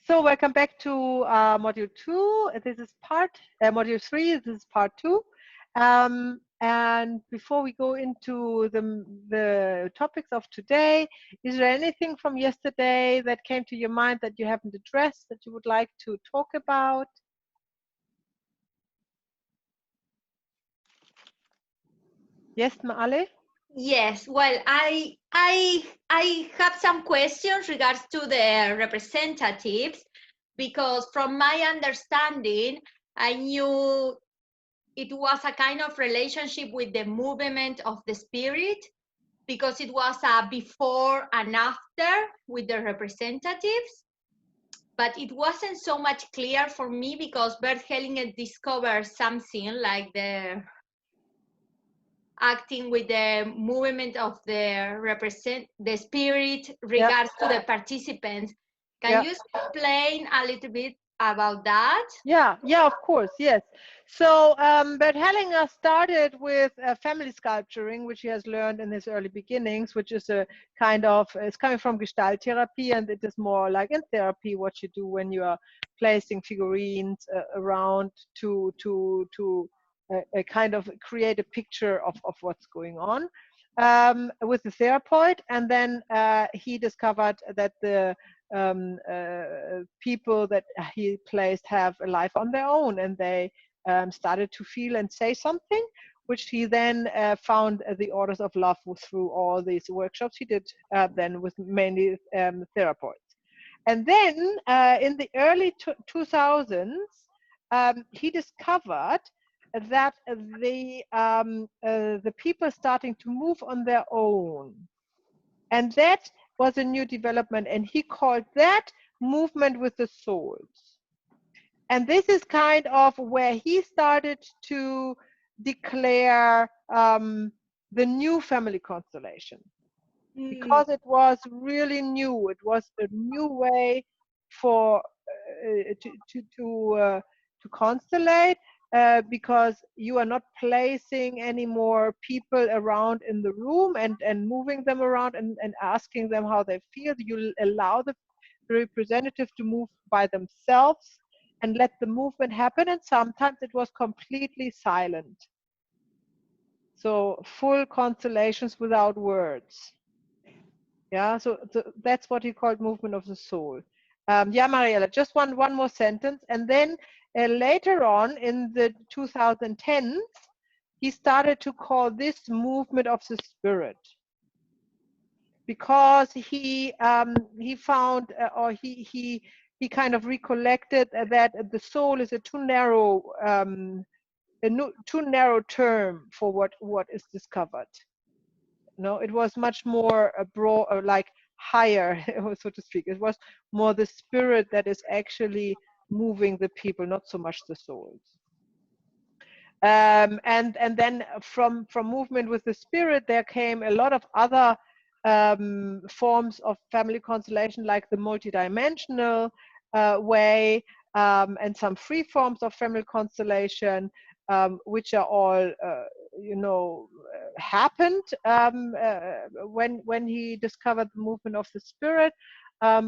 So welcome back to module 2. This is module 3. This is part 2. And before we go into the topics of today, is there anything from yesterday that came to your mind that you haven't addressed that you would like to talk about? Yes, Maale? Yes, well, I have some questions regards to the representatives, because from my understanding, I knew it was a kind of relationship with the movement of the spirit, because it was a before and after with the representatives. But it wasn't so much clear for me, because Bert Hellinger discovered something like the acting with the movement of the spirit regards to the participants. Can you explain a little bit about that? Yeah, of course, yes. So Bert Hellinger started with family sculpturing, which he has learned in his early beginnings, which is a kind of, it's coming from Gestalt therapy, and it is more like in therapy what you do when you are placing figurines around to kind of create a picture of what's going on with the therapeutic. And then he discovered that the people that he placed have a life on their own, and they started to feel and say something, which he then found the orders of love through all these workshops he did then with mainly therapists. And then in the early 2000s, he discovered that the people starting to move on their own, and that was a new development, and he called that movement with the souls. And this is kind of where he started to declare the new family constellation, because it was really new. It was a new way for to constellate, because you are not placing any more people around in the room and moving them around and asking them how they feel. You allow the representative to move by themselves and let the movement happen, and sometimes it was completely silent. So full constellations without words. Yeah, so that's what he called movement of the soul. Yeah, Mariella, just one more sentence. And then later on in the 2010s, he started to call this movement of the spirit, because he found or he kind of recollected that the soul is a too narrow term for what is discovered. No, it was much more broad, like higher, so to speak. It was more the spirit that is actually moving the people, not so much the souls. And then from movement with the spirit, there came a lot of other forms of family constellation, like the multidimensional way, and some free forms of family constellation, which are all happened when he discovered the movement of the spirit,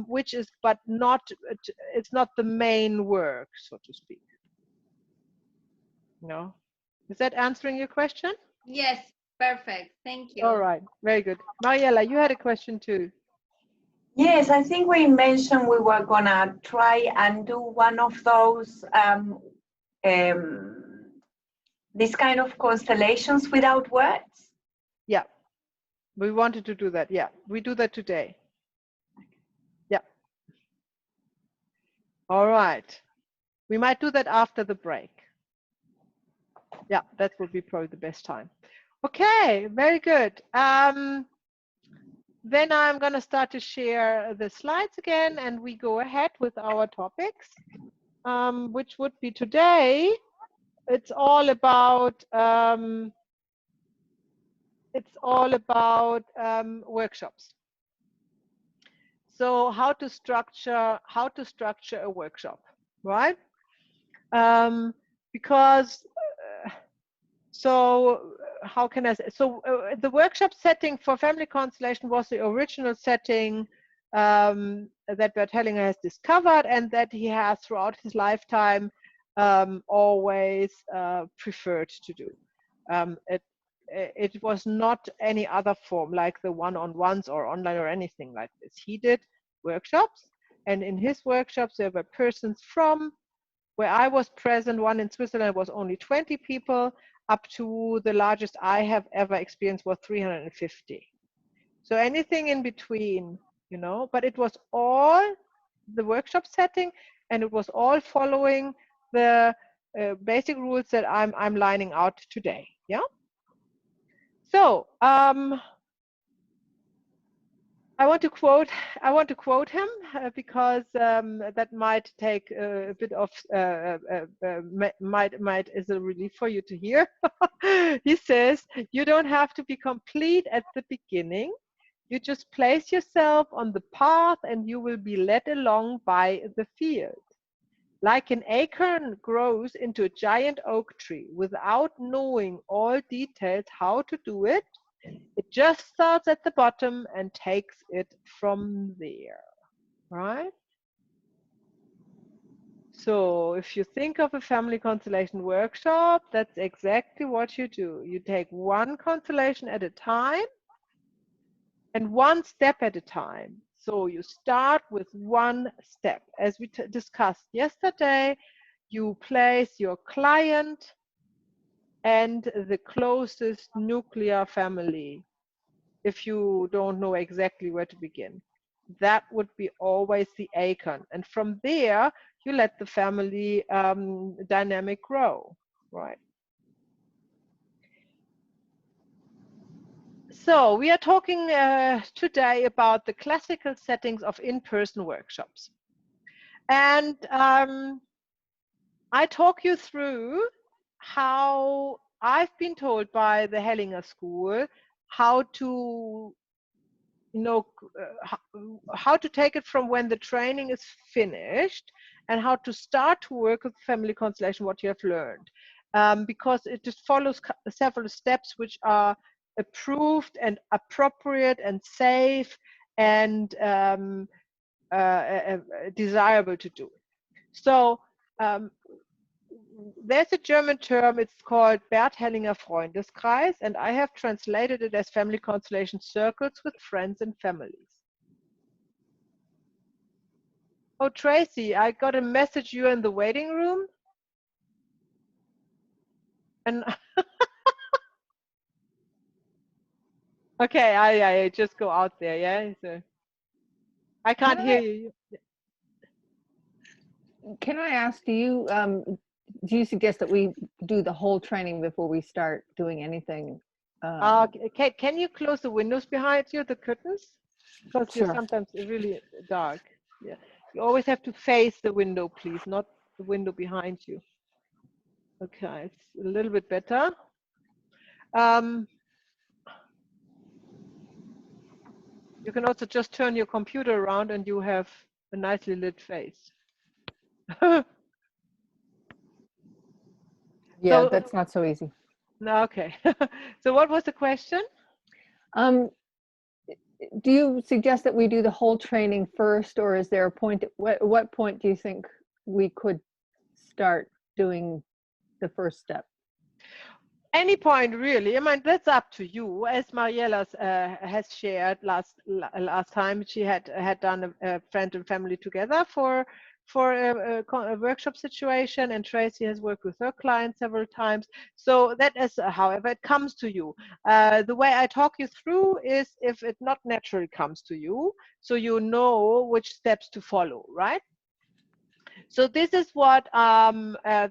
which is, but not, it's not the main work, so to speak. No, is that answering your question? Yes, perfect. Thank you. All right, very good. Mariella, you had a question too. Yes, I think we mentioned we were gonna try and do one of those this kind of constellations without words. Yeah, we wanted to do that. Yeah, we do that today. Yeah. All right. We might do that after the break. Yeah, that would be probably the best time. Okay, very good. Then I'm going to start to share the slides again, and we go ahead with our topics, which would be today. It's all about workshops. So how to structure a workshop, right? Because so how can I say? So the workshop setting for family constellation was the original setting that Bert Hellinger has discovered and that he has throughout his lifetime always preferred to do. It was not any other form like the one-on-ones or online or anything like this. He did workshops, and in his workshops there were persons from where I was present. One in Switzerland was only 20 people, up to the largest I have ever experienced was 350. So anything in between, you know, but it was all the workshop setting, and it was all following the basic rules that I'm lining out today. Yeah. So I want to quote him because that might take a bit of might is a relief for you to hear. He says, "You don't have to be complete at the beginning. You just place yourself on the path, and you will be led along by the field. Like an acorn grows into a giant oak tree without knowing all details how to do it. It just starts at the bottom and takes it from there." Right? So if you think of a family constellation workshop, that's exactly what you do. You take one constellation at a time and one step at a time. So you start with one step. As we discussed yesterday, you place your client and the closest nuclear family. If you don't know exactly where to begin, that would be always the acorn. And from there, you let the family dynamic grow, right? So we are talking today about the classical settings of in-person workshops. And I talk you through how I've been told by the Hellinger School how to, you know, how to take it from when the training is finished and how to start to work with family constellation, what you have learned. Because it just follows several steps which are approved and appropriate and safe and desirable to do. So there's a German term, it's called Bert Hellinger Freundeskreis, and I have translated it as family constellation circles with friends and families. Oh, Tracy, I got a message you're in the waiting room. And okay, I just go out there, yeah? So I can't hear you. Can I ask, do you suggest that we do the whole training before we start doing anything? Can you close the windows behind you, the curtains? Because Sure. sometimes it's really dark. Yeah, you always have to face the window, please, not the window behind you. Okay, it's a little bit better. You can also just turn your computer around and you have a nicely lit face. Yeah, So, that's not so easy. no, okay. So what was the question? Do you suggest that we do the whole training first, or is there a point, what point do you think we could start doing the first step? Any point really. I mean, that's up to you. As Mariella has shared last time, she had done a friend and family together for a workshop situation, and Tracy has worked with her clients several times. So that is, however, it comes to you. The way I talk you through is if it not naturally comes to you, so you know which steps to follow, right? So this is what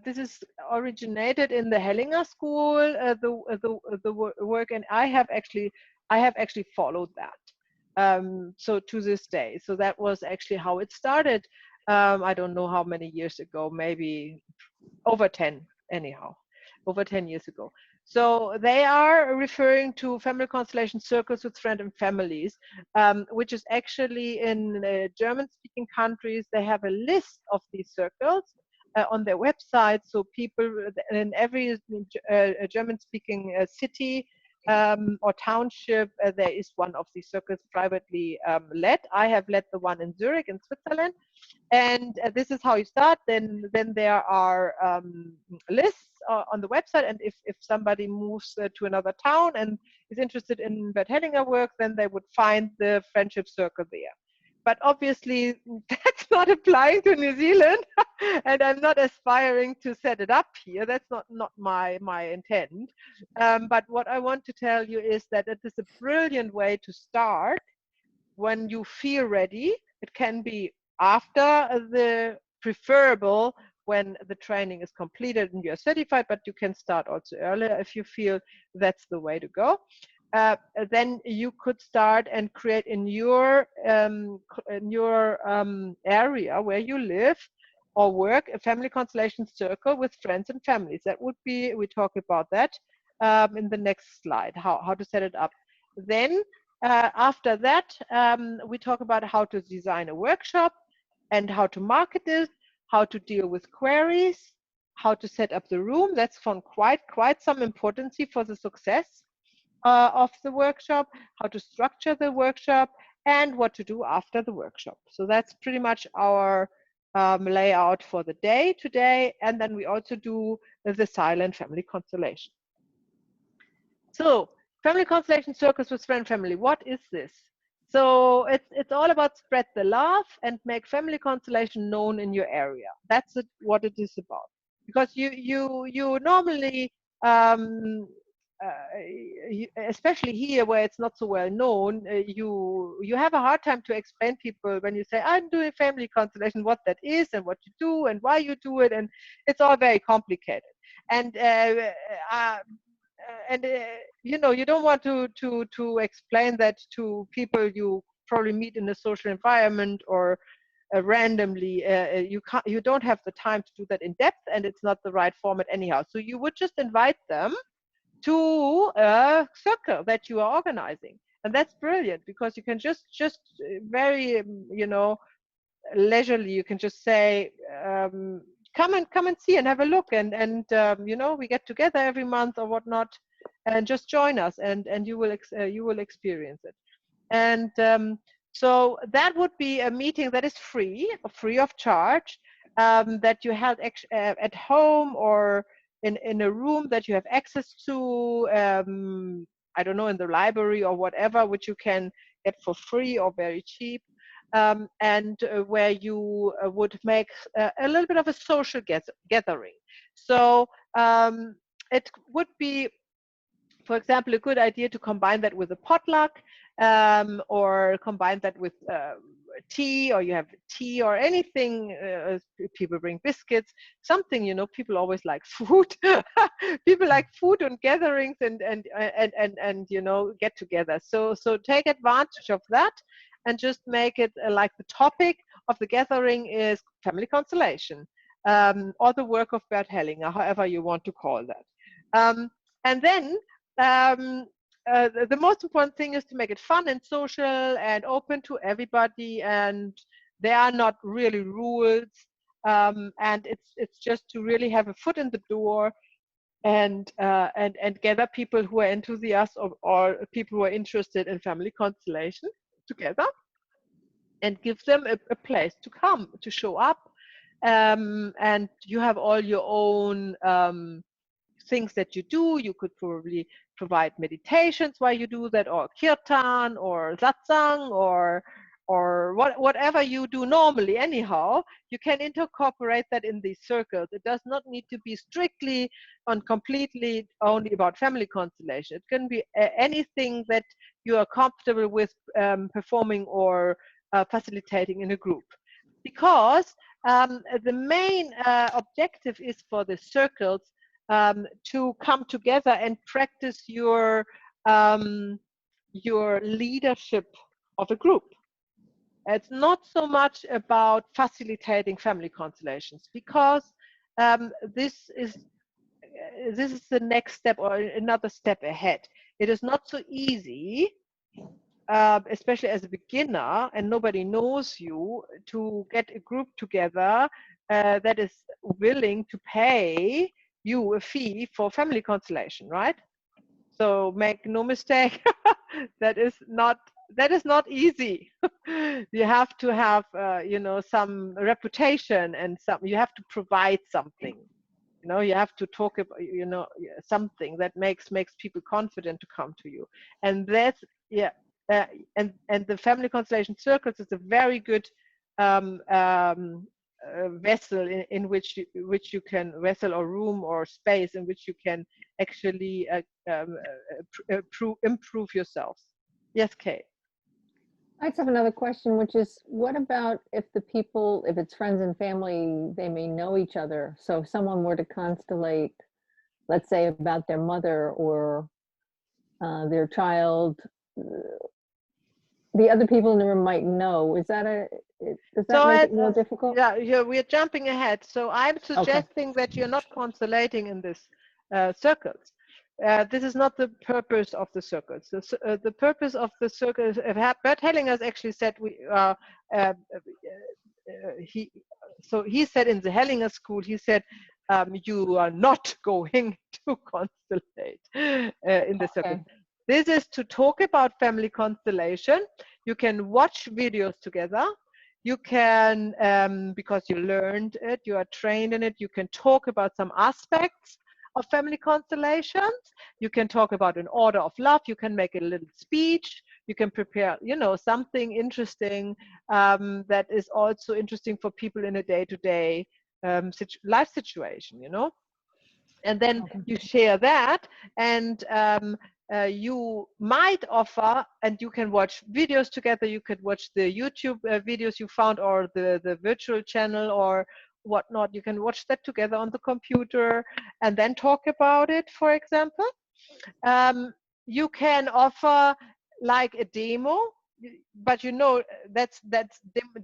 this is originated in the Hellinger School, the work, and I have actually followed that. So to this day, so that was actually how it started. I don't know how many years ago, maybe over 10, anyhow, over 10 years ago. So they are referring to family constellation circles with friends and families, which is actually in German-speaking countries, they have a list of these circles on their website. So people in every German-speaking city or township, there is one of these circles privately led. I have led the one in Zurich in Switzerland. And this is how you start. Then there are lists on the website, and if somebody moves to another town and is interested in Bert Hellinger work, then they would find the friendship circle there. But obviously that's not applying to New Zealand, and I'm not aspiring to set it up here. That's not my intent. But what I want to tell you is that it is a brilliant way to start when you feel ready. It can be after the preferable when the training is completed and you're certified, but you can start also earlier if you feel that's the way to go. Then you could start and create in your area where you live or work a family constellation circle with friends and families. That would be, we talk about that in the next slide, how to set it up. Then after that, we talk about how to design a workshop and how to market it, how to deal with queries, how to set up the room. That's from quite some importance for the success of the workshop, how to structure the workshop, and what to do after the workshop. So that's pretty much our layout for the day today. And then we also do the silent family constellation. So family constellation circles with friend family, what is this? So it's all about spread the love and make family constellation known in your area. That's what it is about. Because you normally, especially here where it's not so well known, you have a hard time to explain people when you say, I'm doing family constellation, what that is and what you do and why you do it, and it's all very complicated. And you know, you don't want to explain that to people you probably meet in a social environment or randomly. You don't have the time to do that in depth, and it's not the right format anyhow. So you would just invite them to a circle that you are organizing, and that's brilliant because you can just very you know, leisurely, you can just say, come and see and have a look, and you know, we get together every month or whatnot, and just join us, and you will experience it. And so that would be a meeting that is free of charge, that you held at home or in a room that you have access to, I don't know, in the library or whatever, which you can get for free or very cheap. And where you would make a little bit of a social gathering. So it would be, for example, a good idea to combine that with a potluck, or combine that with tea, or you have tea or anything. People bring biscuits, something, you know, people always like food. People like food and gatherings and you know, get together. So take advantage of that and just make it like the topic of the gathering is family constellation, or the work of Bert Hellinger, however you want to call that. And then the most important thing is to make it fun and social and open to everybody, and there are not really rules, and it's just to really have a foot in the door and gather people who are enthusiasts or people who are interested in family constellation together, and give them a place to come, to show up, and you have all your own things that you do. You could probably provide meditations while you do that, or kirtan or satsang, or whatever you do normally anyhow. You can incorporate that in these circles. It does not need to be strictly and completely only about family constellation. It can be anything that you are comfortable with performing or facilitating in a group, because the main objective is for the circles to come together and practice your leadership of a group. It's not so much about facilitating family constellations, because this is the next step or another step ahead. It is not so easy, especially as a beginner and nobody knows you, to get a group together that is willing to pay you a fee for family constellation, right? So make no mistake, that is not easy. You have to have some reputation, and you have to provide something. You have to talk about something that makes people confident to come to you, and that's yeah. And the family constellation circles is a very good um, um, vessel in which you can vessel or room or space in which you can actually improve yourselves. Yes, Kate. I just have another question, which is, what about if the people, if it's friends and family, they may know each other. So if someone were to constellate, let's say about their mother or their child, the other people in the room might know. Does that make it more difficult? Yeah, we're jumping ahead. So I'm suggesting that you're not constellating in this circles. This is not the purpose of the circles. The purpose of the circles, Bert Hellinger actually said he said in the Hellinger school, he said, you are not going to constellate in the circles. This is to talk about family constellation. You can watch videos together. You can, because you learned it, you are trained in it, you can talk about some aspects of family constellations. You can talk about an order of love. You can make a little speech. You can prepare, something interesting that is also interesting for people in a day-to-day life situation, And then you share that, and you might offer, and you can watch videos together. You could watch the YouTube videos you found, or the virtual channel, or whatnot. You can watch that together on the computer and then talk about it, for example. You can offer like a demo, but that's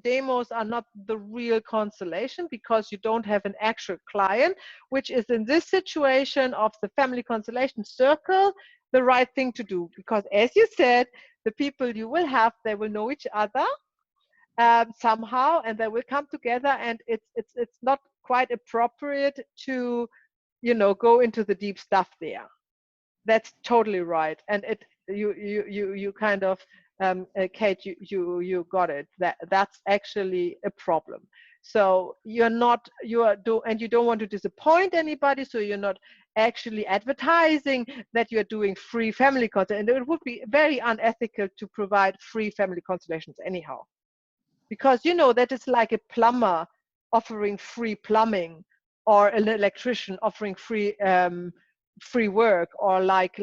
demos are not the real constellation, because you don't have an actual client, which is in this situation of the family constellation circle the right thing to do, because as you said, the people you will have, they will know each other somehow, and they will come together, and it's not quite appropriate to go into the deep stuff there. That's totally right, and you kind of Kate, you got it. That's actually a problem. So you don't want to disappoint anybody, so you're not actually advertising that you're doing free family content, and it would be very unethical to provide free family constellations anyhow, because that is like a plumber offering free plumbing, or an electrician offering free work, or like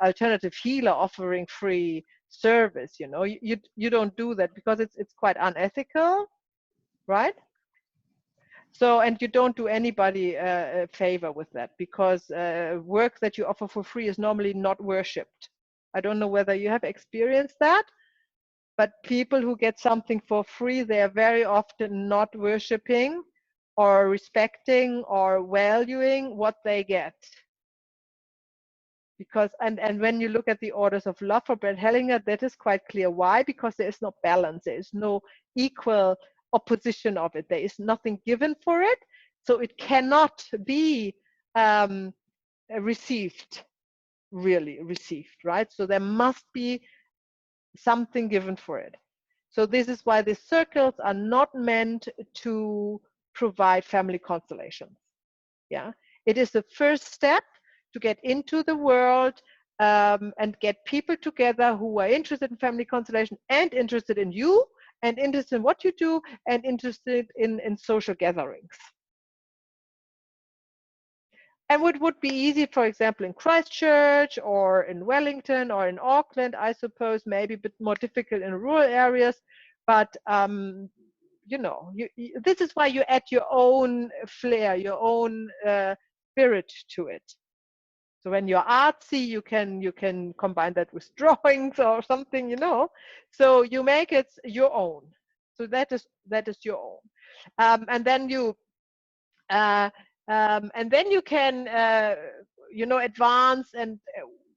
alternative healer offering free service. You don't do that, because it's quite unethical, right? So, and you don't do anybody a favor with that, because work that you offer for free is normally not worshipped. I don't know whether you have experienced that, but people who get something for free, they are very often not worshipping or respecting or valuing what they get. Because, and when you look at the orders of love for Bert Hellinger, that is quite clear. Why? Because there is no balance. There is no equal opposition of it. There is nothing given for it. So it cannot be received, right? So there must be something given for it. So this is why the circles are not meant to provide family constellations. Yeah, it is the first step to get into the world and get people together who are interested in family constellation, and interested in you, and interested in what you do, and interested in social gatherings. And what would be easy, for example, in Christchurch or in Wellington or in Auckland, I suppose, maybe a bit more difficult in rural areas. But this is why you add your own flair, your own spirit to it. So when you're artsy, you can combine that with drawings or something, So you make it your own. So that is your own, and then you. And then you can, advance, and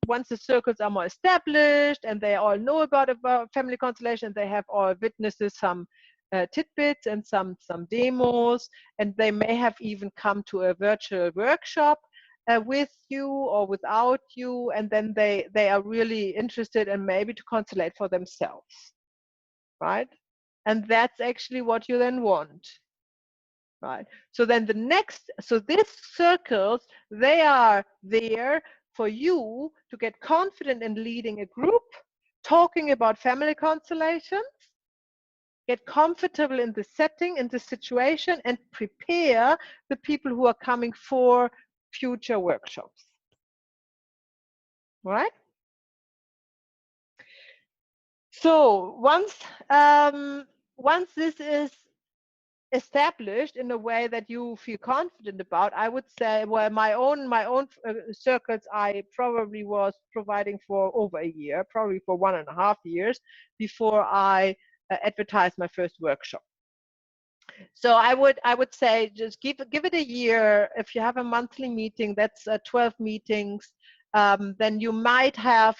once the circles are more established and they all know about family constellation, they have all witnesses some tidbits and some demos, and they may have even come to a virtual workshop with you or without you, and then they are really interested and maybe to constellate for themselves, right? And that's actually what you then want, right? So then so these circles, they are there for you to get confident in leading a group, talking about family constellations, get comfortable in the setting, in the situation, and prepare the people who are coming for future workshops. Right? So once this is established in a way that you feel confident about, I would say, well, my own circles I probably was providing for over a year, probably for 1.5 years before I advertised my first workshop. So I would say just give it a year. If you have a monthly meeting, that's 12 meetings. Then you might have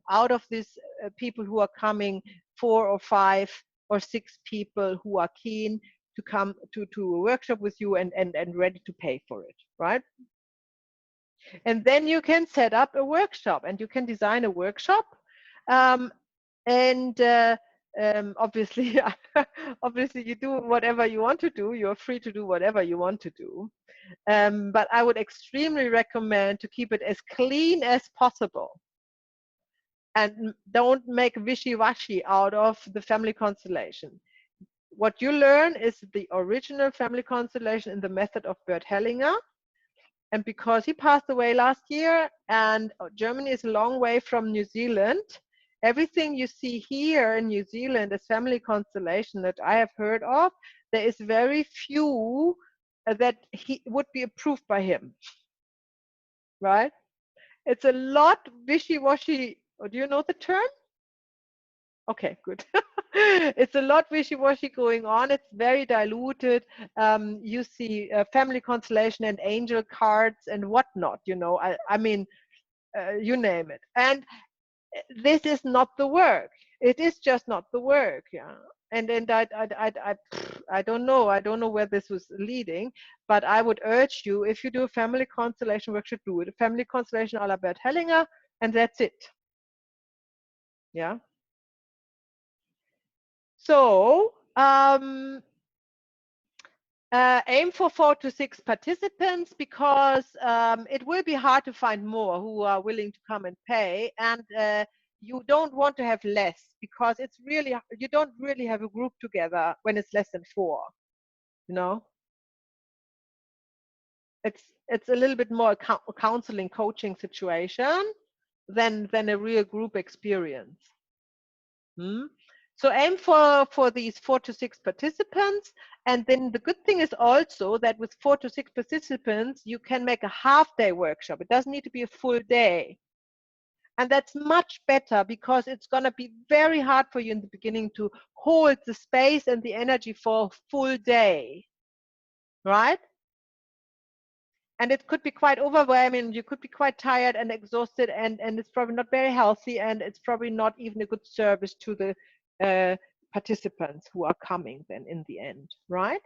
out of these people who are coming 4 or 5 or 6 people who are keen to come to a workshop with you and ready to pay for it, right? And then you can set up a workshop and you can design a workshop. Obviously, obviously you do whatever you want to do. You're free to do whatever you want to do. But I would extremely recommend to keep it as clean as possible. And don't make wishy-washy out of the family constellation. What you learn is the original family constellation in the method of Bert Hellinger. And because he passed away last year and Germany is a long way from New Zealand, everything you see here in New Zealand as family constellation that I have heard of, there is very few that he would be approved by him, right? It's a lot wishy-washy. Oh, do you know the term? Okay, good. It's a lot wishy-washy going on. It's very diluted. You see family constellation and angel cards and whatnot, you know. I mean, you name it. And this is not the work. It is just not the work, yeah. And I don't know. I don't know where this was leading, but I would urge you, if you do a family constellation workshop, do it. A family constellation a la Bert Hellinger, and that's it. Yeah. So aim for 4 to 6 participants, because it will be hard to find more who are willing to come and pay, and you don't want to have less, because it's really, you don't really have a group together when it's less than 4, you know. It's a little bit more a counseling coaching situation than a real group experience. So aim for these 4 to 6 participants, and then the good thing is also that with 4 to 6 participants you can make a half-day workshop. It doesn't need to be a full day, and that's much better, because it's going to be very hard for you in the beginning to hold the space and the energy for a full day, right? And it could be quite overwhelming. You could be quite tired and exhausted, and it's probably not very healthy, and it's probably not even a good service to the participants who are coming then in the end, right?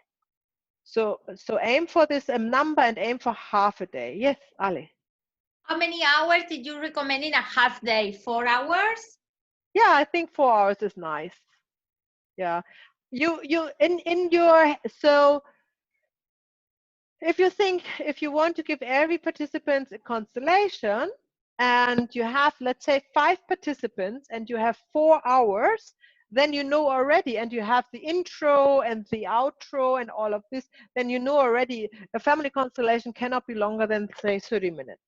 So aim for this number and aim for half a day. Yes, Ali. How many hours did you recommend in a half day? 4 hours? Yeah, I think 4 hours is nice. Yeah, you in your, so if you think, if you want to give every participant a constellation, and you have, let's say, 5 participants and you have 4 hours, then you know already, and you have the intro and the outro and all of this, then you know already a family constellation cannot be longer than, say, 30 minutes.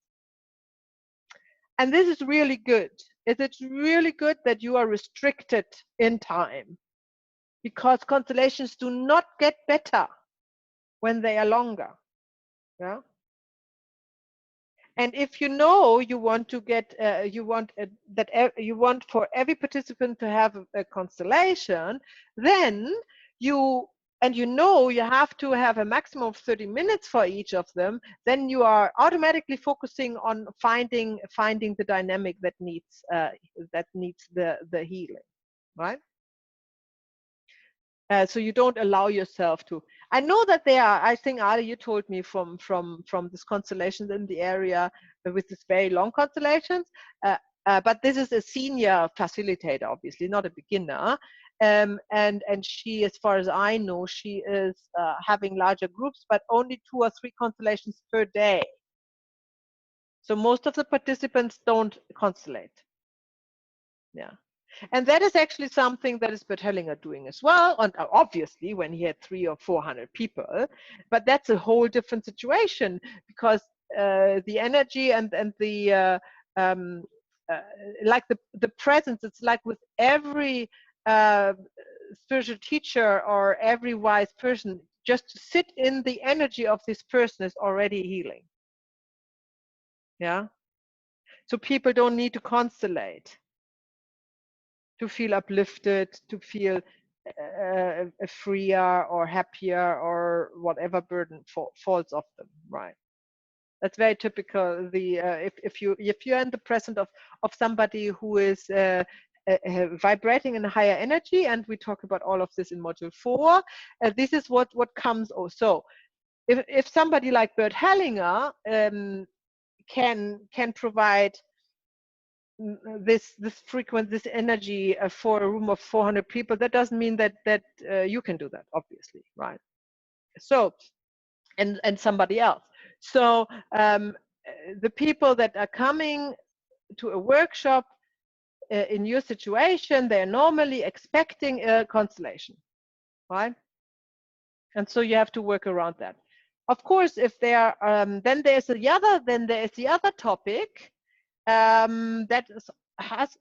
And this is really good. It's really good that you are restricted in time, because constellations do not get better when they are longer. Yeah. And if you know you want to get, you want for every participant to have a constellation, then you know you have to have a maximum of 30 minutes for each of them, then you are automatically focusing on finding the dynamic that needs the healing, right? So you don't allow yourself to. I know that there are, I think Ali, you told me from this constellations in the area with this very long constellations, but this is a senior facilitator, obviously, not a beginner. And she, as far as I know, she is having larger groups, but only 2 or 3 constellations per day. So most of the participants don't constellate. Yeah. And that is actually something that is Bert Hellinger doing as well, and obviously when he had 300 or 400 people, but that's a whole different situation, because the energy and the like the presence, it's like with every spiritual teacher or every wise person, just to sit in the energy of this person is already healing. Yeah. So people don't need to constellate to feel uplifted, to feel freer or happier, or whatever burden falls off them, right? That's very typical. The if you're in the presence of somebody who is vibrating in a higher energy, and we talk about all of this in module 4, this is what comes. Oh, so if somebody like Bert Hellinger can provide this this energy for a room of 400 people, that doesn't mean that you can do that, obviously, right? So and somebody else. So the people that are coming to a workshop in your situation, they're normally expecting a constellation, right? And so you have to work around that. Of course, if they are then there's the other topic that has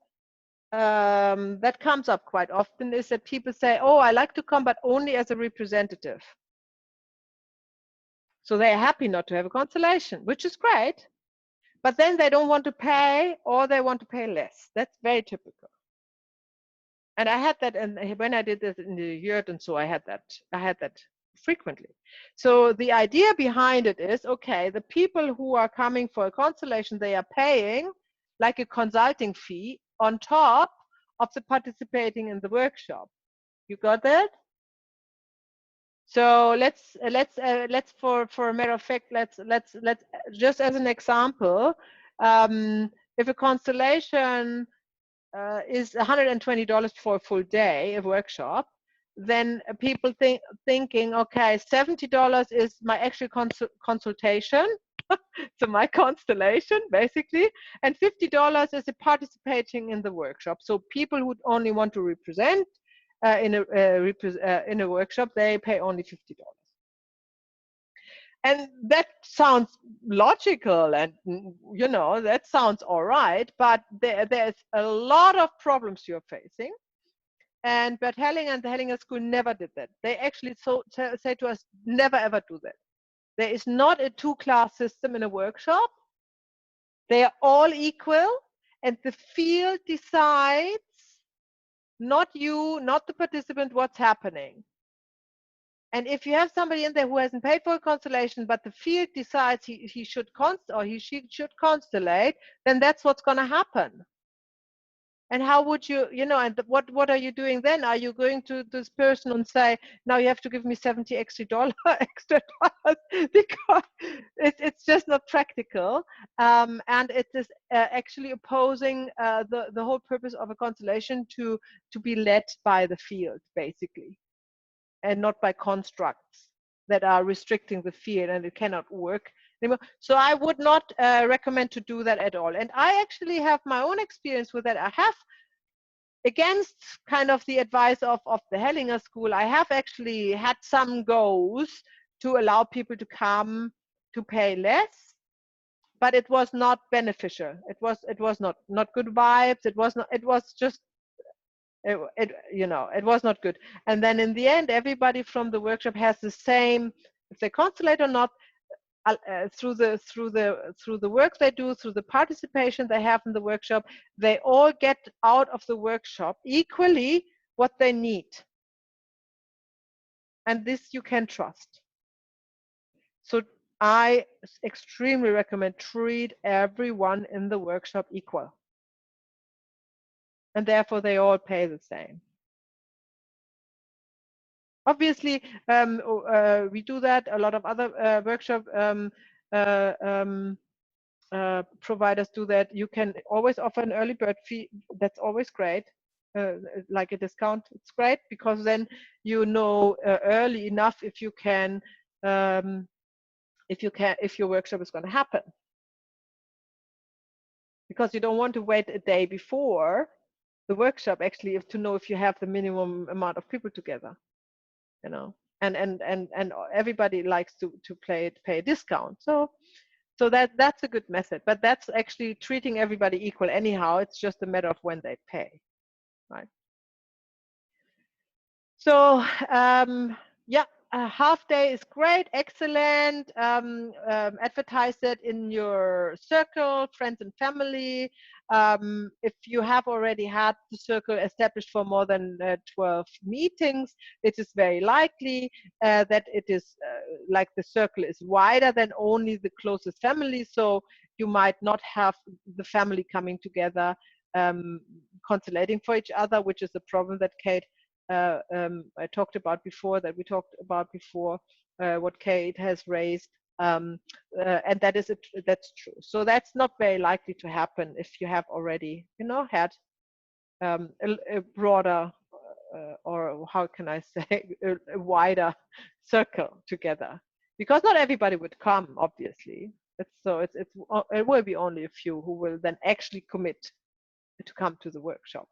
that comes up quite often, is that people say, oh, I like to come, but only as a representative. So they're happy not to have a constellation, which is great, but then they don't want to pay, or they want to pay less. That's very typical. And I had that, and when I did this in the yurt, and so I had that frequently. So the idea behind it is, okay, the people who are coming for a constellation, they are paying like a consulting fee on top of the participating in the workshop. You got that? So let's for a matter of fact, let's just as an example, if a constellation is $120 for a full day, a workshop, then people thinking, okay, $70 is my actual consultation, so my constellation basically, and $50 is participating in the workshop. So people who only want to represent in a workshop, they pay only $50. And that sounds logical, and you know, that sounds all right, but there's a lot of problems you're facing. And Bert Hellinger and the Hellinger School never did that. They actually say to us, never ever do that. There is not a 2-class system in a workshop. They are all equal, and the field decides, not you, not the participant, what's happening. And if you have somebody in there who hasn't paid for a constellation, but the field decides he should she should constellate, then that's what's going to happen. And how would you, and what are you doing then? Are you going to this person and say, now you have to give me $70 extra dollars, because it's just not practical, and it is actually opposing the whole purpose of a constellation to be led by the field, basically, and not by constructs that are restricting the field, and it cannot work anymore. So I would not recommend to do that at all. And I actually have my own experience with that. I have, against kind of the advice of the Hellinger School, I have actually had some goes to allow people to come to pay less, but it was not beneficial. It was not good vibes. It was just it was not good. And then in the end, everybody from the workshop has the same, if they constellate or not, through the work they do, through the participation they have in the workshop, they all get out of the workshop equally what they need. And this you can trust. So I extremely recommend treat everyone in the workshop equal. And therefore they all pay the same. Obviously, we do that. A lot of other workshop providers do that. You can always offer an early bird fee. That's always great. Like a discount, it's great, because then you know early enough if you can, if your workshop is going to happen, because you don't want to wait a day before the workshop actually to know if you have the minimum amount of people together, you know. And everybody likes to pay a discount. So that's a good method, but that's actually treating everybody equal anyhow. It's just a matter of when they pay, right? So yeah, a half day is great, excellent. Advertise it in your circle, friends and family. If you have already had the circle established for more than 12 meetings, it is very likely that it is like the circle is wider than only the closest family. So you might not have the family coming together, consolating for each other, which is a problem that Kate I talked about before, what Kate has raised, and that's true. So that's not very likely to happen if you have already, you know, had a broader, or how can I say, a wider circle together, because not everybody would come, obviously. It will be only a few who will then actually commit to come to the workshop.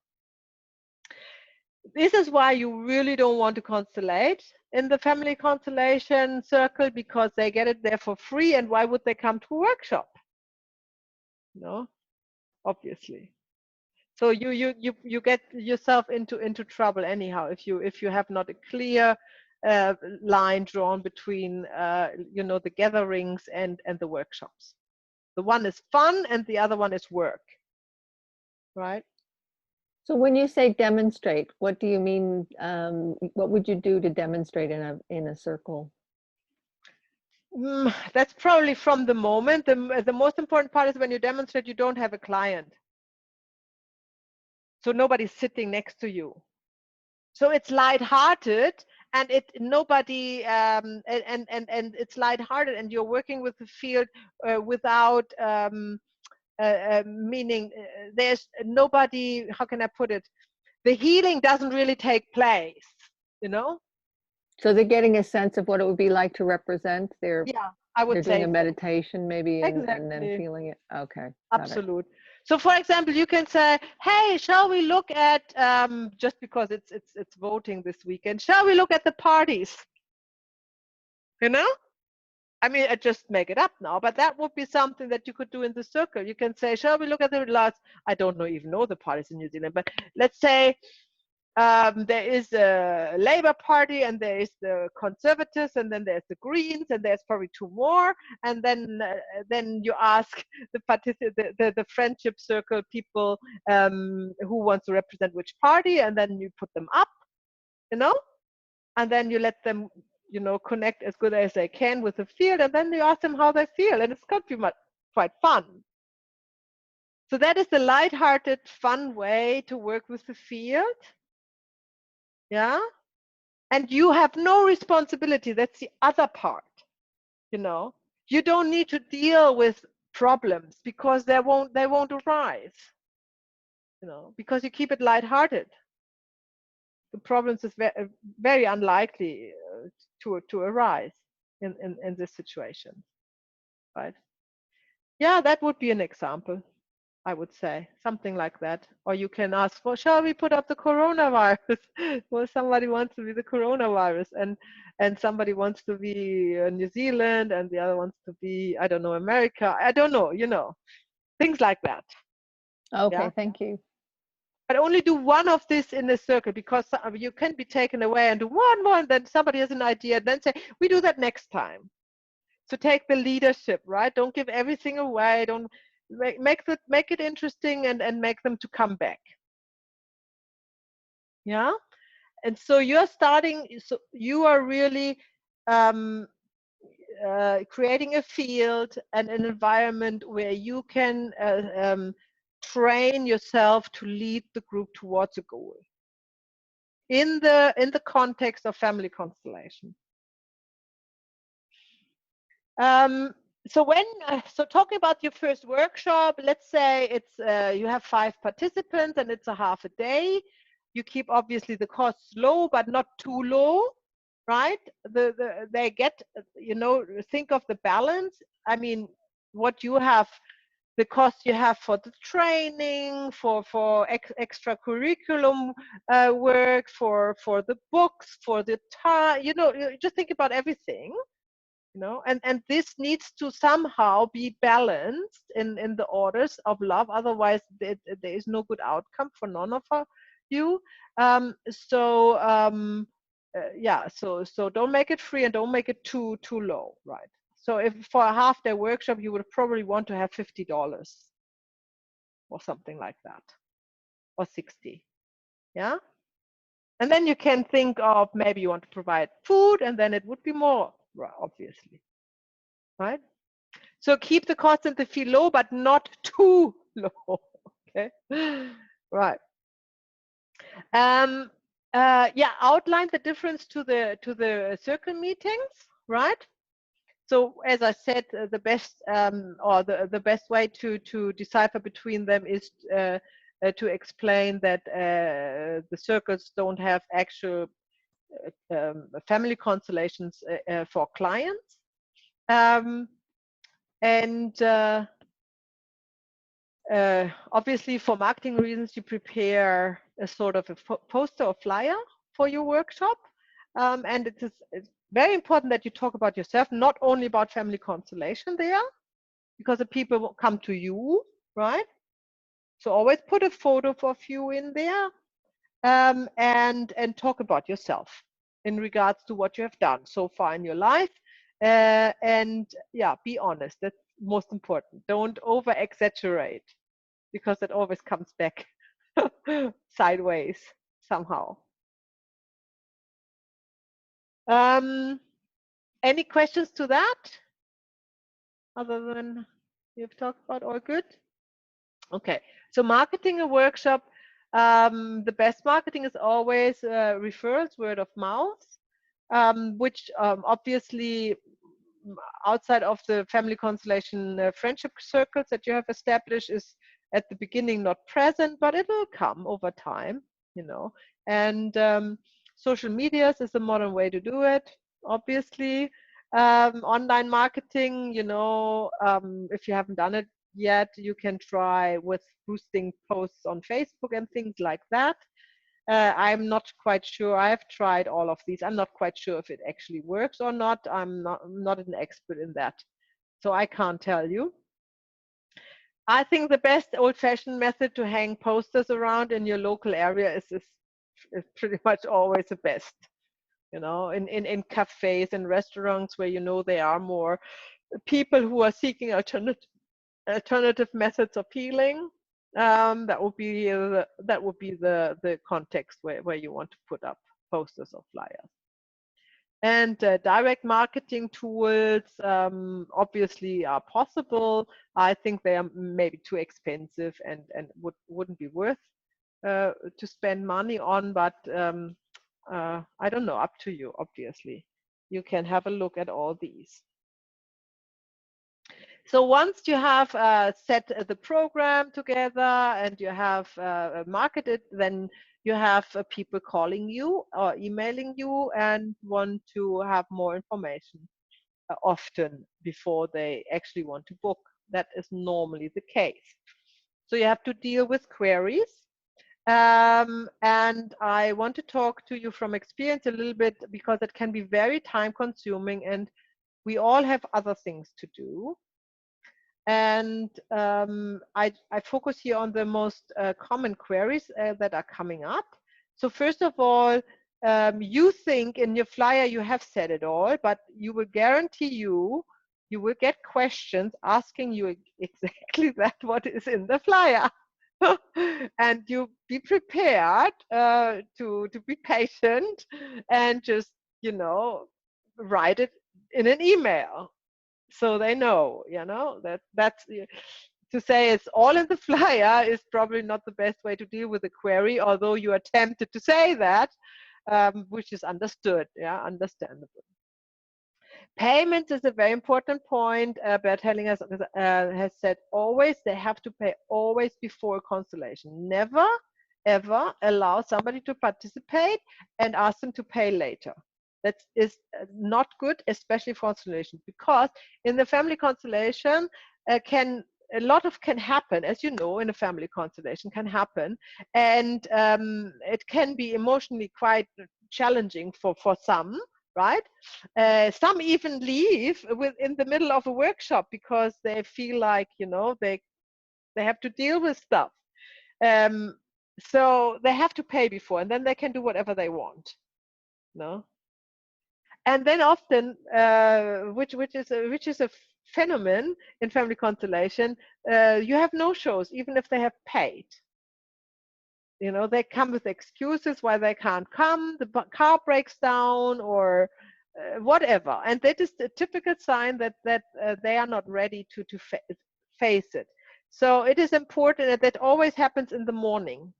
This is why you really don't want to constellate in the family constellation circle, because they get it there for free, and why would they come to a workshop? No, obviously. So you get yourself into trouble anyhow if you have not a clear line drawn between you know, the gatherings and the workshops. The one is fun and the other one is work, right? So when you say demonstrate, what do you mean? What would you do to demonstrate in a circle? That's probably from the moment. The most important part is when you demonstrate, you don't have a client. So nobody's sitting next to you. So it's lighthearted, and it's lighthearted, and you're working with the field without meaning. There's nobody. How can I put it? The healing doesn't really take place, you know. So they're getting a sense of what it would be like to represent. They're I would say doing a meditation maybe, and then exactly. feeling it. Okay. Absolute. So for example, you can say, hey, shall we look at, just because it's voting this weekend, shall we look at the parties? You know? I mean, I just make it up now, but that would be something that you could do in the circle. You can say, shall we look at the last, I don't know, even know the parties in New Zealand, but let's say there is a Labour Party, and there is the Conservatives, and then there's the Greens, and there's probably two more, and then you ask the friendship circle people who wants to represent which party, and then you put them up, you know, and then you let them, you know, connect as good as they can with the field, and then you ask them how they feel, and it's going to be quite fun. So that is the light-hearted, fun way to work with the field. Yeah. And you have no responsibility. That's the other part. You know, you don't need to deal with problems, because they won't arise. You know, because you keep it lighthearted. The problems is very unlikely to arise in this situation, right? Yeah, that would be an example. I would say something like that. Or you can ask for, shall we put up the coronavirus? Well, somebody wants to be the coronavirus, and somebody wants to be New Zealand, and the other wants to be, I don't know, America. I don't know, you know, things like that. Okay, yeah? Thank you. But only do one of this in a circle, because you can be taken away and do one more, and then somebody has an idea, and then say, we do that next time. So take the leadership, right? Don't give everything away. Don't make it interesting, and make them to come back. Yeah. And so you're starting. So you are really creating a field and an environment where you can train yourself to lead the group towards a goal. in the context of family constellation. So when so talking about your first workshop, let's say it's you have 5 participants and it's a half a day. You keep obviously the costs low, but not too low, right? They get, you know, think of the balance. I mean, what you have, the cost you have for the training, for extra curriculum work, for the books, for the time, you know, you just think about everything, you know, and this needs to somehow be balanced in the orders of love, otherwise there is no good outcome for none of you. Yeah, so don't make it free and don't make it too low, right? So if for a half day workshop you would probably want to have $50 or something like that, or 60, yeah. And then you can think of maybe you want to provide food, and then it would be more, obviously, right? So keep the cost and the fee low, but not too low. Okay, right. Yeah, outline the difference to the circle meetings, right? So as I said, the best or the best way to decipher between them is to explain that the circles don't have actual family constellations for clients, and obviously for marketing reasons you prepare a sort of a poster or flyer for your workshop, and it's very important that you talk about yourself, not only about family constellation there, because the people will come to you, right? So always put a photo of you in there, and talk about yourself in regards to what you have done so far in your life, and yeah, be honest. That's most important. Don't over exaggerate, because it always comes back sideways somehow. Any questions to that, other than you've talked about? All good? Okay, so marketing a workshop, the best marketing is always referrals, word of mouth, which obviously outside of the family constellation friendship circles that you have established is at the beginning not present, but it will come over time, you know. And social medias is the modern way to do it, obviously. Online marketing, you know, if you haven't done it yet, you can try with boosting posts on Facebook and things like that. I'm not quite sure. I've tried all of these. I'm not quite sure if it actually works or not. I'm not an expert in that, so I can't tell you. I think the best old-fashioned method to hang posters around in your local area is pretty much always the best. You know, in cafes and restaurants where you know there are more people who are seeking alternative methods of healing. That would be the context where you want to put up posters or flyers. And direct marketing tools obviously are possible. I think they are maybe too expensive and wouldn't be worth to spend money on, but I don't know, up to you, obviously. You can have a look at all these. So once you have set the program together and you have marketed, then you have people calling you or emailing you and want to have more information often before they actually want to book. That is normally the case. So you have to deal with queries. And I want to talk to you from experience a little bit, because it can be very time consuming and we all have other things to do. And I focus here on the most common queries that are coming up. So first of all, you think in your flyer you have said it all, but you will guarantee you will get questions asking you exactly that what is in the flyer. And you be prepared to be patient and just, you know, write it in an email, so they know, you know, that's to say it's all in the flyer is probably not the best way to deal with a query, although you are tempted to say that, which is understood, yeah, understandable. Payments is a very important point. Bert Hellinger has said always they have to pay always before constellation. Never, ever allow somebody to participate and ask them to pay later. That is not good, especially for constellation, because in the family constellation a lot can happen, as you know, in a family constellation can happen, and it can be emotionally quite challenging for some, right? Some even leave in the middle of a workshop because they feel like, you know, they have to deal with stuff. So they have to pay before, and then they can do whatever they want. No. And then often, which is a phenomenon in family constellation, you have no shows, even if they have paid. You know, they come with excuses why they can't come. The car breaks down or whatever, and that is a typical sign that they are not ready to face it. So it is important that always happens in the morning,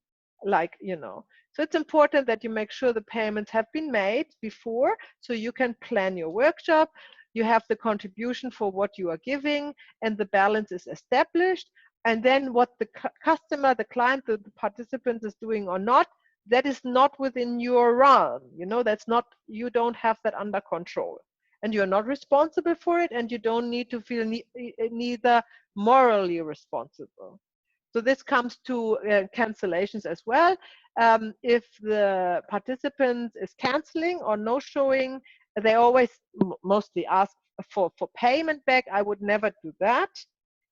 like, you know. So it's important that you make sure the payments have been made before, so you can plan your workshop. You have the contribution for what you are giving, and the balance is established. And then what the customer, the client, the participant is doing or not, that is not within your realm. You know, that's not, you don't have that under control. And you're not responsible for it, and you don't need to feel neither morally responsible. So this comes to cancellations as well. If the participant is canceling or no showing, they always mostly ask for payment back. I would never do that.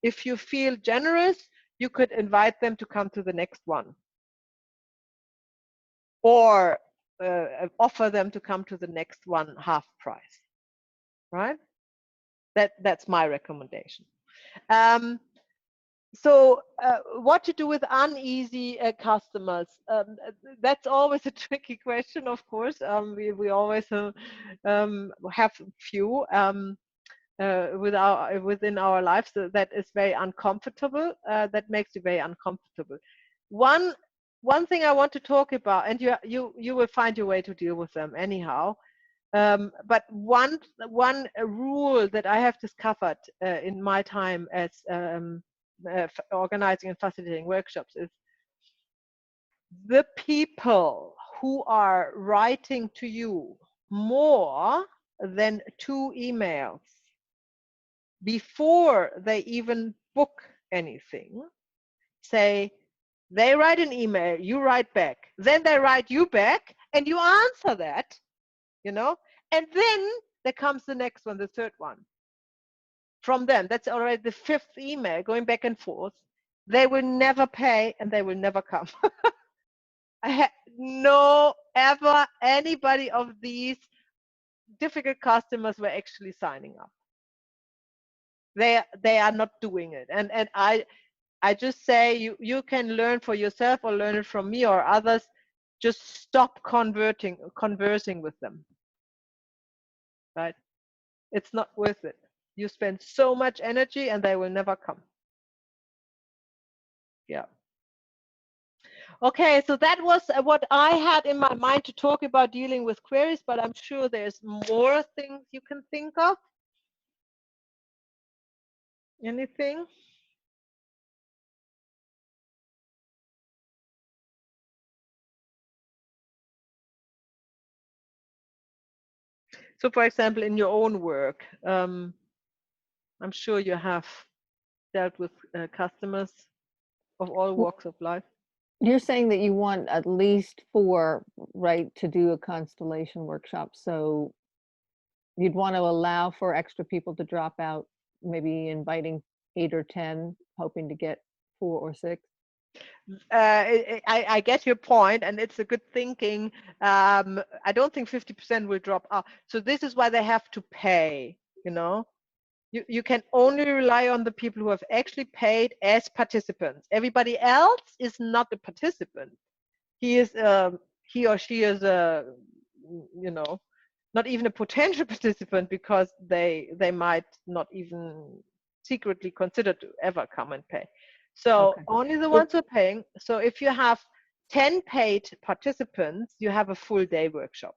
If you feel generous, you could invite them to come to the next one, or offer them to come to the next one half price, right? That's my recommendation. So what to do with uneasy customers? That's always a tricky question, of course. We always have few within our lives that is very uncomfortable. That makes you very uncomfortable. One thing I want to talk about, and you will find your way to deal with them anyhow. But one rule that I have discovered in my time as organizing and facilitating workshops is the people who are writing to you more than 2 emails before they even book anything, say, they write an email, you write back, then they write you back, and you answer that, you know, and then there comes the next one, the third one from them. That's already the 5th email going back and forth. They will never pay, and they will never come. I had no ever anybody of these difficult customers were actually signing up. They are not doing it, and I just say you can learn for yourself or learn it from me or others. Just stop conversing with them. Right? It's not worth it. You spend so much energy and they will never come. Yeah. Okay, so that was what I had in my mind to talk about dealing with queries, but I'm sure there's more things you can think of. Anything? So, for example, in your own work, I'm sure you have dealt with customers of all walks of life. You're saying that you want at least 4, right, to do a constellation workshop. So you'd want to allow for extra people to drop out, maybe inviting 8 or 10, hoping to get 4 or 6. I get your point, and it's a good thinking. I don't think 50% will drop out. So this is why they have to pay, you know. You can only rely on the people who have actually paid as participants. Everybody else is not a participant. He or she is a, you know, not even a potential participant, because they might not even secretly consider to ever come and pay. So Okay. only the ones who are paying. So if you have 10 paid participants, you have a full day workshop,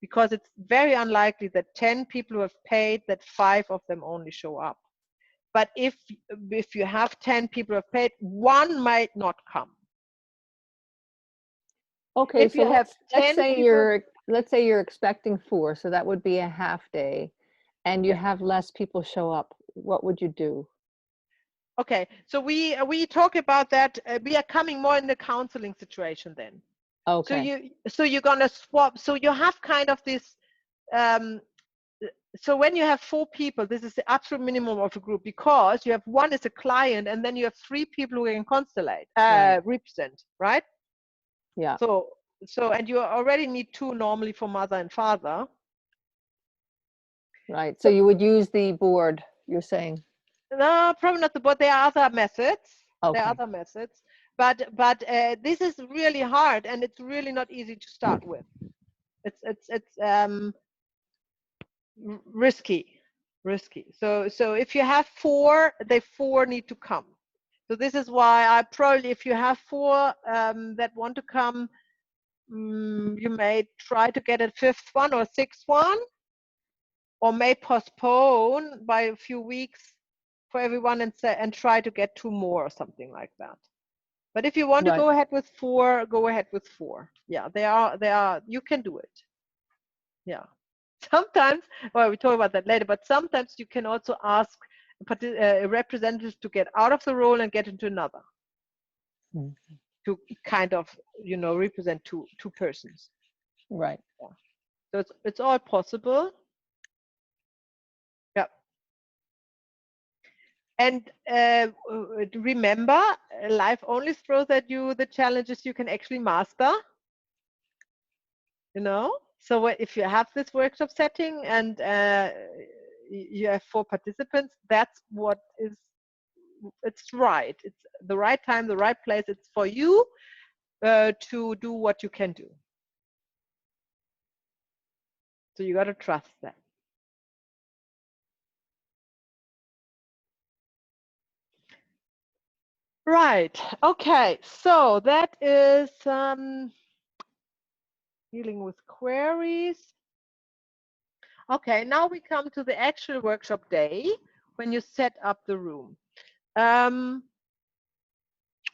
because it's very unlikely that 10 people who have paid, that 5 of them only show up. But if you have 10 people who have paid, 1 might not come. Okay, If so you have let's 10 say people, let's say you're expecting 4, so that would be a half day, and you Yeah. have less people show up. What would you do? okay, so we talk about that. We are coming more in the counseling situation then. Okay. So you're gonna swap. So you have kind of this. So when you have 4 people, this is the absolute minimum of a group, because you have 1 is a client, and then you have 3 people who can constellate, Right. represent, right? Yeah. So and you already need 2 normally for mother and father. Right. So you would use the board, you're saying. No, probably not the board. There are other methods. There are Okay. other methods, but this is really hard, and it's really not easy to start with. It's risky. So if you have 4, the 4 need to come. So this is why I probably, if you have 4 that want to come, you may try to get a 5th one or 6th one, or may postpone by a few weeks for everyone, and try to get 2 more or something like that. But if you want to Right. go ahead with 4, go ahead with 4. Yeah, they are, you can do it. Yeah. Sometimes, well, we talk about that later, but sometimes you can also ask representatives to get out of the role and get into another, to kind of, represent two persons. Right. Yeah. So it's all possible. Yeah. And remember, life only throws at you the challenges you can actually master. So if you have this workshop setting, and you have 4 participants, that's what is, it's right. It's the right time, the right place. It's for you to do what you can do. So you got to trust that. Right. Okay. So that is dealing with queries. Okay. Now we come to the actual workshop day, when you set up the room.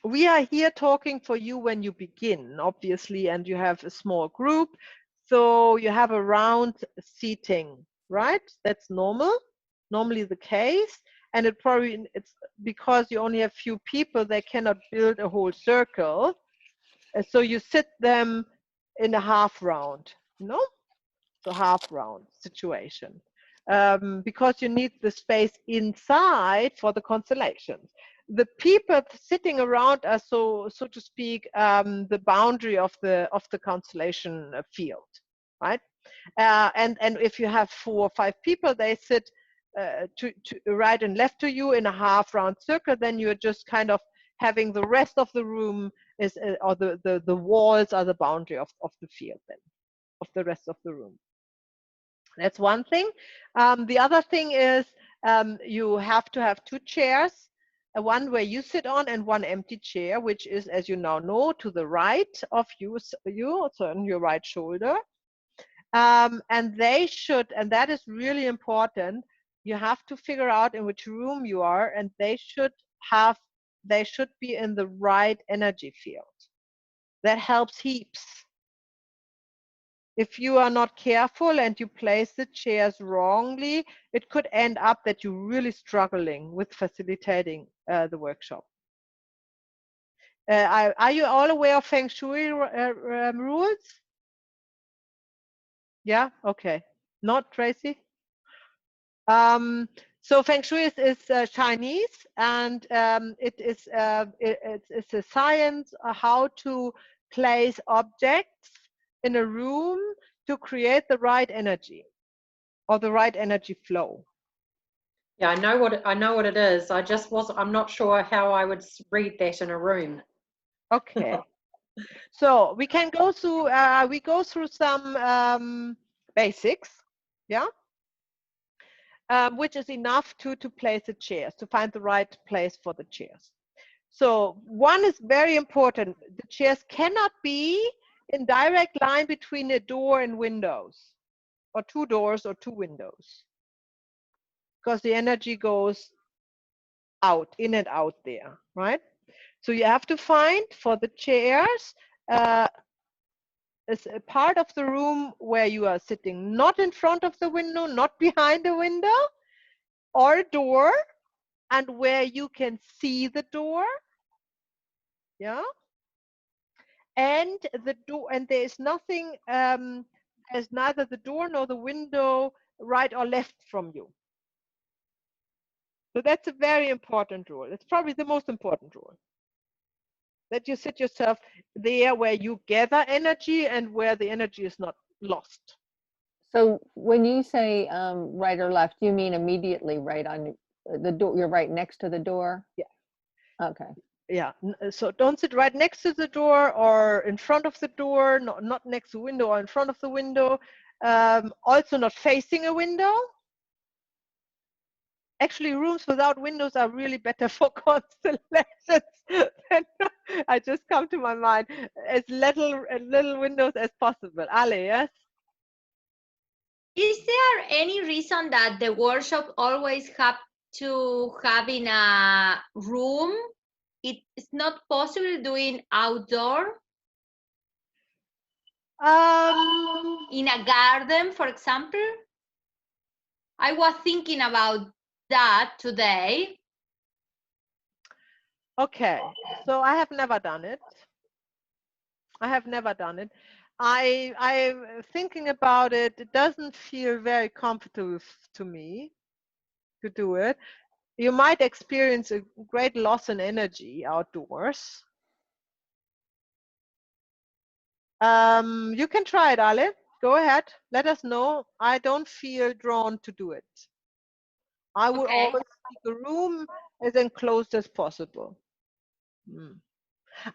We are here talking for you when you begin, obviously, and you have a small group. So you have a round seating, right? That's normally the case. And it's because you only have few people, they cannot build a whole circle. So you sit them in a half round, so half round situation. Because you need the space inside for the constellations. The people sitting around are, so to speak, the boundary of the constellation field, right? And if you have 4 or 5 people, they sit to right and left to you in a half round circle. Then you're just kind of having the rest of the room is, or the walls are the boundary of the field, then, of the rest of the room. That's one thing. The other thing is, you have to have 2 chairs, one where you sit on and one empty chair, which is, as you now know, to the right of you, so on your right shoulder. And that is really important. You have to figure out in which room you are, and they should be in the right energy field. That helps heaps. If you are not careful and you place the chairs wrongly, it could end up that you're really struggling with facilitating the workshop. Are you all aware of Feng Shui rules? Yeah, okay. Not Tracy? So Feng Shui is Chinese, and it's a science how to place objects in a room to create the right energy, or the right energy flow. Yeah, I know what it is. I'm not sure how I would read that in a room. Okay. So we can go through some basics. Yeah. which is enough to place the chairs, to find the right place for the chairs. So one is very important. The chairs cannot be in direct line between a door and windows, or two doors or two windows, because the energy goes out, in and out there, right? So you have to find for the chairs is a part of the room where you are sitting, not in front of the window, not behind the window, or a door, and where you can see the door, yeah. And the door, and there is nothing, there's neither the door nor the window right or left from you. So that's a very important rule. It's probably the most important rule. That you sit yourself there where you gather energy and where the energy is not lost. So when you say right or left, you mean immediately right on the door? You're right next to the door? Yeah. Okay. Yeah. So don't sit right next to the door or in front of the door, not next to the window or in front of the window. Also not facing a window. Actually, rooms without windows are really better for constellations. I just come to my mind as little windows as possible. Ale, yes? Is there any reason that the workshop always have to have in a room? It's not possible doing outdoor? In a garden, for example? I was thinking about that today. Okay, so I have never done it. I have never done it. I'm thinking about it. It doesn't feel very comfortable to me to do it. You might experience a great loss in energy outdoors. You can try it, Ale. Go ahead. Let us know. I don't feel drawn to do it. I would Okay. always keep the room as enclosed as possible.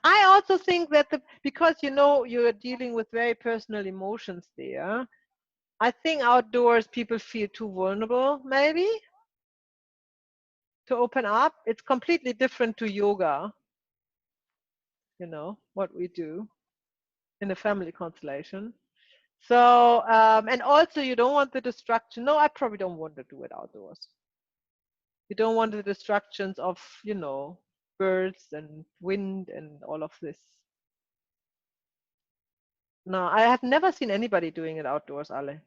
I also think that because you're dealing with very personal emotions there, I think outdoors people feel too vulnerable, maybe, to open up. It's completely different to yoga, what we do in a family constellation. So, and also you don't want the distraction. No, I probably don't want to do it outdoors. You don't want the distractions of, birds and wind and all of this. No, I have never seen anybody doing it outdoors, Ale.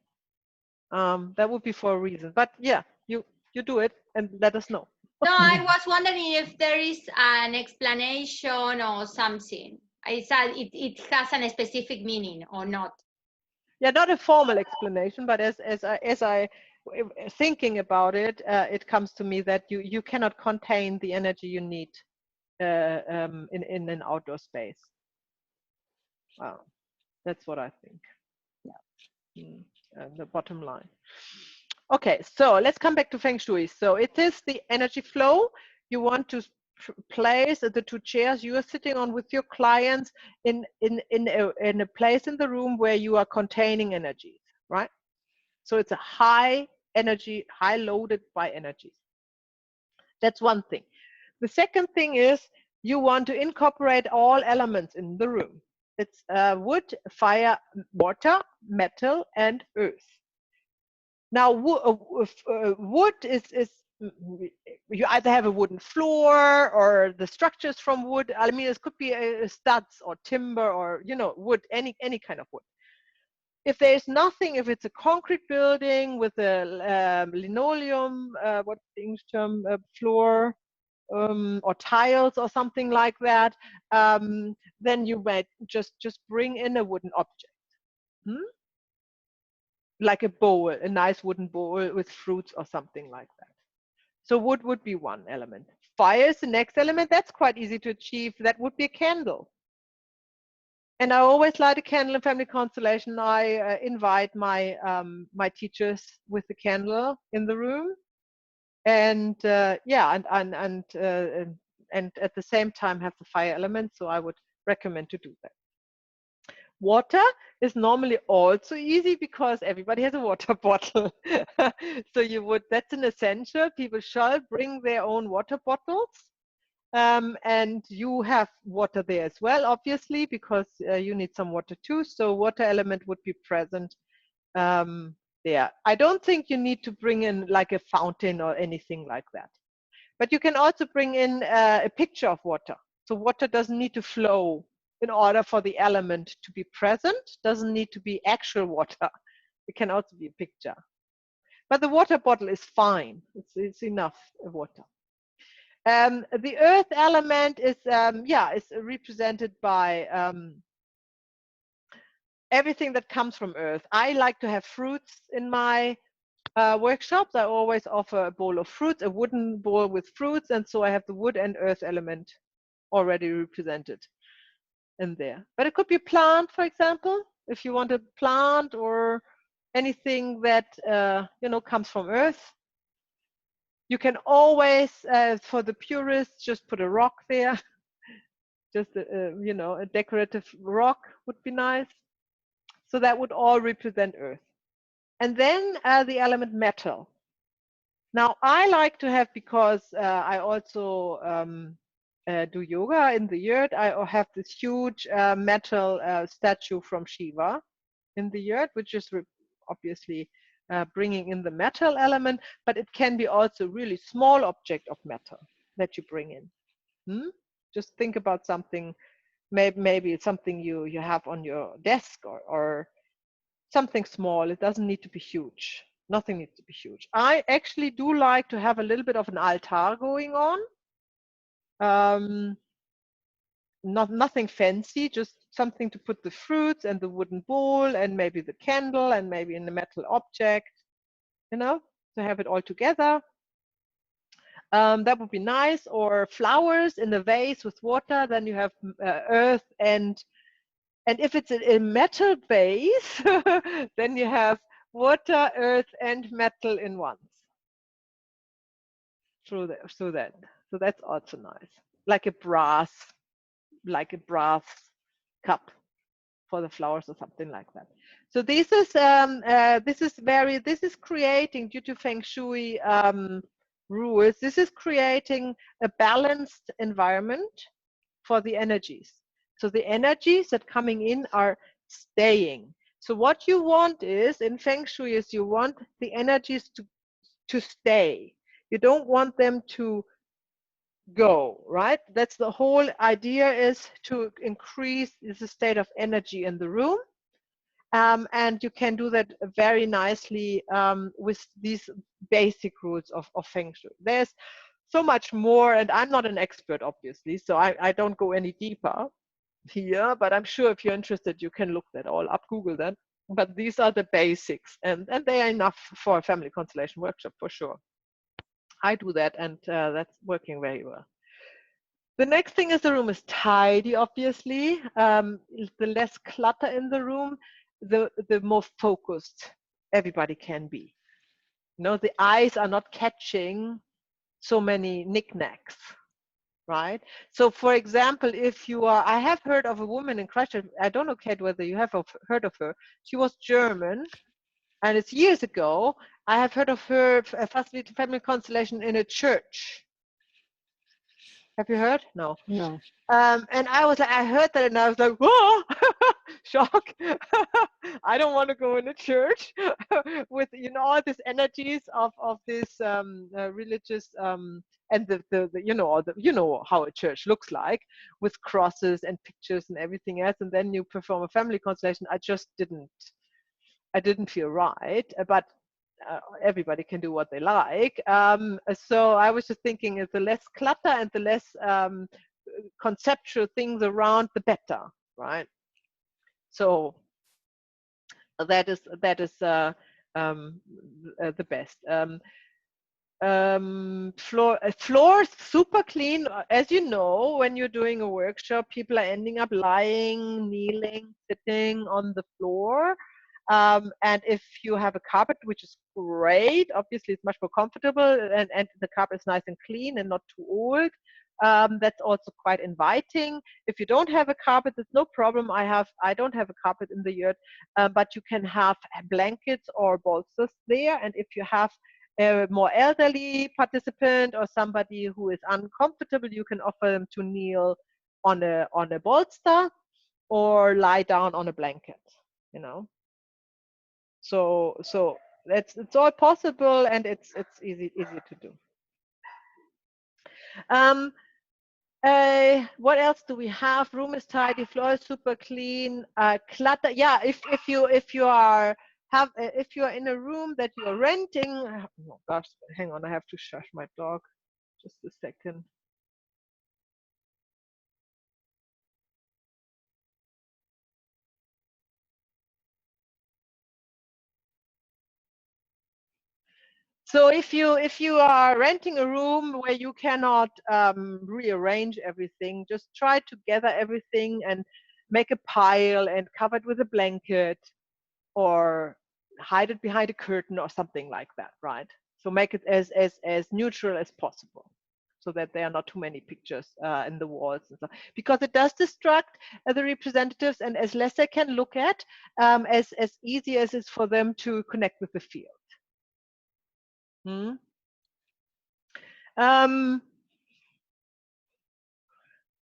That would be for a reason. But yeah, you do it and let us know. No, I was wondering if there is an explanation or something. It has a specific meaning or not. Yeah, not a formal explanation, but as I thinking about it, it comes to me that you cannot contain the energy you need in an outdoor space. Wow, that's what I think. Yeah, the bottom line. Okay, so let's come back to Feng Shui. So it is the energy flow. You want to place the two chairs you are sitting on with your clients in a place in the room where you are containing energies, right? So it's a high energy, high loaded by energies. That's one thing. The second thing is you want to incorporate all elements in the room. It's wood, fire, water, metal, and earth. Now, wood is you either have a wooden floor or the structures from wood. I mean, it could be studs or timber or wood, any kind of wood. If there's nothing, if it's a concrete building with a linoleum, what's the English term, floor, or tiles or something like that, then you might just bring in a wooden object. Like a bowl, a nice wooden bowl with fruits or something like that. So wood would be one element. Fire is the next element. That's quite easy to achieve. That would be a candle. And I always light a candle in family constellation. I invite my my teachers with the candle in the room, and yeah, and at the same time have the fire element. So I would recommend to do that. Water is normally also easy because everybody has a water bottle. So that's an essential. People shall bring their own water bottles. And you have water there as well, obviously, because you need some water too. So water element would be present there. I don't think you need to bring in like a fountain or anything like that. But you can also bring in a picture of water. So water doesn't need to flow in order for the element to be present, doesn't need to be actual water. It can also be a picture. But the water bottle is fine. It's enough water. The earth element is is represented by everything that comes from earth. I like to have fruits in my workshops. I always offer a bowl of fruits, a wooden bowl with fruits, and so I have the wood and earth element already represented in there. But it could be a plant, for example, if you want a plant or anything that comes from earth. You can always, for the purists, just put a rock there. Just a decorative rock would be nice. So that would all represent earth. And then the element metal. Now I like to have, because I also do yoga in the yurt, I have this huge metal statue from Shiva in the yurt, which is obviously bringing in the metal element, but it can be also really small object of metal that you bring in. Just think about something, maybe it's something you have on your desk, or something small. It doesn't need to be huge. Nothing needs to be huge. I actually do like to have a little bit of an altar going on. Nothing fancy, just something to put the fruits and the wooden bowl and maybe the candle and maybe in a metal object, to have it all together. That would be nice. Or flowers in a vase with water. Then you have earth and if it's a metal base, then you have water, earth, and metal in one. So that's also nice. Like a brass cup for the flowers or something like that. So this is creating, due to Feng Shui rules, this is creating a balanced environment for the energies. So the energies that coming in are staying. So what you want is, in Feng Shui, is you want the energies to stay. You don't want them to go, right? That's the whole idea, is to increase the state of energy in the room. And you can do that very nicely with these basic rules of Feng Shui. There's so much more, and I'm not an expert, obviously, so I don't go any deeper here, but I'm sure if you're interested, you can look that all up, Google that. But these are the basics, and they are enough for a family constellation workshop for sure. I do that, and that's working very well. The next thing is the room is tidy, obviously. The less clutter in the room, the more focused everybody can be. The eyes are not catching so many knickknacks, right? So for example, if you are, I have heard of a woman in Christchurch, I don't know, Kate, whether you have heard of her. She was German, and it's years ago. I have heard of her facilitating family constellation in a church. Have you heard? No. No. And I was like, I heard that, and I was like, whoa, shock. I don't want to go in a church with all these energies of this religious and the how a church looks like, with crosses and pictures and everything else, and then you perform a family constellation. I didn't feel right, but everybody can do what they like. So I was just thinking, the less clutter and the less conceptual things around, the better, right? So that is the best. Floors super clean. As you know, when you're doing a workshop, people are ending up lying, kneeling, sitting on the floor. And if you have a carpet, which is great, obviously it's much more comfortable, and the carpet is nice and clean and not too old, That's also quite inviting. If you don't have a carpet, it's no problem. I don't have a carpet in the yurt, but you can have blankets or bolsters there. And if you have a more elderly participant or somebody who is uncomfortable, you can offer them to kneel on a bolster or lie down on a blanket. So it's all possible, and it's easy to do. What else do we have? Room is tidy, floor is super clean. Clutter. Yeah, if you are in a room that you are renting. Oh gosh, hang on, I have to shush my dog. Just a second. So if you are renting a room where you cannot rearrange everything, just try to gather everything and make a pile and cover it with a blanket or hide it behind a curtain or something like that, right? So make it as neutral as possible, so that there are not too many pictures in the walls and stuff, because it does distract the representatives, and as less they can look at, as easy as it's for them to connect with the field. Hmm?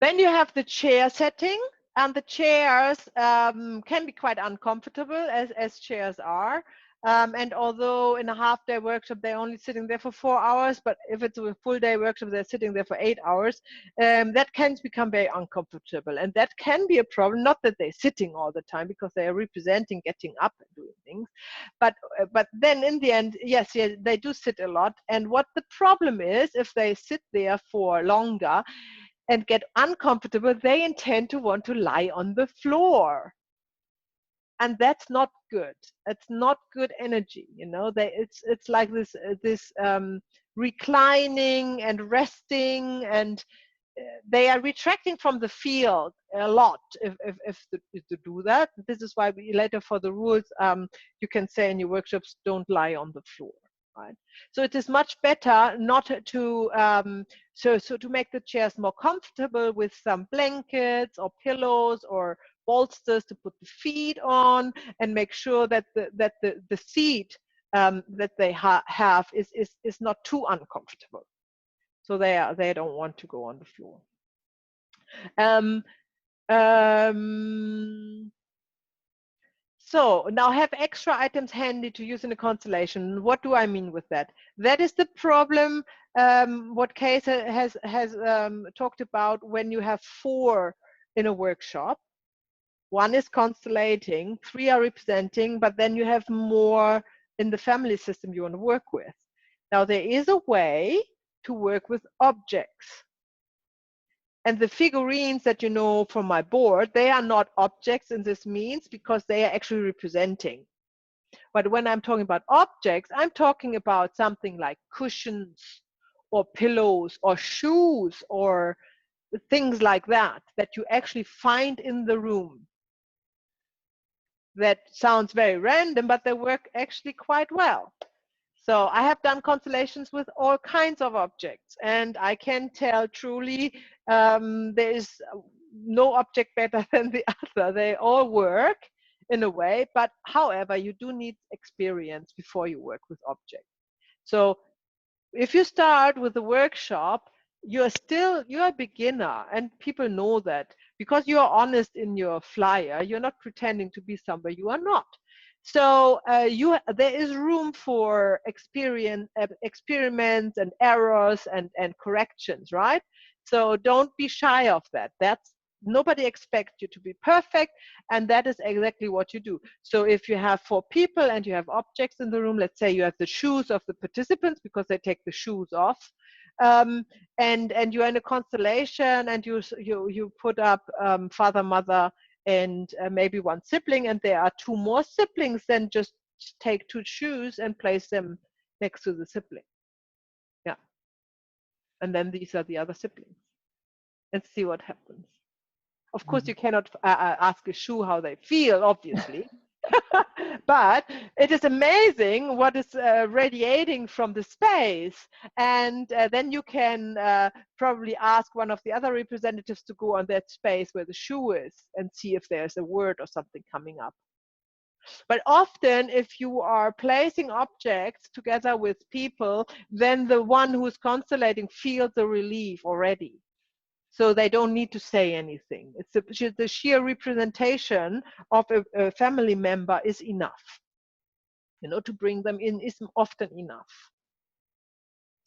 Then you have the chair setting, and the chairs can be quite uncomfortable, as chairs are. And although in a half-day workshop they're only sitting there for 4 hours, but if it's a full-day workshop they're sitting there for 8 hours, that can become very uncomfortable, and that can be a problem. Not that they're sitting all the time, because they are representing getting up and doing things, but then in the end, yes, they do sit a lot. And what the problem is, if they sit there for longer and get uncomfortable, they intend to want to lie on the floor. And that's not good. It's not good energy, it's like this reclining and resting, and they are retracting from the field a lot if to do that. This is why later for the rules, you can say in your workshops, don't lie on the floor. Right. So it is much better not to to make the chairs more comfortable with some blankets or pillows or bolsters to put the feet on, and make sure that the seat that they have is not too uncomfortable. So they don't want to go on the floor. So now have extra items handy to use in a constellation. What do I mean with that? That is the problem what Case has talked about when you have 4 in a workshop. 1 is constellating, 3 are representing, but then you have more in the family system you want to work with. Now there is a way to work with objects. And the figurines that you know from my board, they are not objects in this means, because they are actually representing. But when I'm talking about objects, I'm talking about something like cushions or pillows or shoes or things like that you actually find in the room. That sounds very random, but they work actually quite well. So I have done constellations with all kinds of objects, and I can tell truly there is no object better than the other. They all work in a way, but however, you do need experience before you work with objects. So if you start with a workshop, you're a beginner, and people know that, because you're honest in your flyer. You're not pretending to be somebody you are not. So there is room for experiments and errors and corrections, right? So don't be shy of that. Nobody expects you to be perfect, and that is exactly what you do. So if you have 4 people and you have objects in the room, let's say you have the shoes of the participants because they take the shoes off, and you're in a constellation, and you put up father, mother, and maybe 1 sibling, and there are 2 more siblings, then just take 2 shoes and place them next to the sibling. Yeah. And then these are the other siblings, and see what happens. Of course, you cannot ask a shoe how they feel, obviously, But it is amazing what is radiating from the space. And then you can probably ask one of the other representatives to go on that space where the shoe is and see if there's a word or something coming up. But often, if you are placing objects together with people, then the one who is constellating feels the relief already. So they don't need to say anything. It's the sheer representation of a family member is enough. To bring them in is often enough.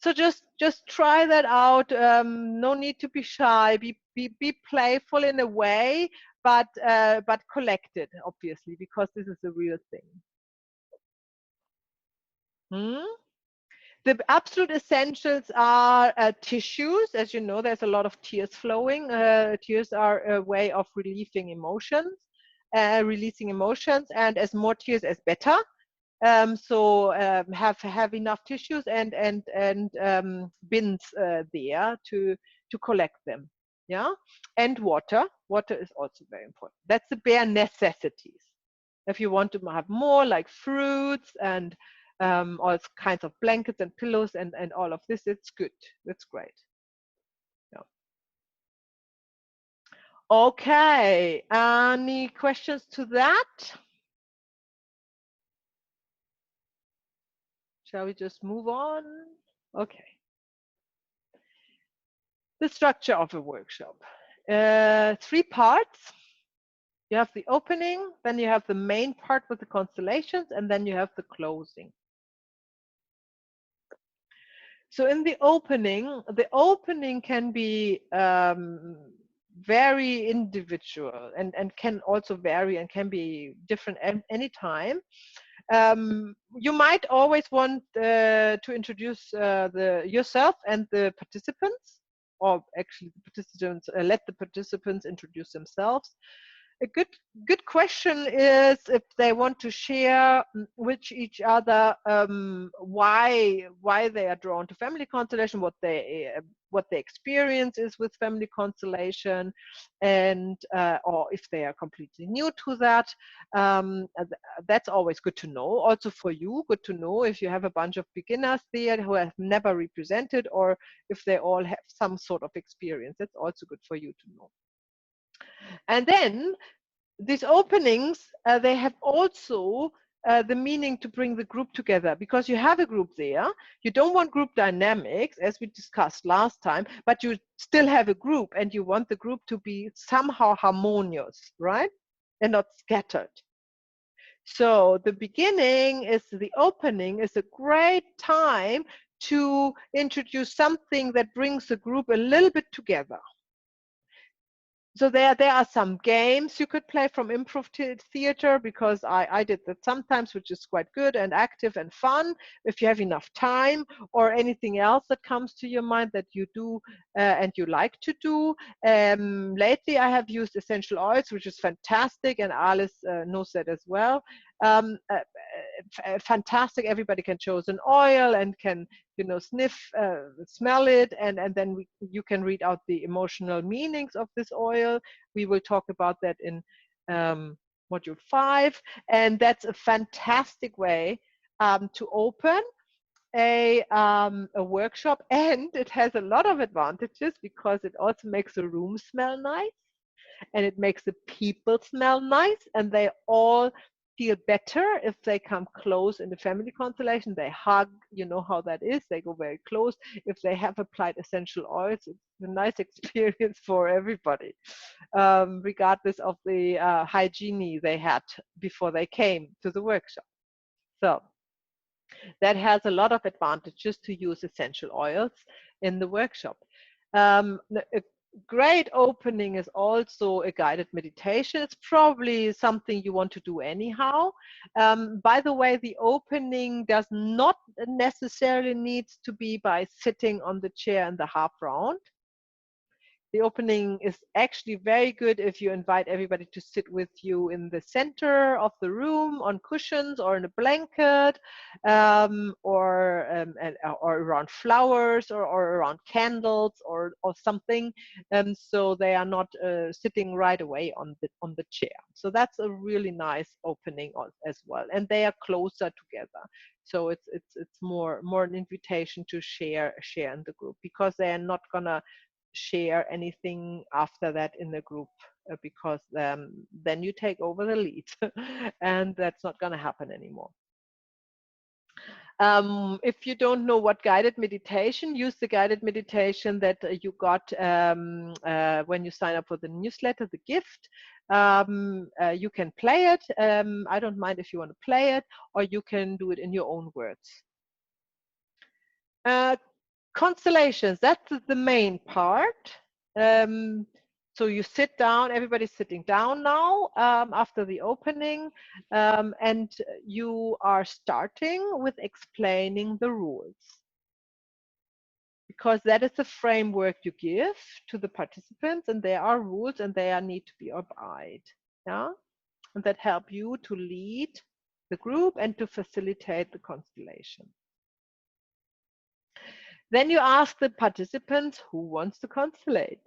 So just try that out. No need to be shy. Be playful in a way, but collected, obviously, because this is a real thing. The absolute essentials are tissues. As you know, there's a lot of tears flowing. Tears are a way of relieving emotions, releasing emotions, and as more tears, as better. So have enough tissues and bins there to collect them. Yeah, and water. Water is also very important. That's the bare necessities. If you want to have more, like fruits and all kinds of blankets and pillows and all of this, it's good. That's great. Yeah. Okay. Any questions to that? Shall we just move on? Okay. The structure of a workshop. 3 parts. You have the opening, then you have the main part with the constellations, and then you have the closing. So in the opening can be very individual and can also vary and can be different any time. You might always want to introduce yourself and the participants, or actually the participants, let the participants introduce themselves. A good question is if they want to share with each other why they are drawn to family constellation, what their experience is with family constellation, and or if they are completely new to that. That's always good to know. Also for you, good to know if you have a bunch of beginners there who have never represented, or if they all have some sort of experience. That's also good for you to know. And then these openings, they have also the meaning to bring the group together, because you have a group there. You don't want group dynamics, as we discussed last time, but you still have a group and you want the group to be somehow harmonious, right? And not scattered. So the beginning is the opening is a great time to introduce something that brings the group a little bit together. So there are some games you could play from improv theater, because I did that sometimes, which is quite good and active and fun if you have enough time, or anything else that comes to your mind that you do and you like to do. Lately I have used essential oils, which is fantastic, and Alice knows that as well. Fantastic. Everybody can choose an oil and can sniff, smell it, and then you can read out the emotional meanings of this oil. We will talk about that in module 5, and that's a fantastic way to open a workshop, and it has a lot of advantages because it also makes the room smell nice, and it makes the people smell nice, and they all feel better if they come close in the family constellation. They hug, you know how that is, they go very close. If they have applied essential oils, it's a nice experience for everybody, regardless of the hygiene they had before they came to the workshop. So that has a lot of advantages to use essential oils in the workshop. A great opening is also a guided meditation. It's probably something you want to do anyhow. By the way, the opening does not necessarily need to be by sitting on the chair in the half round. The opening is actually very good if you invite everybody to sit with you in the center of the room on cushions or in a blanket, or around flowers, or around candles, or something, so they are not sitting right away on the chair. So that's a really nice opening as well, and they are closer together. So it's more an invitation to share in the group, because they are not gonna share anything after that in the group, because then you take over the lead and that's not gonna happen anymore. If you don't know what guided meditation, use the guided meditation that you got when you sign up for the newsletter, the gift. You can play it. I don't mind if you want to play it, or you can do it in your own words. Constellations, that's the main part. So you sit down, everybody's sitting down now after the opening, and you are starting with explaining the rules, because that is the framework you give to the participants, and there are rules and they need to be obeyed. Yeah, and that help you to lead the group and to facilitate the constellation. Then you ask the participants who wants to constellate.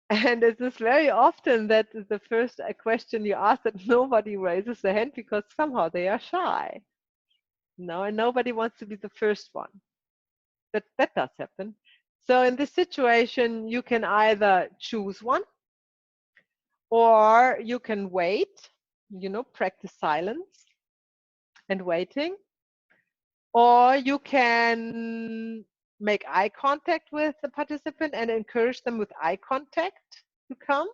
And it is very often that the first question you ask, that nobody raises their hand because somehow they are shy. No, and nobody wants to be the first one. That does happen. So in this situation, you can either choose one, or you can wait, practice silence and waiting, or you can make eye contact with the participant and encourage them with eye contact to come.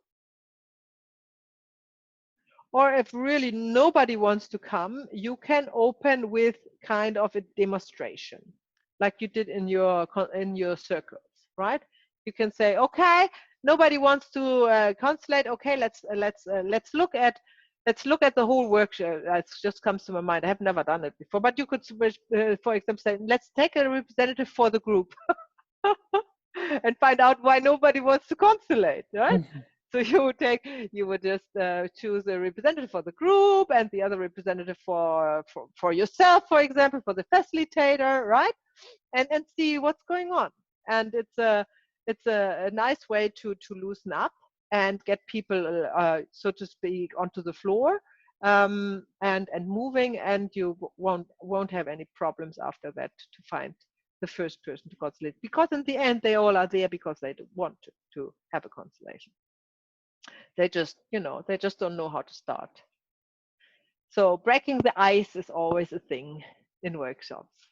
Or if really nobody wants to come, you can open with kind of a demonstration, like you did in your circles, right? You can say, okay, nobody wants to constellate. Okay, let's look at the whole workshop. It just comes to my mind. I have never done it before, but you could, for example, say, let's take a representative for the group and find out why nobody wants to constellate, right? So you would just choose a representative for the group and the other representative for yourself, for example, for the facilitator, right? And see what's going on. And it's a nice way to loosen up and get people, so to speak, onto the floor, and moving, and you won't have any problems after that to find the first person to constellate, because in the end they all are there because they want to have a constellation. They just don't know how to start. So breaking the ice is always a thing in workshops.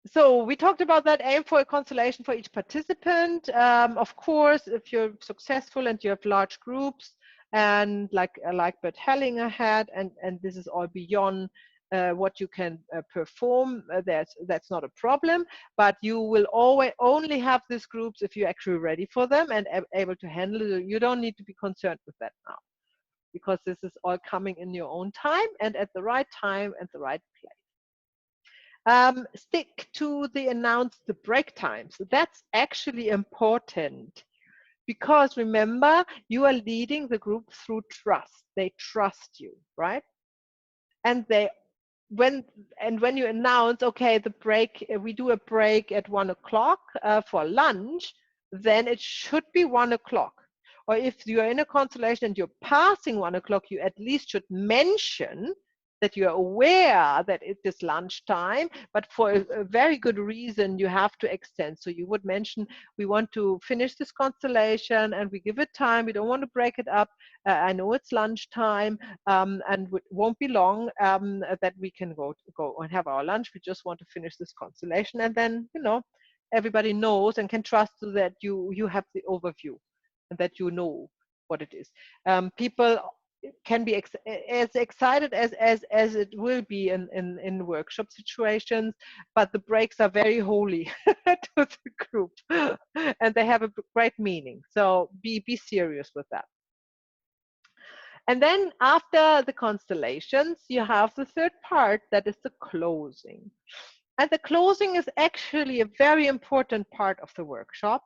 So we talked about that. Aim for a constellation for each participant. Of course, if you're successful and you have large groups, and like Bert Hellinger had, and this is all beyond what you can perform, that's not a problem. But you will always only have these groups if you're actually ready for them and able to handle it. You don't need to be concerned with that now, because this is all coming in your own time and at the right time and the right place. Stick to the break times. That's actually important, because remember, you are leading the group through trust. They trust you, right? And when you announce, okay, the break, we do a break at 1 o'clock for lunch, then it should be 1 o'clock. Or if you're in a constellation and you're passing 1 o'clock, you at least should mention that you're aware that it is lunchtime, but for a very good reason you have to extend. So you would mention, we want to finish this constellation and we give it time, we don't want to break it up. I know it's lunchtime, and it won't be long that we can go and have our lunch. We just want to finish this constellation, and then everybody knows and can trust that you have the overview and that you know what it is. People can be as excited as it will be in workshop situations, but the breaks are very holy to the group, and they have a great meaning. So be serious with that. And then after the constellations, you have the third part, that is the closing. And the closing is actually a very important part of the workshop,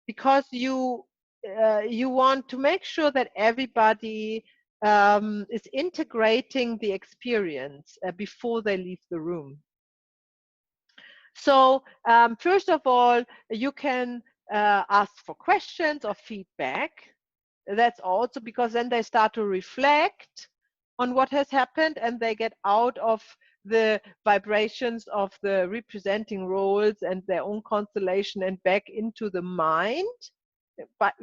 because you want to make sure that everybody is integrating the experience before they leave the room. So first of all, you can ask for questions or feedback. That's also because then they start to reflect on what has happened, and they get out of the vibrations of the representing roles and their own constellation and back into the mind. But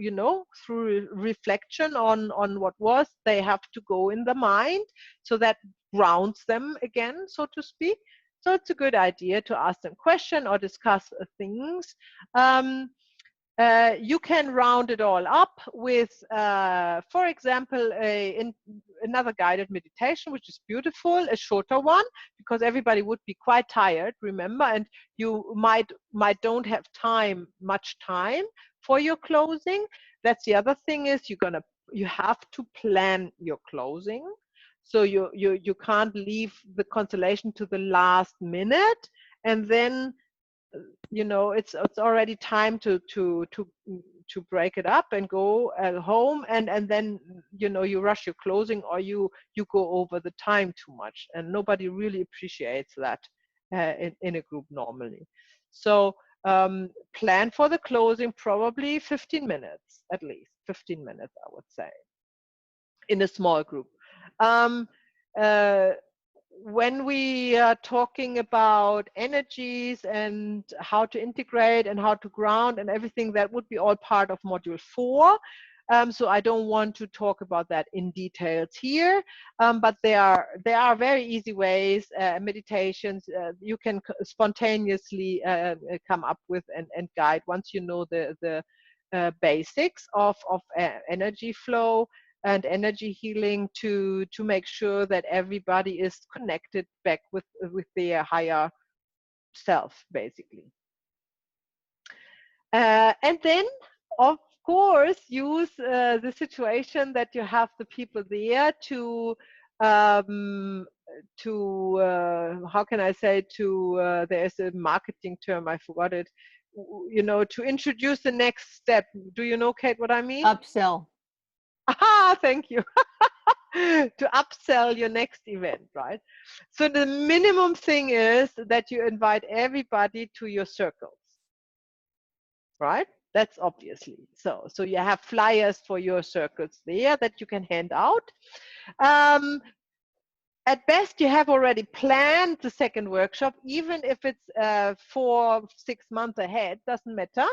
through reflection on what was, they have to go in the mind, so that grounds them again, so to speak. So it's a good idea to ask them questions or discuss things. You can round it all up with, for example, another guided meditation, which is beautiful, a shorter one, because everybody would be quite tired, remember, and you might don't have much time for your closing. That's the other thing, is you have to plan your closing. So you can't leave the constellation to the last minute, and then it's already time to break it up and go home, and then you rush your closing, or you go over the time too much, and nobody really appreciates that in a group normally. So plan for the closing probably 15 minutes, at least 15 minutes, I would say, in a small group. When we are talking about energies and how to integrate and how to ground and everything, that would be all part of module 4. So I don't want to talk about that in details here, but there are very easy ways, meditations you can spontaneously come up with and guide, once you know the basics of energy flow and energy healing, to make sure that everybody is connected back with their higher self, basically. And then, of course, use the situation that you have the people there to how can I say, there's a marketing term, I forgot it, to introduce the next step. Do you know, Kate, what I mean? Upsell. Aha, thank you. To upsell your next event, right? So the minimum thing is that you invite everybody to your circles, right? That's obviously so you have flyers for your circles there that you can hand out. At best, you have already planned the second workshop, even if it's 4-6 months ahead, doesn't matter.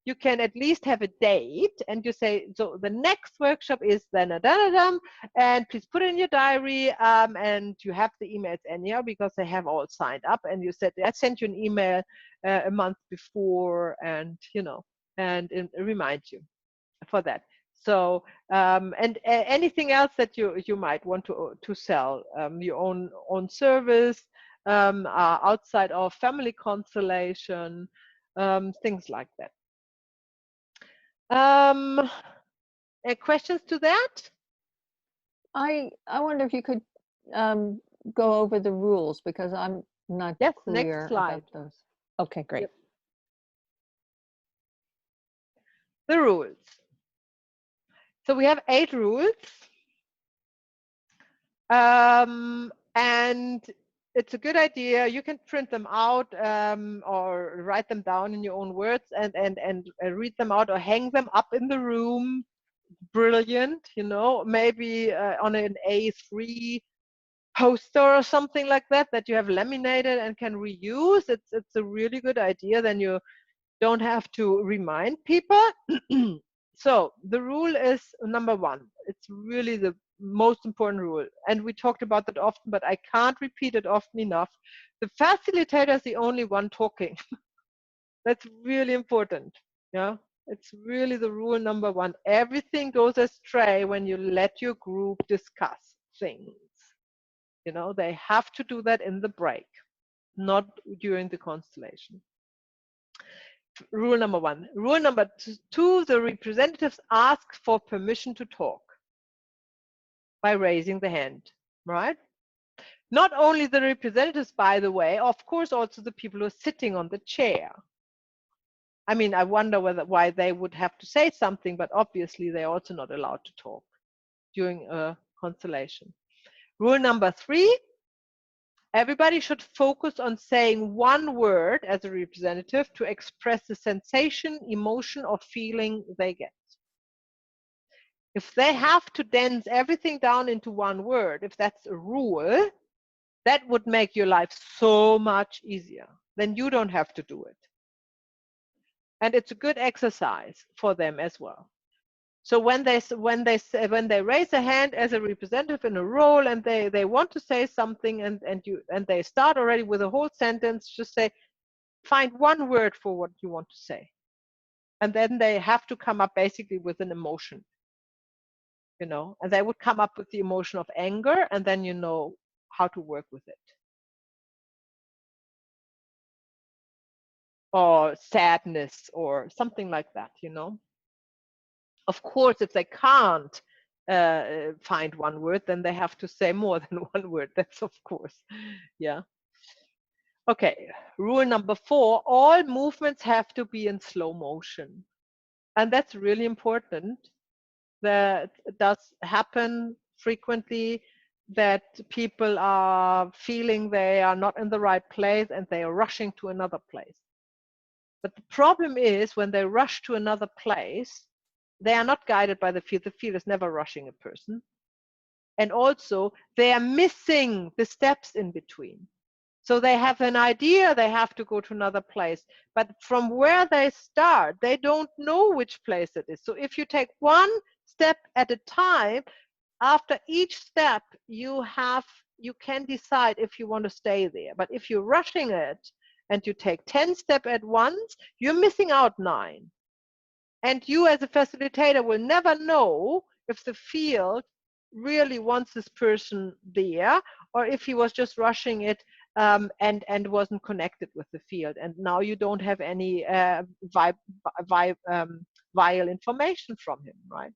You can at least have a date, and you say, so the next workshop is then and please put it in your diary, and you have the emails anyhow, because they have all signed up, and you said, I sent you an email a month before, and and remind you for that. So and anything else that you might want to sell, your own service, outside of family constellation, things like that. Questions to that? I wonder if you could go over the rules, because I'm not clear next slide. about those. Okay, great. Yep. The rules. So we have 8 rules. And it's a good idea. You can print them out or write them down in your own words and read them out or hang them up in the room. Brilliant, maybe on an A3 poster or something like that you have laminated and can reuse. It's a really good idea. Then you don't have to remind people. So the rule is number 1. It's really the most important rule, and we talked about that often, but I can't repeat it often enough. The facilitator is the only one talking. That's really important. Yeah, it's really the rule number 1. Everything goes astray when you let your group discuss things. They have to do that in the break, not during the constellation. Rule number 1. Rule number 2, the representatives ask for permission to talk by raising the hand, right? Not only the representatives, by the way, of course, also the people who are sitting on the chair. I mean, I wonder why they would have to say something, but obviously they're also not allowed to talk during a constellation. Rule number 3, everybody should focus on saying one word as a representative to express the sensation, emotion, or feeling they get. If they have to dense everything down into one word, if that's a rule, that would make your life so much easier. Then you don't have to do it. And it's a good exercise for them as well. So when they raise a hand as a representative in a role and they want to say something and they start already with a whole sentence, just say, find one word for what you want to say. And then they have to come up basically with an emotion, you know, and they would come up with the emotion of anger, and then you know how to work with it. Or sadness or something like that, you know. Of course, if they can't find one word, then they have to say more than one word. That's of course, yeah. Okay, rule number 4, all movements have to be in slow motion. And that's really important. That does happen frequently, that people are feeling they are not in the right place and they are rushing to another place. But the problem is when they rush to another place, they are not guided by the field. The field is never rushing a person. And also they are missing the steps in between. So they have an idea they have to go to another place, but from where they start, they don't know which place it is. So if you take one step at a time, after each step you can decide if you want to stay there. But if you're rushing it and you take 10 steps at once, you're missing out 9. And you as a facilitator will never know if the field really wants this person there, or if he was just rushing it and wasn't connected with the field. And now you don't have any vital information from him, right?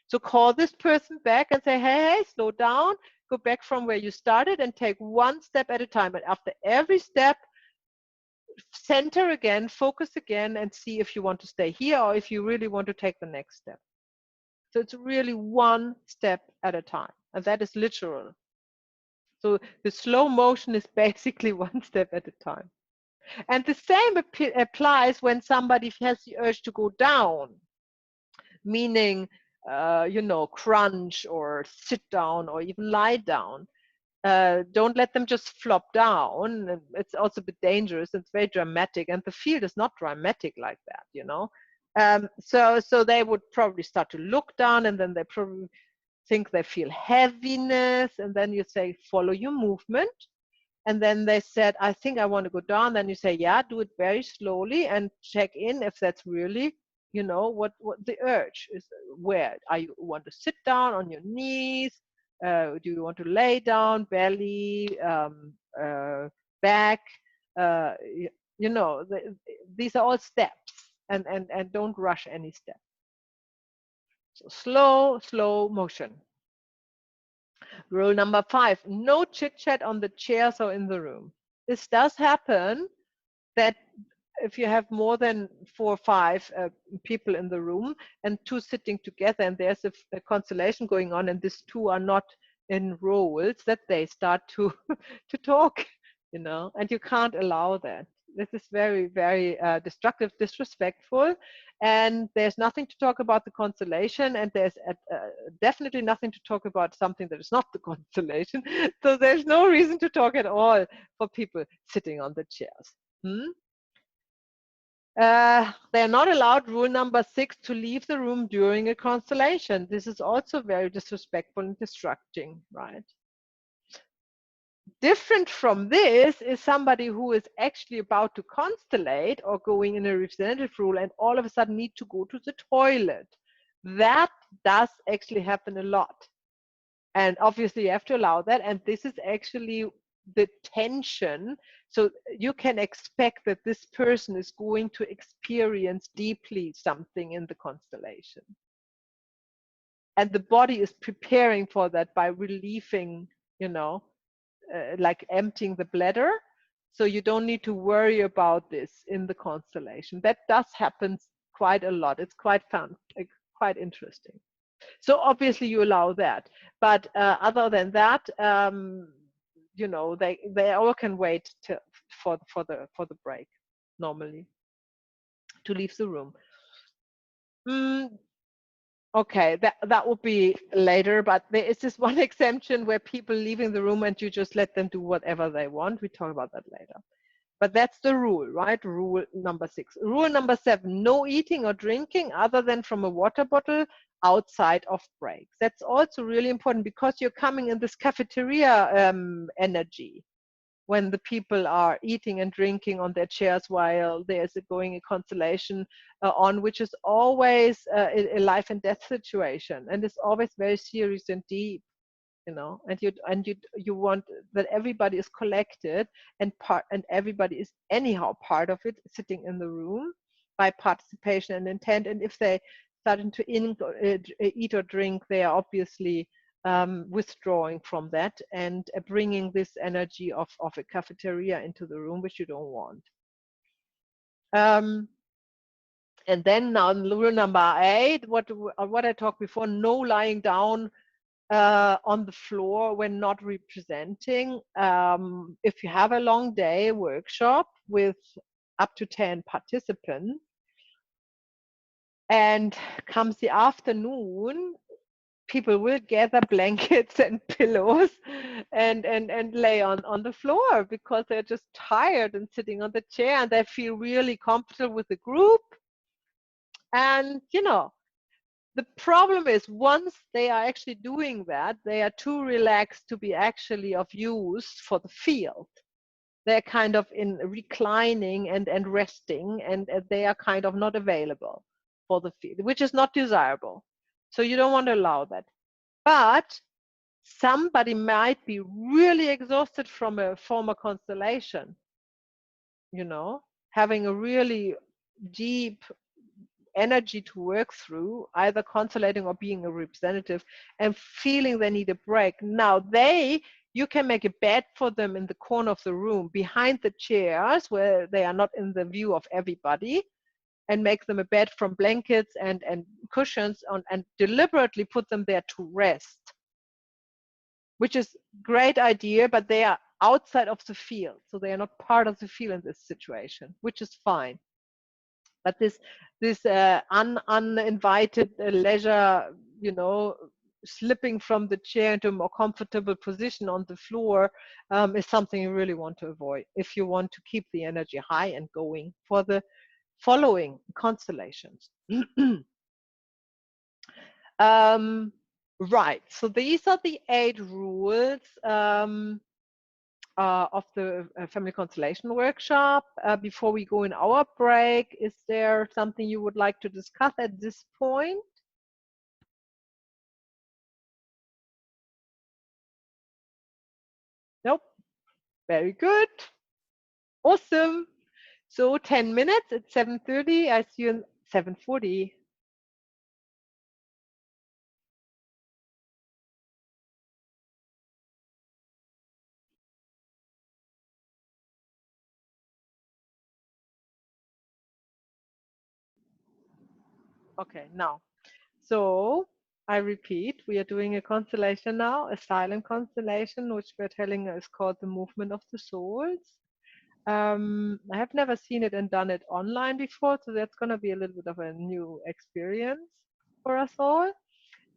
So call this person back and say, hey, slow down, go back from where you started and take one step at a time. And after every step, center again, focus again, and see if you want to stay here or if you really want to take the next step. So it's really one step at a time, and that is literal. So the slow motion is basically one step at a time. And the same applies when somebody has the urge to go down, meaning, you know, crunch or sit down or even lie down. Don't let them just flop down. It's also a bit dangerous. It's very dramatic, and the field is not dramatic like that, you know. So they would probably start to look down, and then they probably think they feel heaviness, and then you say, follow your movement. And then they said, I think I want to go down. Then you say, yeah, do it very slowly and check in if that's really, you know, what the urge is. Where are you want to sit down on your knees? Do you want to lay down, belly, back? You know, these are all steps, and don't rush any step. So slow motion. Rule number 5, no chit chat on the chairs or in the room. This does happen, that if you have more than 4 or 5 people in the room and 2 sitting together and there's a constellation going on and these 2 are not in roles, that they start to to talk, you know, and you can't allow that. This is very, very destructive, disrespectful, and there's nothing to talk about the constellation, and there's definitely nothing to talk about something that is not the constellation. So there's no reason to talk at all for people sitting on the chairs. They're not allowed, rule number 6, to leave the room during a constellation. This is also very disrespectful and distracting, right? Different from this is somebody who is actually about to constellate or going in a representative role and all of a sudden need to go to the toilet. That does actually happen a lot. And obviously you have to allow that. And this is actually the tension. So you can expect that this person is going to experience deeply something in the constellation. And the body is preparing for that by relieving, you know, like emptying the bladder. So you don't need to worry about this in the constellation. That does happen quite a lot. It's quite fun, quite interesting. So obviously you allow that, but other than that, you know, they all can wait for the break normally to leave the room. Okay, that would be later, but there is this one exemption where people leaving the room and you just let them do whatever they want. We talk about that later. But that's the rule, right? Rule number 6. Rule number 7, no eating or drinking other than from a water bottle outside of breaks. That's also really important because you're coming in this cafeteria energy when the people are eating and drinking on their chairs while there's a constellation on, which is always a life and death situation, and it's always very serious and deep, you know, and you want that everybody is collected and everybody is anyhow part of it, sitting in the room by participation and intent. And if they starting to eat or drink, they are obviously withdrawing from that and bringing this energy of a cafeteria into the room, which you don't want. And then now rule number 8, what I talked before, no lying down on the floor when not representing. If you have a long day workshop with up to 10 participants and comes the afternoon, people will gather blankets and pillows and lay on the floor because they're just tired and sitting on the chair, and they feel really comfortable with the group. And you know, the problem is once they are actually doing that, they are too relaxed to be actually of use for the field. They're kind of in reclining and resting, and they are kind of not available for the field, which is not desirable. So you don't want to allow that. But somebody might be really exhausted from a former constellation, you know, having a really deep energy to work through, either constellating or being a representative, and feeling they need a break. Now you can make a bed for them in the corner of the room behind the chairs where they are not in the view of everybody, and make them a bed from blankets and cushions on, and deliberately put them there to rest, which is great idea, but they are outside of the field, so they are not part of the field in this situation, which is fine. But this uninvited leisure, you know, slipping from the chair into a more comfortable position on the floor is something you really want to avoid if you want to keep the energy high and going for the following constellations. Right, so these are the 8 rules of the family constellation workshop. Before we go in our break, is there something you would like to discuss at this point? Nope. Very good. Awesome. So 10 minutes at 7:30. I see you in 7:40. Okay, now. So I repeat, we are doing a constellation now, a silent constellation, which we're telling is called the movement of the souls. I have never seen it and done it online before, so that's going to be a little bit of a new experience for us all.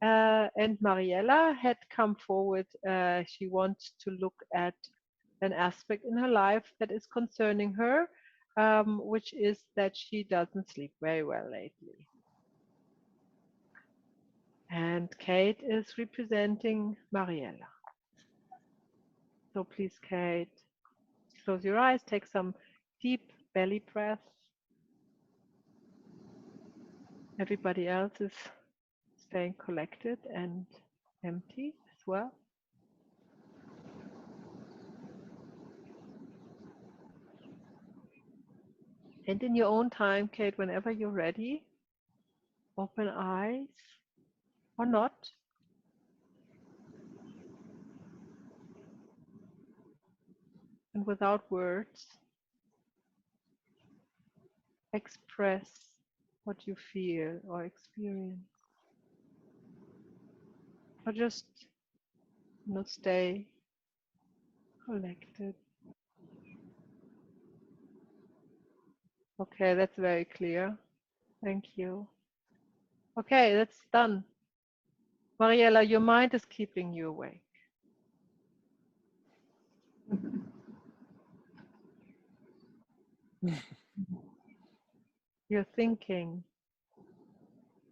And Mariella had come forward. She wants to look at an aspect in her life that is concerning her, which is that she doesn't sleep very well lately. And Kate is representing Mariella. So please, Kate, close your eyes, take some deep belly breaths. Everybody else is staying collected and empty as well. And in your own time, Kate, whenever you're ready, open eyes or not. and without words, express what you feel or experience, or just stay collected. Okay, that's very clear. Thank you. Okay, that's done. Mariella, your mind is keeping you awake. You're thinking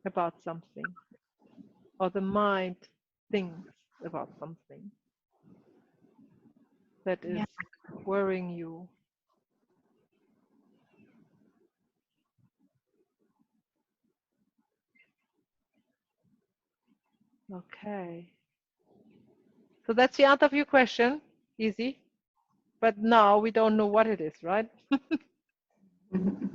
about something, or the mind thinks about something that is worrying you. Okay. So that's the answer of your question. Easy. But now we don't know what it is, right?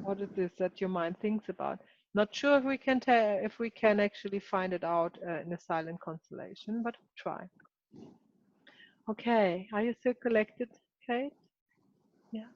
What it is that your mind thinks about. Not sure if we can if we can actually find it out in a silent constellation, but try. Okay, are you still collected, Kate? Yeah.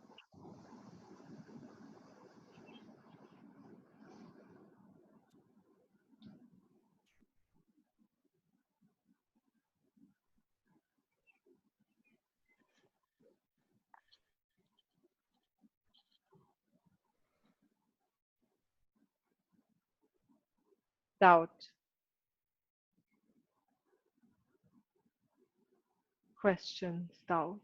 Doubt, questions, doubt.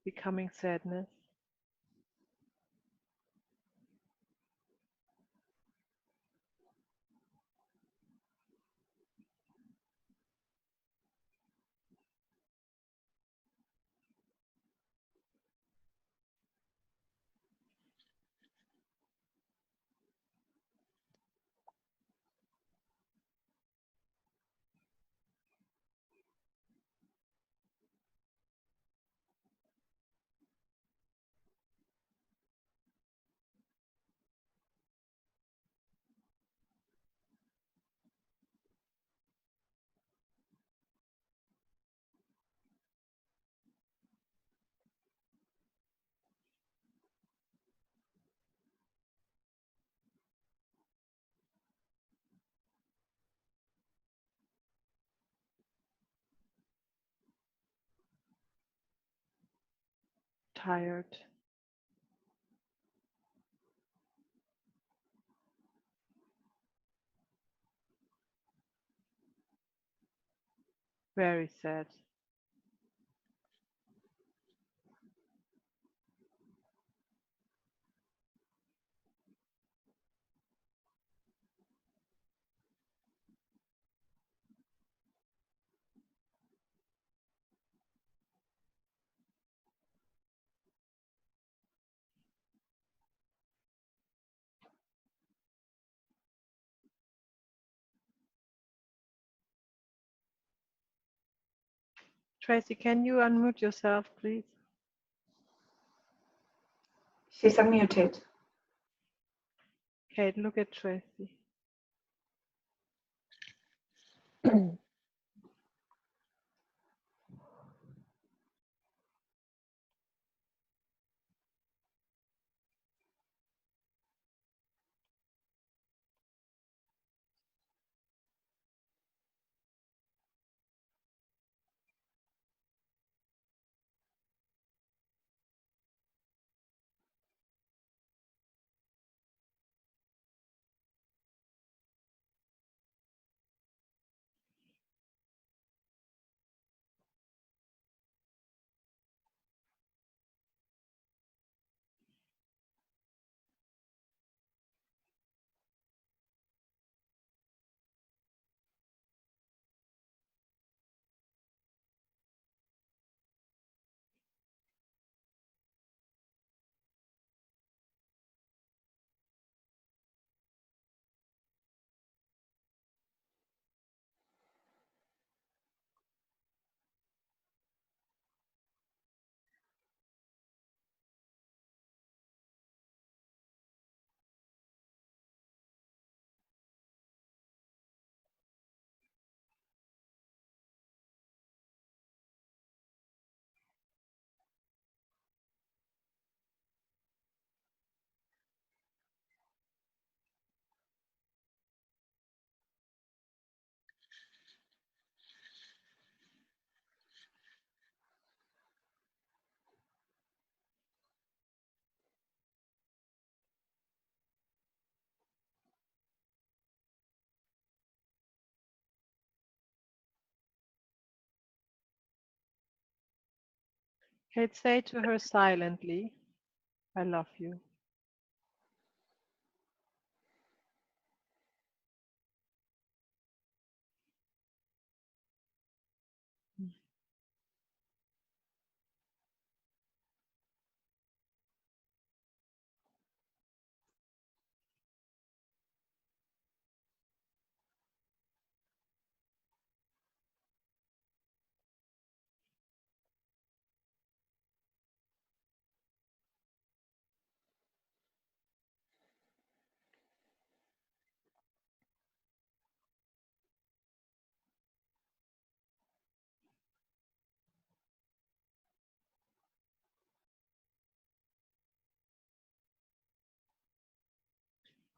Becoming sadness. Tired. Very sad. Tracy, can you unmute yourself, please? She's unmuted. Kate, look at Tracy. Kate, say to her silently, I love you.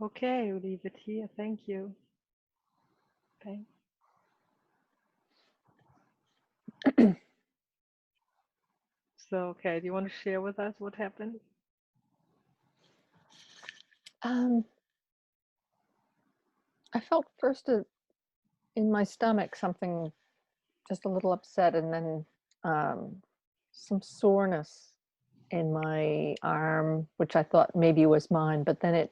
Okay, we'll leave it here. Thank you. Thanks. So, okay, do you want to share with us what happened? I felt first in my stomach something just a little upset, and then some soreness in my arm, which I thought maybe was mine, but then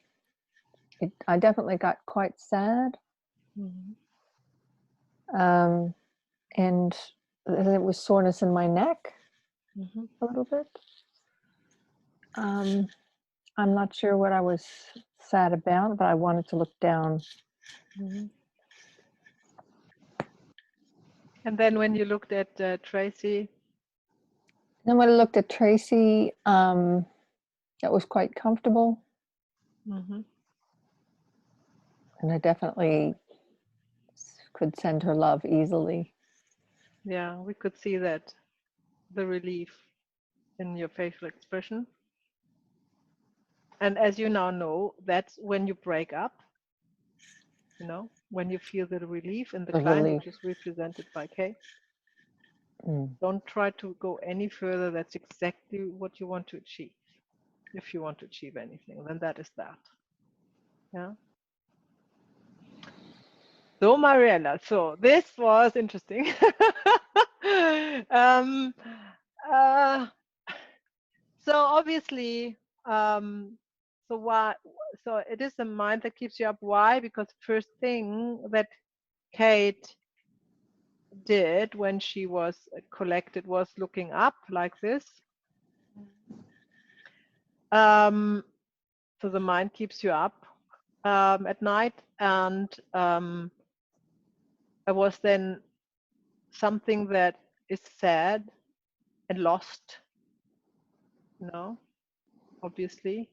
I definitely got quite sad. Mhm. And then it was soreness in my neck Mhm. a little bit. I'm not sure what I was sad about, but I wanted to look down. Mhm. And then when you looked at Tracy, Then when I looked at Tracy, that was quite comfortable. Mhm. And I definitely could send her love easily. Yeah, we could see that, the relief in your facial expression. And as you now know, that's when you break up, you know, when you feel the relief in the The client, relief. which is represented by Kate. Mm. Don't try to go any further. That's exactly what you want to achieve. If you want to achieve anything, then that is that. Yeah. So Mariella, so this was interesting. um, uh, so obviously, so why? So it is the mind that keeps you up. Why? Because the first thing that Kate did when she was collected was looking up like this. So the mind keeps you up at night, and it was then something that is sad and lost, you know, obviously,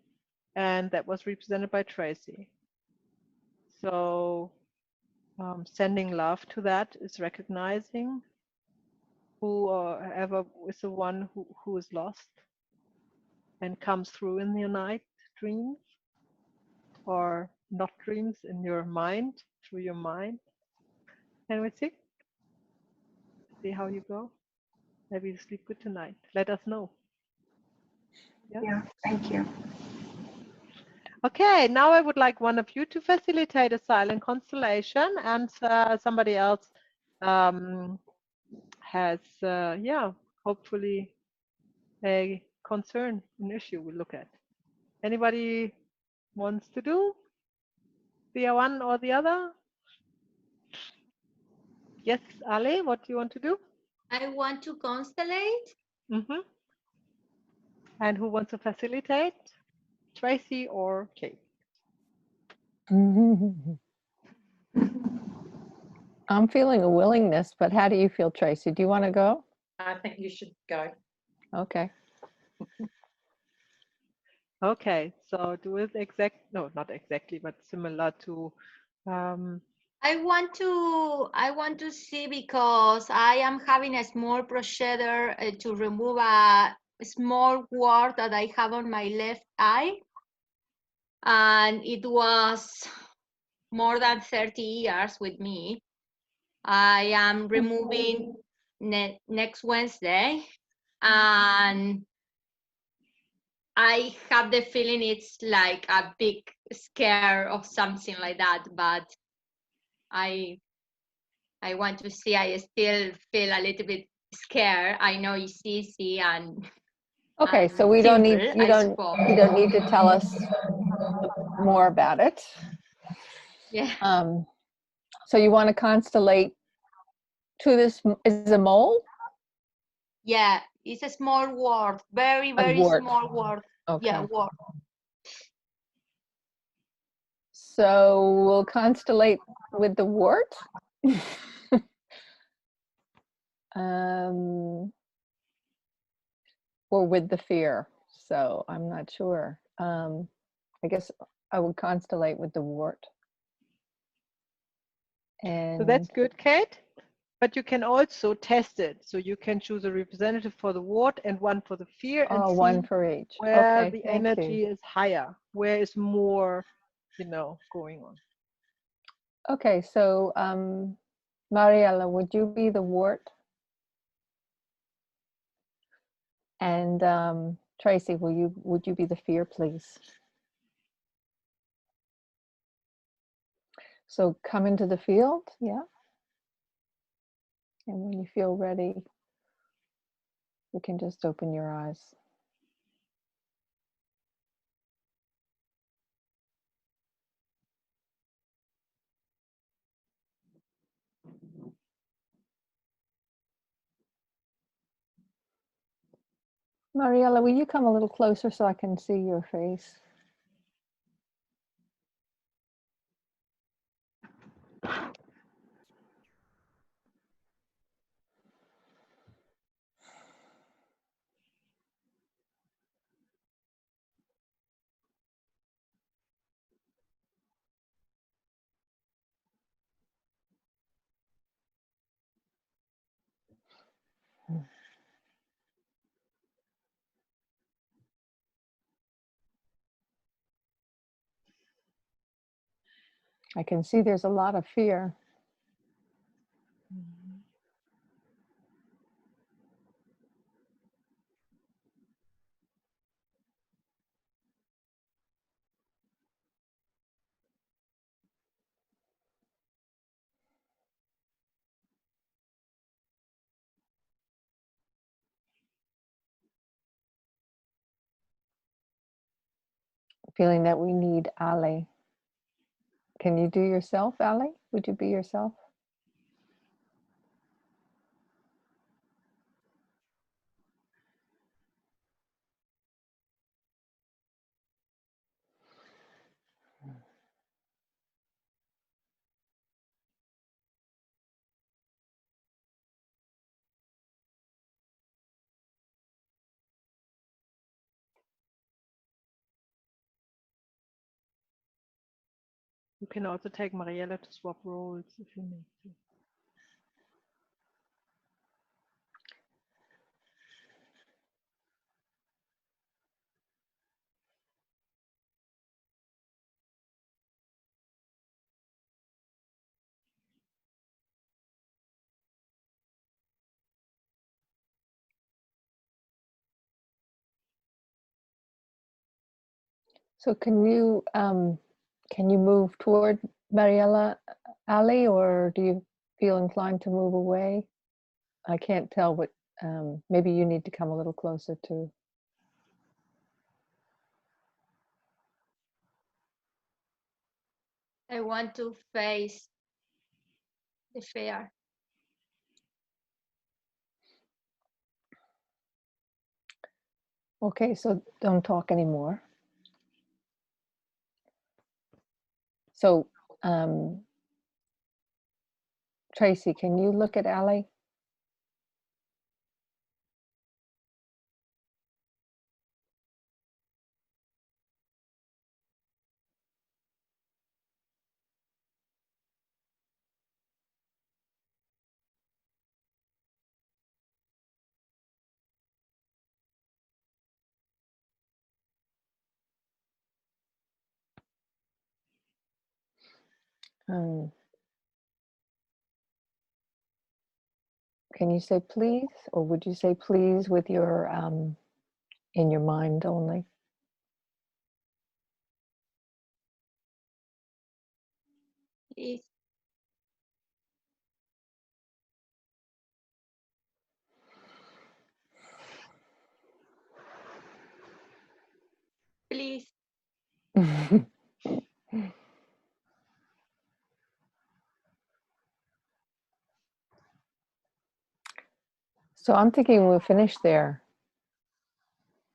and that was represented by Tracy. So Sending love to that is recognizing whoever is the one who is lost and comes through in your night dreams or not dreams in your mind, through your mind. Can we see how you go? Maybe you sleep good tonight. Let us know. Yes? Yeah, thank you. Okay, now I would like one of you to facilitate a silent constellation, and somebody else has, yeah, hopefully a concern, an issue we look at. Anybody wants to do the one or the other? Yes, Ali, what do you want to do? I want to constellate. Mm-hmm. And who wants to facilitate? Tracy or Kate? I'm feeling a willingness, but how do you feel, Tracy? Do you want to go? I think you should go. Okay. Okay, so do it no, not exactly, but similar to I want to see, because I am having a small procedure to remove a small wart that I have on my left eye, and it was more than 30 years with me. I am removing next Wednesday, and I have the feeling it's like a big scare of something like that, but I want to see. I still feel a little bit scared. I know it's easy and Okay, so we don't need, simple, I suppose. you don't need to tell us more about it. Yeah. So you want to constellate to this, is a mole? Yeah, it's a small word, very, very wart. small word. Okay. Yeah, word. So we'll constellate with the wart. Or with the fear. So I'm not sure. I guess I would constellate with the wart. And so that's good, Kate. But you can also test it. So you can choose a representative for the wart and one for the fear, and see one for each. where Okay, the thank energy you. is higher, where is more, going on. Okay, so Mariella, would you be the wart? And Tracy, would you be the fear, please? So come into the field, yeah. And when you feel ready, you can just open your eyes. Mariella, will you come a little closer so I can see your face? I can see there's a lot of fear. Feeling that we need Ali. Can you do yourself, Ali? Would you be yourself? You can also take Mariella to swap roles if you need to. So can you move toward Mariella, Ali, or do you feel inclined to move away? I can't tell what, maybe you need to come a little closer to. I want to face the fear. Okay, so don't talk anymore. So, Tracy, can you look at Ali? Can you say please, or would you say please with your in your mind only? Please. Please. So I'm thinking we'll finish there.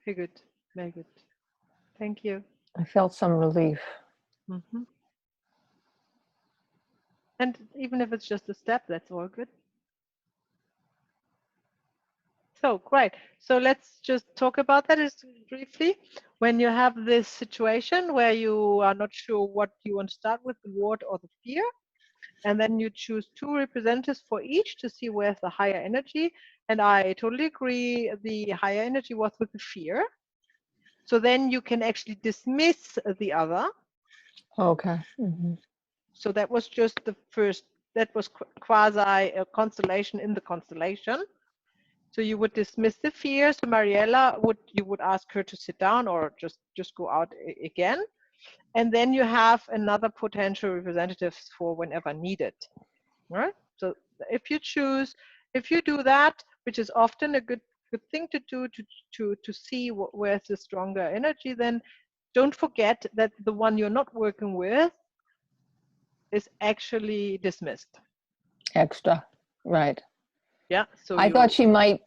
Very good. Very good. Thank you. I felt some relief. Mm-hmm. And even if it's just a step, that's all good. So great. So let's just talk about that just briefly. When you have this situation where you are not sure what you want to start with, the ward or the fear, and then you choose 2 representatives for each to see where's the higher energy. And I totally agree, the higher energy was with the fear. So then you can actually dismiss the other. Okay. Mm-hmm. So that was just the first, that was quasi a constellation in the constellation. So you would dismiss the fear. So Mariella, you would ask her to sit down or just go out again. And then you have another potential representatives for whenever needed. Right? So if you choose, if you do that, which is often a good thing to do to see where's the stronger energy, then don't forget that the one you're not working with is actually dismissed. Extra, right? Yeah. So I thought she might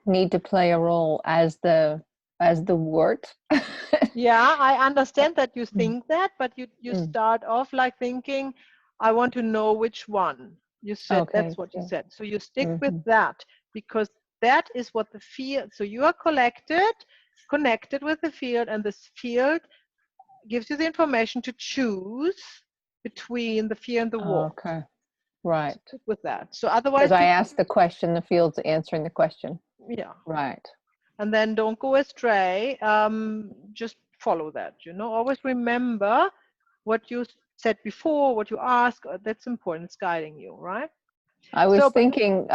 need to play a role as the wart. Yeah, I understand that you think that, but you start off like thinking, I want to know which one. You said Okay, that's what you so- said. So you stick with that because that is what the field. So you are connected with the field, and this field gives you the information to choose between the fear and the wart. Okay, right. Stick with that. So otherwise, Because I asked the question, the field's answering the question. yeah. Right. And then don't go astray. Just follow that. Always remember what you said before, what you ask. That's important. It's guiding you, right? I was So, thinking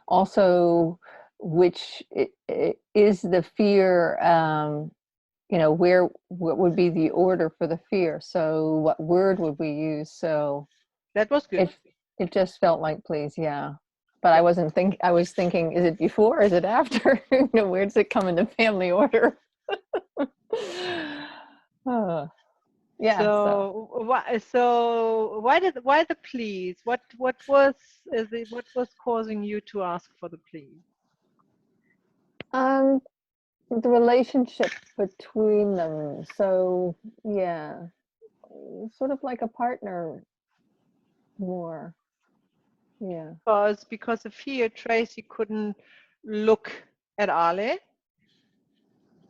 also, which is the fear, what would be the order for the fear? So what word would we use? So that was good. it just felt like please, yeah. But I was thinking, is it before, is it after? Where does it come in the family order? Yeah. So why the please? What was causing you to ask for the please? The relationship between them. So yeah, sort of like a partner more. Yeah. Because of fear, Tracy couldn't look at Ale.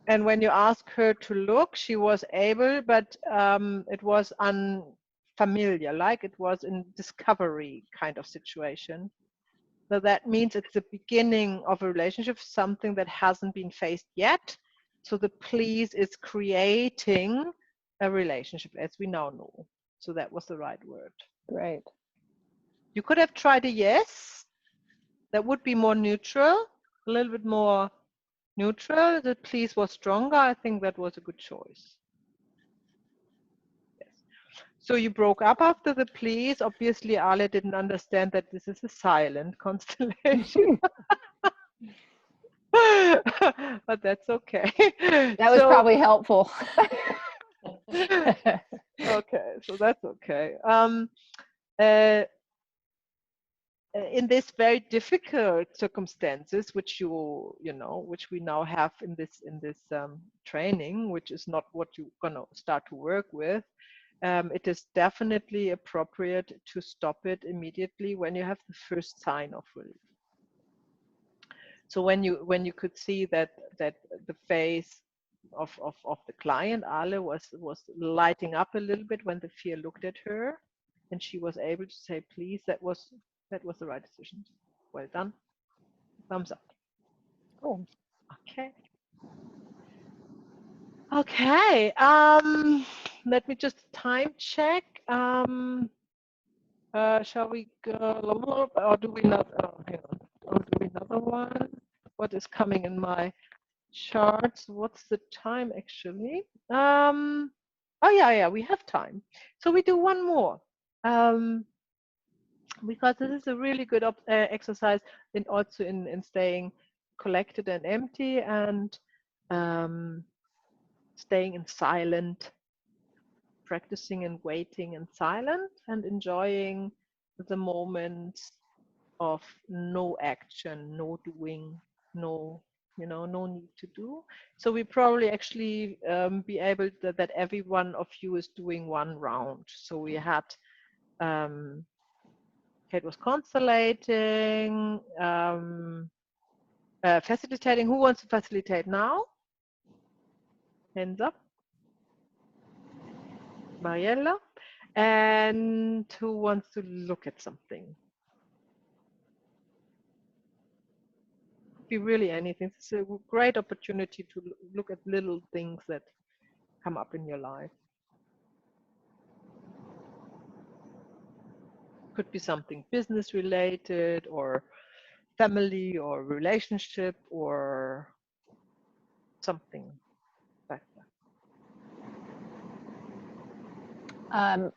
And when you ask her to look, she was able, but it was unfamiliar, like it was in discovery kind of situation. So that means it's the beginning of a relationship, something that hasn't been faced yet. So the please is creating a relationship, as we now know. So that was the right word. Great. You could have tried a yes. That would be more neutral, a little bit more neutral. The please was stronger. I think that was a good choice. Yes. So you broke up after the please. Obviously, Ale didn't understand that this is a silent constellation. But that's okay. That was probably helpful. Okay, so that's okay. Uh, in this very difficult circumstances, which which we now have in this training, which is not what you're gonna start to work with, it is definitely appropriate to stop it immediately when you have the first sign of relief. So when you could see that the face of the client Ale was lighting up a little bit when the fear looked at her, and she was able to say, please, that was the right decision. Well done. Thumbs up. Cool. Okay. Okay. Let me just time check. Shall we go, or do we not? Oh, hang on. Or do we another one? What is coming in my charts? What's the time actually? Oh yeah, we have time. So we do one more. Because this is a really good exercise in also in staying collected and empty, and staying in silent, practicing and waiting in silent, and enjoying the moments of no action, no doing, no need to do. So we probably actually be able that every one of you is doing one round. So we had Kate was constellating, facilitating. Who wants to facilitate now? Hands up. Mariella. And who wants to look at something? Could be really anything. It's a great opportunity to look at little things that come up in your life. Could be something business related, or family, or relationship, or something like that.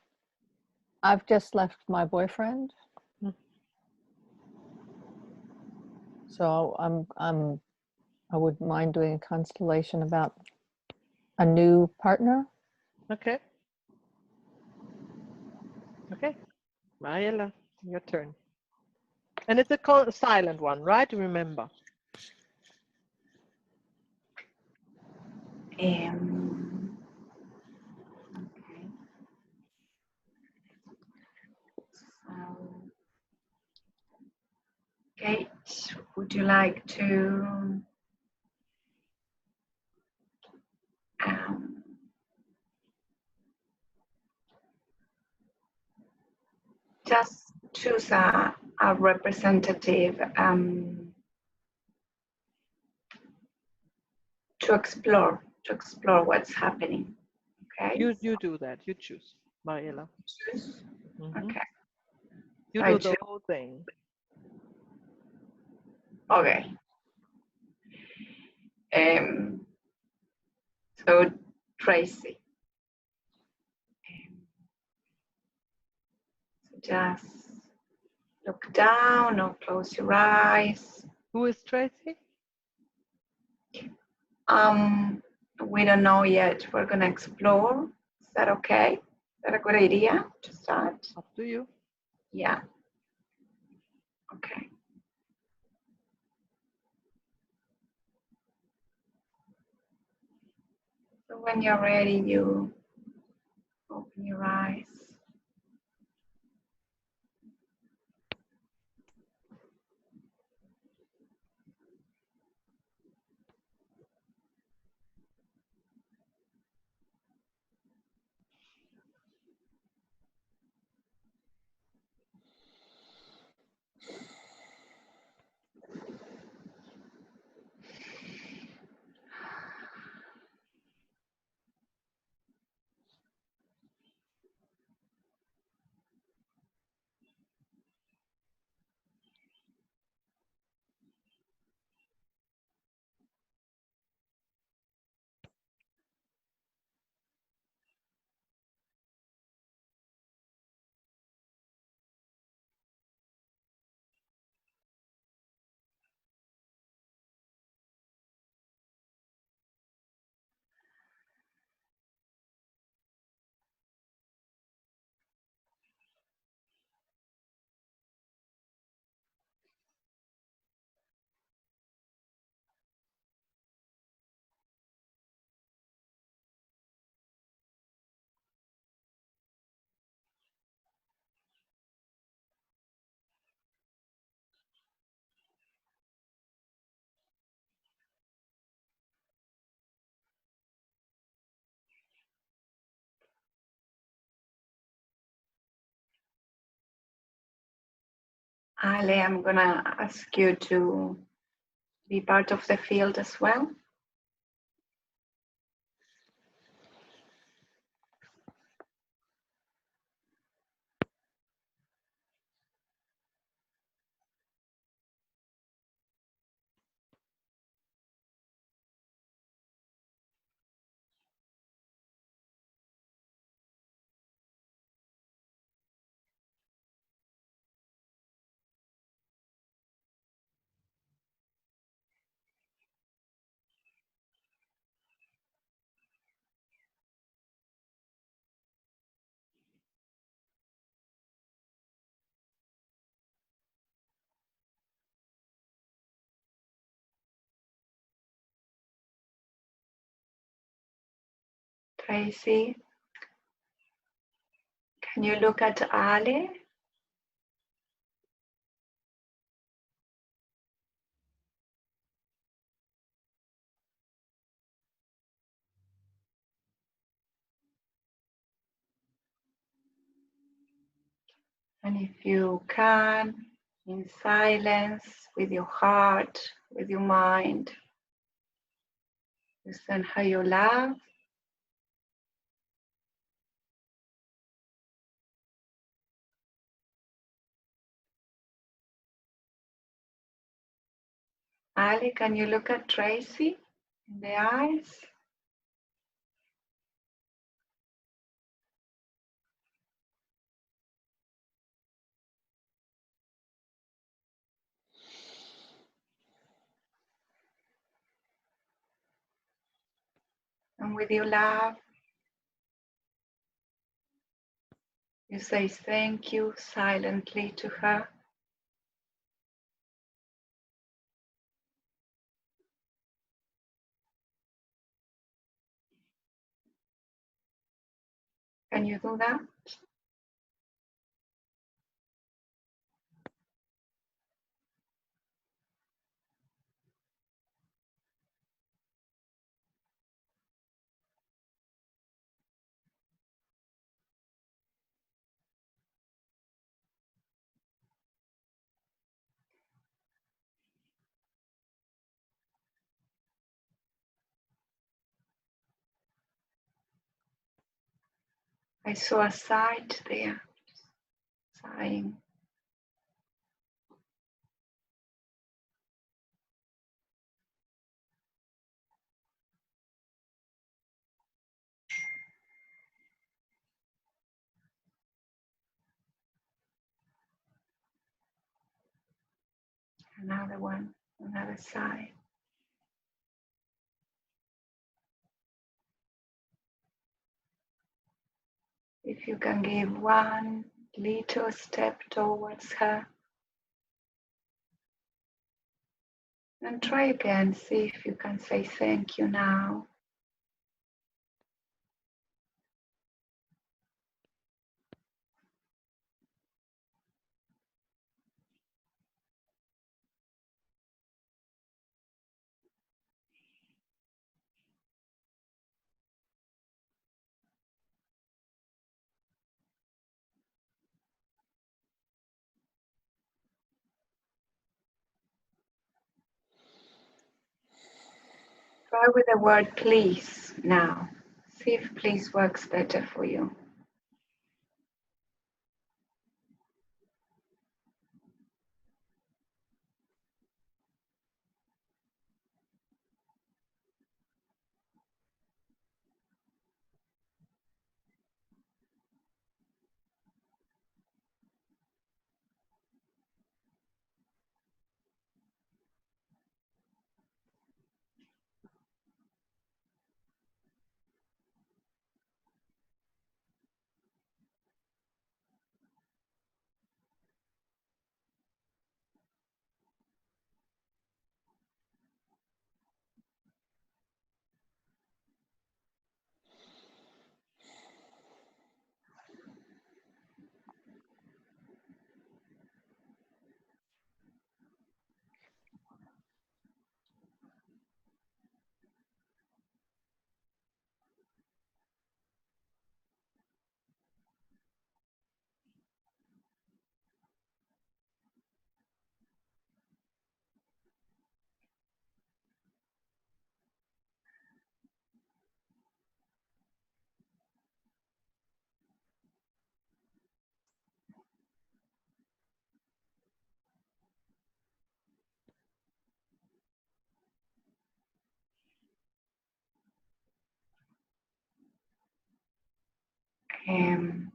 I've just left my boyfriend. So I wouldn't mind doing a constellation about a new partner. Okay. Okay. Mariella, your turn. And it's a silent one, right? Remember. Okay. So, Kate, would you like to just choose a representative to explore what's happening? Okay. You do that. You choose, Mariella. Choose. Mm-hmm. Okay. You I do the choose. whole thing. Okay. So Tracy. So just look down or close your eyes. Who is Tracy? We don't know yet. We're gonna explore. Is that okay? Is that a good idea to start? Up to you. Yeah. Okay. So when you're ready, you open your eyes. Ale, I'm gonna ask you to be part of the field as well. Tracy, can you look at Ale? And if you can, in silence, with your heart, with your mind, you send her your love. Ali, can you look at Tracy in the eyes? And with your love, you say thank you silently to her. Can you do that? I saw a sight there, sighing. Another one, another sigh. If you can give one little step towards her, and try again, see if you can say thank you now. Try with the word please now. See if please works better for you. Um,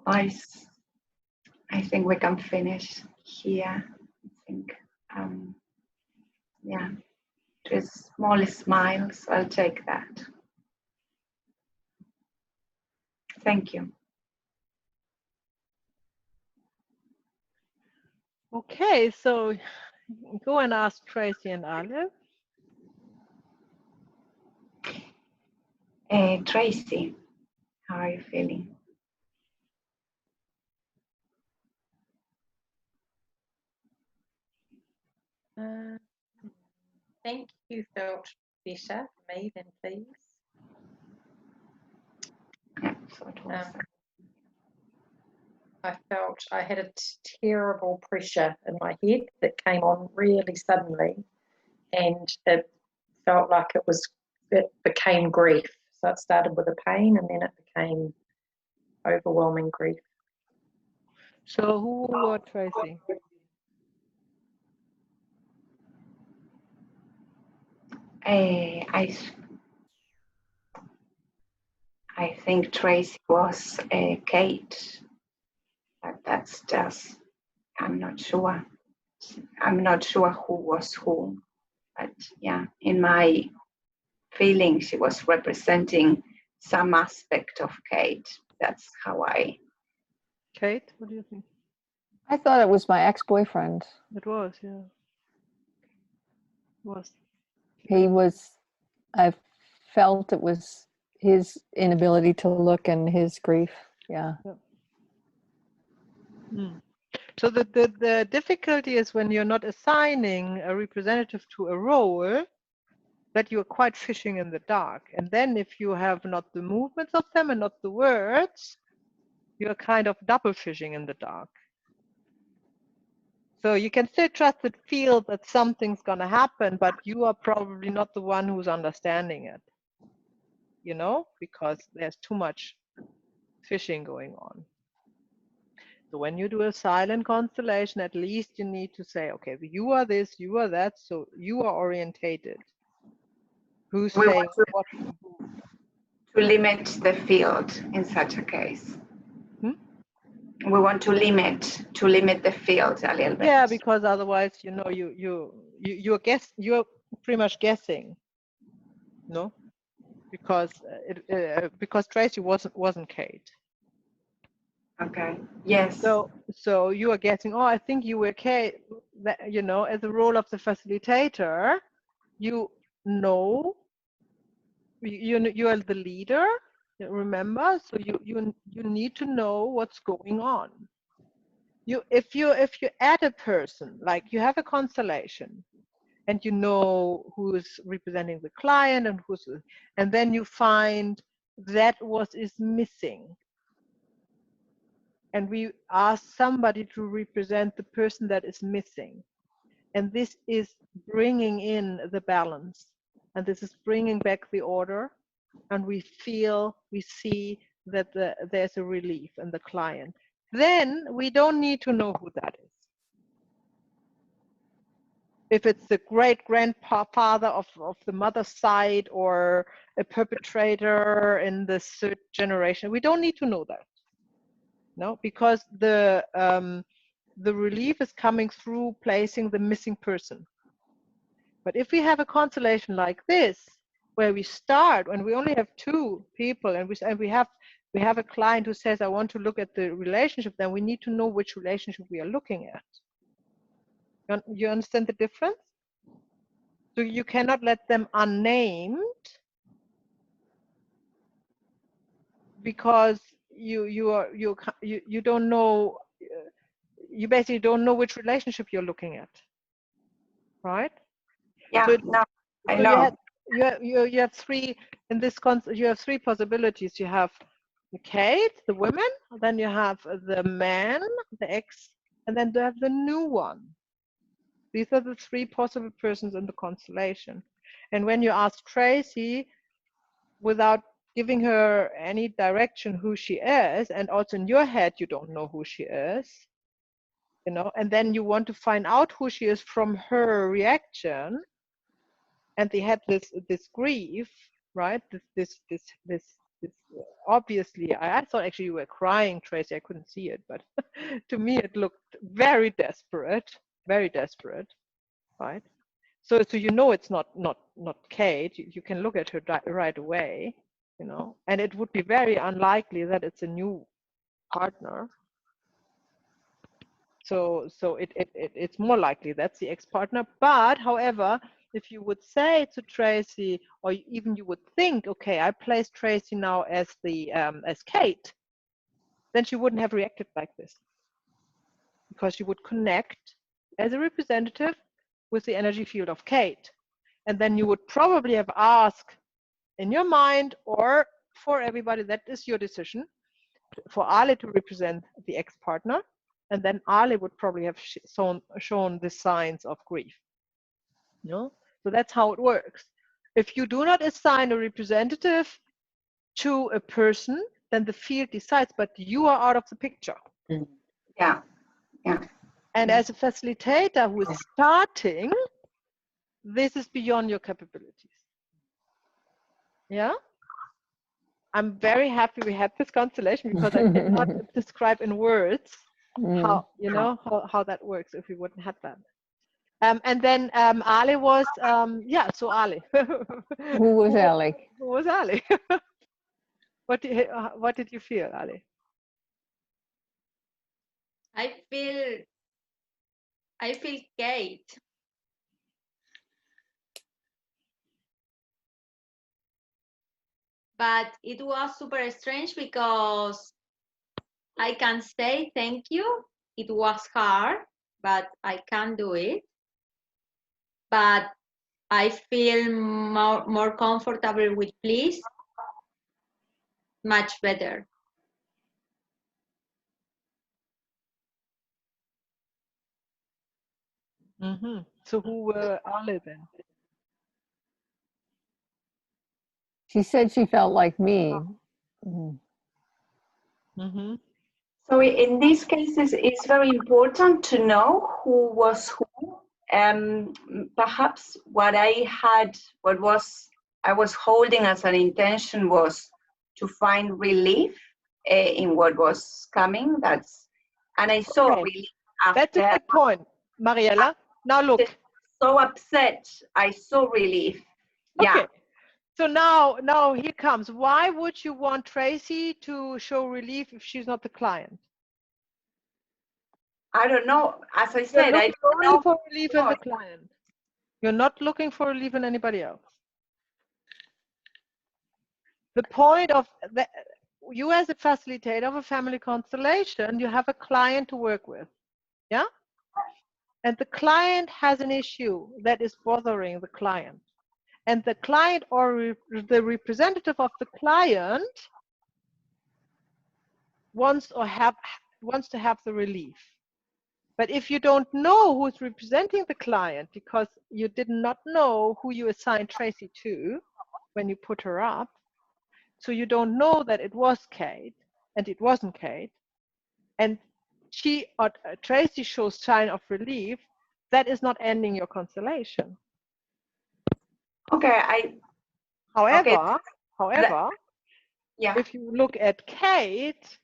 I think we can finish here. I think, yeah, just small smiles. I'll take that. Thank you. Okay, so go and ask Tracy and Olive. Tracy, how are you feeling? Think you felt better for me than please. Yeah, so it was, I felt I had a terrible pressure in my head that came on really suddenly, and it felt like it became grief. So it started with a pain, and then it became overwhelming grief. So who were Tracy? I think Tracy was Kate, but that's just, I'm not sure. I'm not sure who was who, but yeah, in my feeling, she was representing some aspect of Kate. That's how I. Kate, what do you think? I thought it was my ex-boyfriend. It was, yeah. It was. He was, I felt it was his inability to look and his grief. Yeah. Mm. So the difficulty is when you're not assigning a representative to a role, that you're quite fishing in the dark. And then if you have not the movements of them and not the words, you're kind of double fishing in the dark. So you can still trust it, feel that something's going to happen, but you are probably not the one who's understanding it, you know, because there's too much fishing going on. So when you do a silent constellation, at least you need to say, okay, you are this, you are that, so you are orientated. Who's We saying want what? to limit the field in such a case. We want to limit the field a little bit. Yeah, because otherwise, you know, you're pretty much guessing, no? Because because Tracy wasn't Kate. Okay. Yes. So you are guessing. Oh, I think you were Kate. That, you know, as the role of the facilitator, you know, you are the leader. Remember, so you need to know what's going on. If you add a person, like you have a constellation, and you know who's representing the client and then you find that is missing, and we ask somebody to represent the person that is missing, and this is bringing in the balance, and this is bringing back the order, and we see that there's a relief in the client. Then we don't need to know who that is. If it's the great-grandfather of the mother's side or a perpetrator in the third generation, we don't need to know that. No, because the relief is coming through placing the missing person. But if we have a constellation like this, where we start when we only have two people, and we have a client who says, I want to look at the relationship, then we need to know which relationship we are looking at. You understand the difference? So you cannot let them unnamed, because you don't know, you basically don't know which relationship you're looking at, right? Yeah, so no, I so know. you have three in this you have three possibilities. You have the Kate, the women, then you have the man, the ex, and then you have the new one. These are the three possible persons in the constellation. And when you ask Tracy, without giving her any direction who she is, and also in your head you don't know who she is, you know, and then you want to find out who she is from her reaction, and they had this grief, right? This obviously, I thought actually you were crying, Tracy. I couldn't see it, but to me it looked very desperate, right? So you know it's not Kate. You can look at her right away, you know, and it would be very unlikely that it's a new partner. So it's more likely that's the ex-partner. But however, if you would say to Tracy, or even you would think, okay, I place Tracy now as the as Kate, then she wouldn't have reacted like this, because she would connect as a representative with the energy field of Kate. And then you would probably have asked in your mind, or for everybody, that is your decision, for Ale to represent the ex-partner, and then Ale would probably have shown the signs of grief. You know? So that's how it works. If you do not assign a representative to a person, then the field decides, but you are out of the picture. Yeah. And as a facilitator who is starting, this is beyond your capabilities. Yeah? I'm very happy we had this constellation, because I did not describe in words how, you know, how that works if we wouldn't have that. And then Ale was, yeah, so Ale. Who was Ale? Who was Ale? What did you feel, Ale? I feel Kate. But it was super strange, because I can say thank you. It was hard, but I can do it. But I feel more comfortable with please. Much better. Mm-hmm. So who were Ale then? She said she felt like me. Mm-hmm. So in these cases, it's very important to know who was who. Perhaps what I was holding as an intention was to find relief in what was coming. And I saw Okay. relief after. That's a good point, Mariella. Now look. So upset, I saw relief. Yeah. Okay. So now here comes. Why would you want Tracy to show relief if she's not the client? I don't know. As I You're said, I looking don't only know. for relief in the client. You're not looking for relief in anybody else. The point of you as a facilitator of a family constellation, you have a client to work with. Yeah? And the client has an issue that is bothering the client. And the client or the representative of the client wants to have the relief. But if you don't know who's representing the client, because you did not know who you assigned Tracy to when you put her up, so you don't know that it was Kate and it wasn't Kate, and Tracy shows sign of relief, that is not ending your constellation. Okay. However, yeah. if you look at Kate,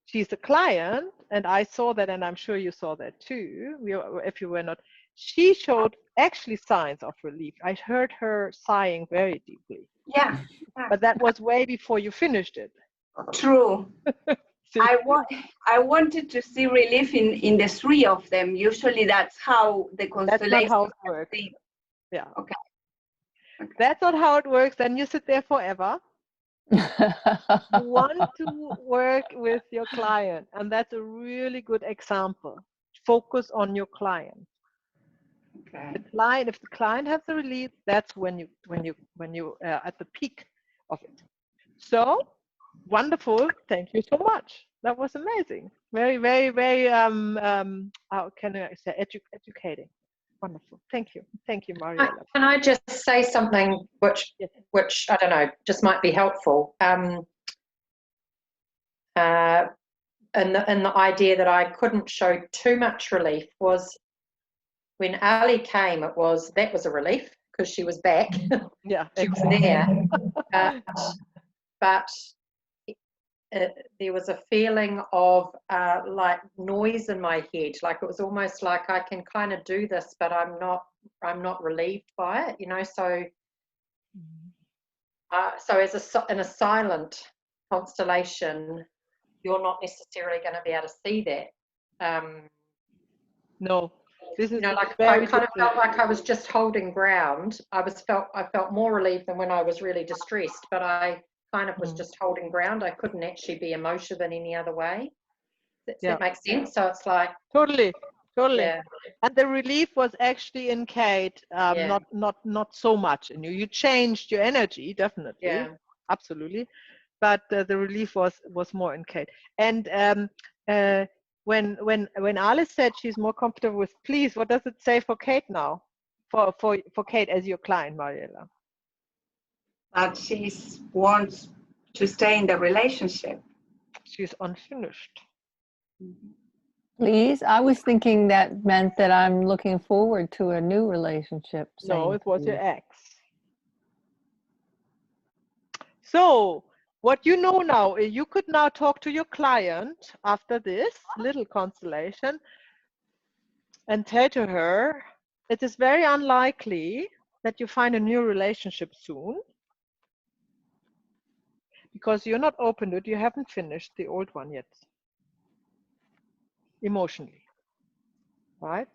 she's a client, and I saw that, and I'm sure you saw that too. If you were not, she showed actually signs of relief. I heard her sighing very deeply. Yeah. But that was way before you finished it. True. I wanted to see relief in the three of them. Usually that's how the constellation. That's not how it works. Yeah. Okay. That's not how it works. Then you sit there forever. You want to work with your client, and that's a really good example. Focus on your client. Okay. The client, if the client has the relief, that's when you at the peak of it. So wonderful! Thank you so much. That was amazing. Very, very, very. How can I say educating? Wonderful. Thank you, Mariella. Can I just say something which I don't know, just might be helpful? and the idea that I couldn't show too much relief was when Ali came. That was a relief because she was back. Yeah, She was exactly. there, but there was a feeling of like noise in my head. Like it was almost like I can kind of do this, but I'm not relieved by it. You know, so. So in a silent constellation, you're not necessarily going to be able to see that. No, this is Like I very kind of different. felt like I was just holding ground. I felt more relieved than when I was really distressed, but I kind of was just holding ground. I couldn't actually be emotive in any other way. Does that make sense? So it's like Totally. yeah, And the relief was actually in Kate, Yeah. not so much in you. You changed your energy, definitely, yeah. absolutely, but the relief was more in Kate. And when Alice said she's more comfortable with please, what does it say for Kate now? For Kate as your client, Mariela? That she wants to stay in the relationship. She's unfinished. Please, I was thinking that meant that I'm looking forward to a new relationship. No, saying it was your please. ex. So what you know now, you could now talk to your client after this little constellation and tell to her, it is very unlikely that you find a new relationship soon because you're not open to it. You haven't finished the old one yet, emotionally, right?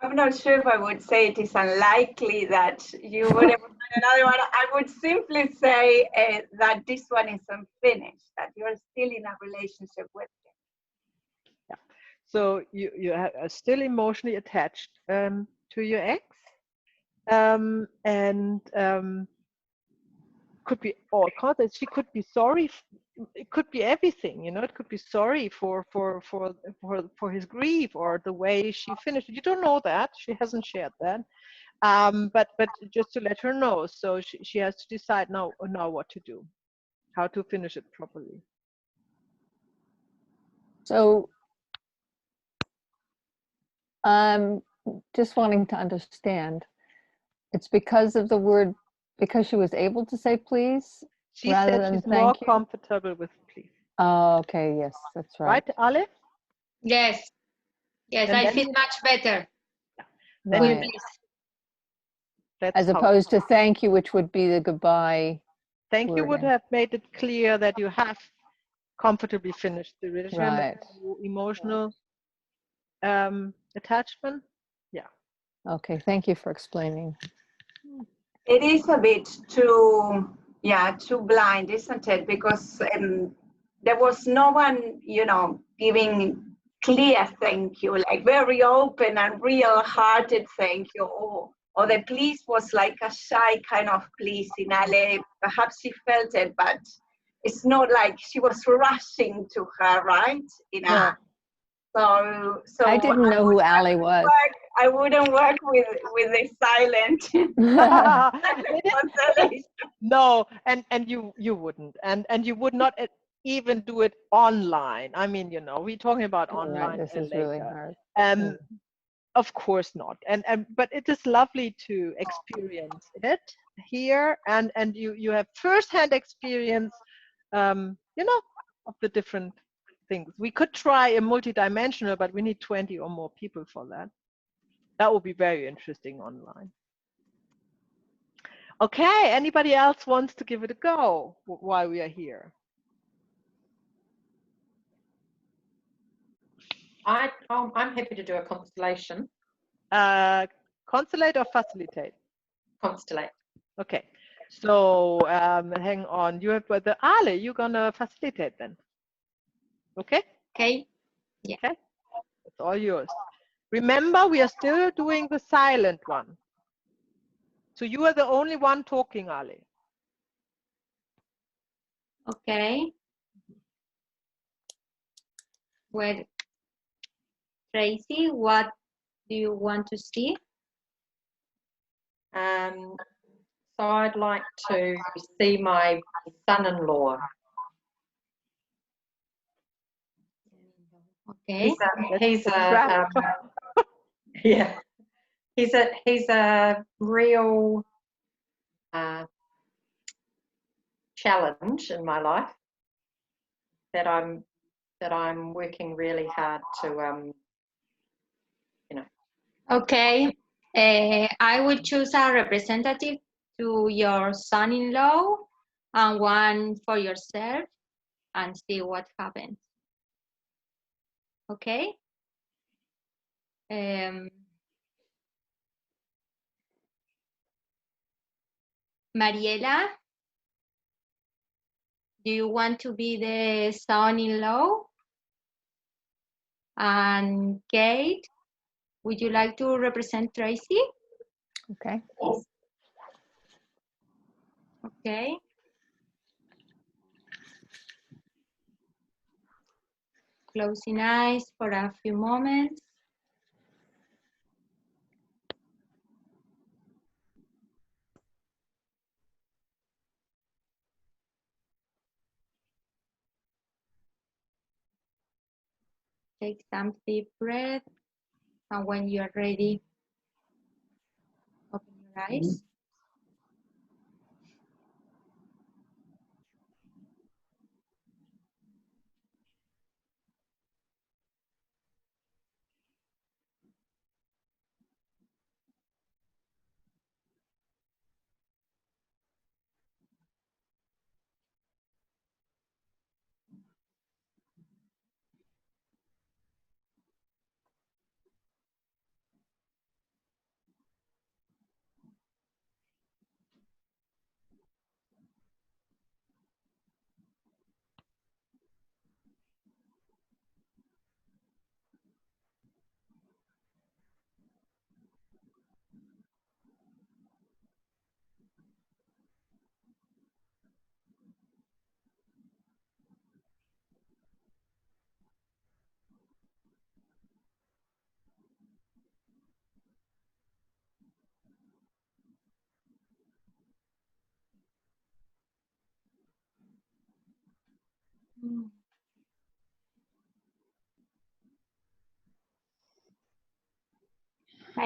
I'm not sure if I would say it is unlikely that you would have found another one. I would simply say that this one is unfinished, that you're still in a relationship with him. Yeah. So you are still emotionally attached to your ex, and could be all kinds. She could be sorry. It could be everything, you know. It could be sorry for his grief or the way she finished. You don't know that. She hasn't shared that. But just to let her know, so she has to decide now what to do, how to finish it properly. So just wanting to understand, it's because of the word, because she was able to say please She rather said than she's more thank you. comfortable with please. Oh, okay, yes, that's right. Right, Ale? Yes, And I then feel much better. then With you Right. please. that's As how. opposed to thank you, which would be the goodbye Thank you would wording. have made it clear that you have comfortably finished the relationship. Right. Emotional attachment. Yeah. Okay, thank you for explaining. It is a bit too blind, isn't it? Because there was no one, giving clear thank you, like very open and real hearted thank you. Or the please was like a shy kind of please in Ale. Perhaps she felt it, but it's not like she was rushing to her, right? So I didn't know who Ali was. I wouldn't work with the silent constellation. No, and you wouldn't, and you would not even do it online. I mean, we're talking about online Right, this is later. really hard. Of course not. And but it is lovely to experience it here, and you have firsthand experience, of the different things. We could try a multidimensional, but we need 20 or more people for that. That would be very interesting online. Okay, anybody else wants to give it a go while we are here? I'm happy to do a constellation. Constellate or facilitate? Constellate. Okay, so hang on. You have the Ale. You're gonna facilitate then. Okay. Okay. Yeah. Okay. It's all yours. Remember, we are still doing the silent one. So you are the only one talking, Ale. Okay. Well, Tracy, what do you want to see? So I'd like to see my son-in-law. Okay. He's a trap. yeah. He's a real challenge in my life that I'm working really hard to Okay. I will choose a representative to your son-in-law and one for yourself and see what happens. Okay. Mariela, do you want to be the son-in-law? And Kate, would you like to represent Tracy? Okay. Okay. Closing eyes for a few moments. Take some deep breath, and when you're ready, open your eyes.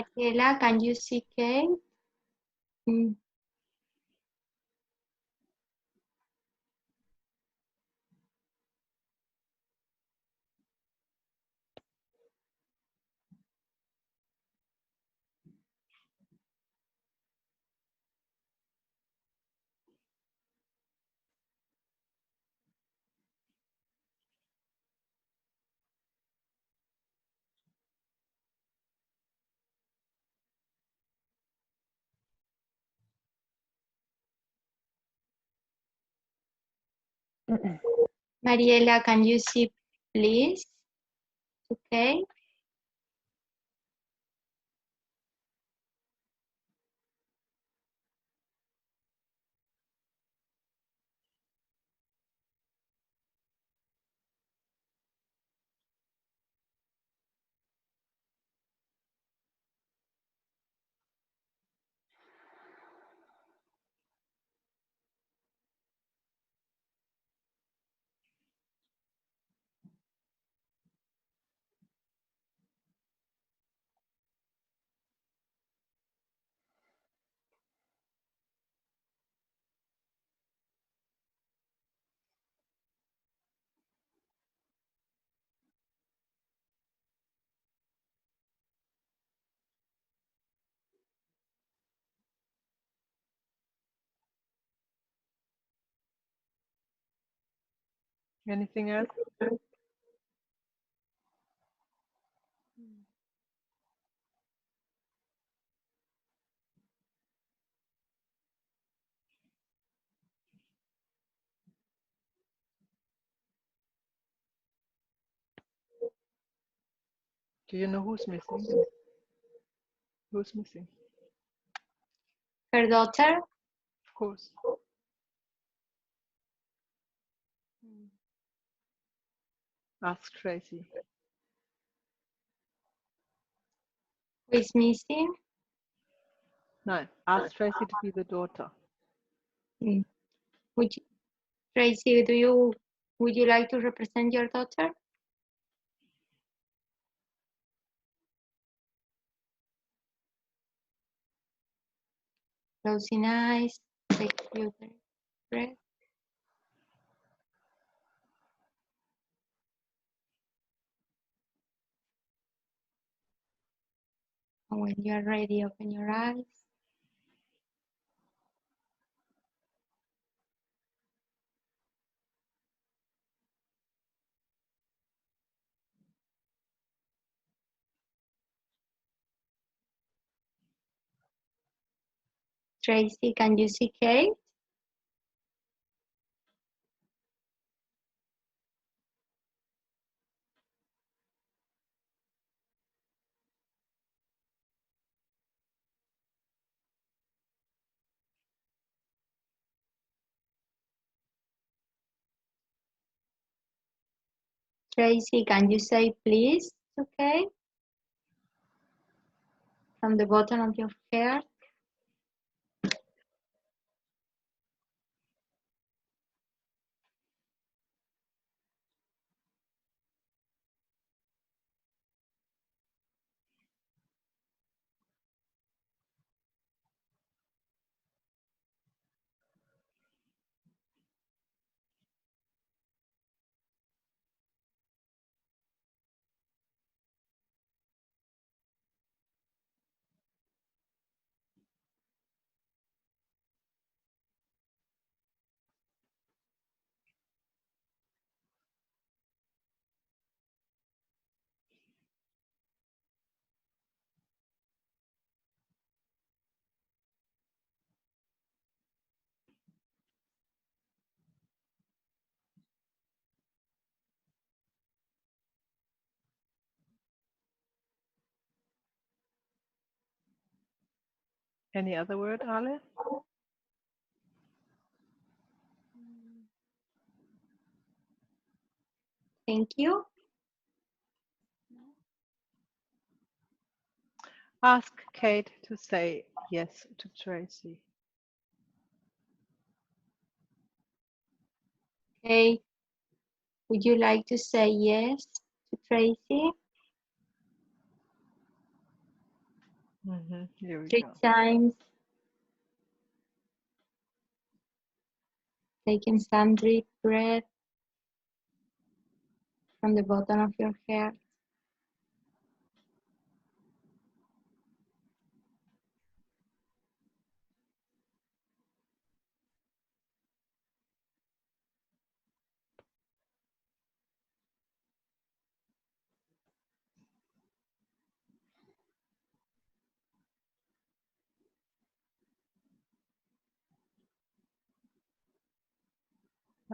Mariela, can you see Kate? Mariela, can you see, please? Okay. Anything else? Do you know who's missing? Who's missing? Her daughter? Of course. Ask Tracy. Who is missing? No, ask Tracy to be the daughter. Would you, Tracy, would you like to represent your daughter? Closing eyes. Take your breath. And when you are ready, open your eyes. Tracy, can you see Kate? Tracy, can you say please? Okay. From the bottom of your heart. Any other word, Ale? Thank you. Ask Kate to say yes to Tracy. Kate, would you like to say yes to Tracy? Here we 3 go. times. Taking some deep breath from the bottom of your heart.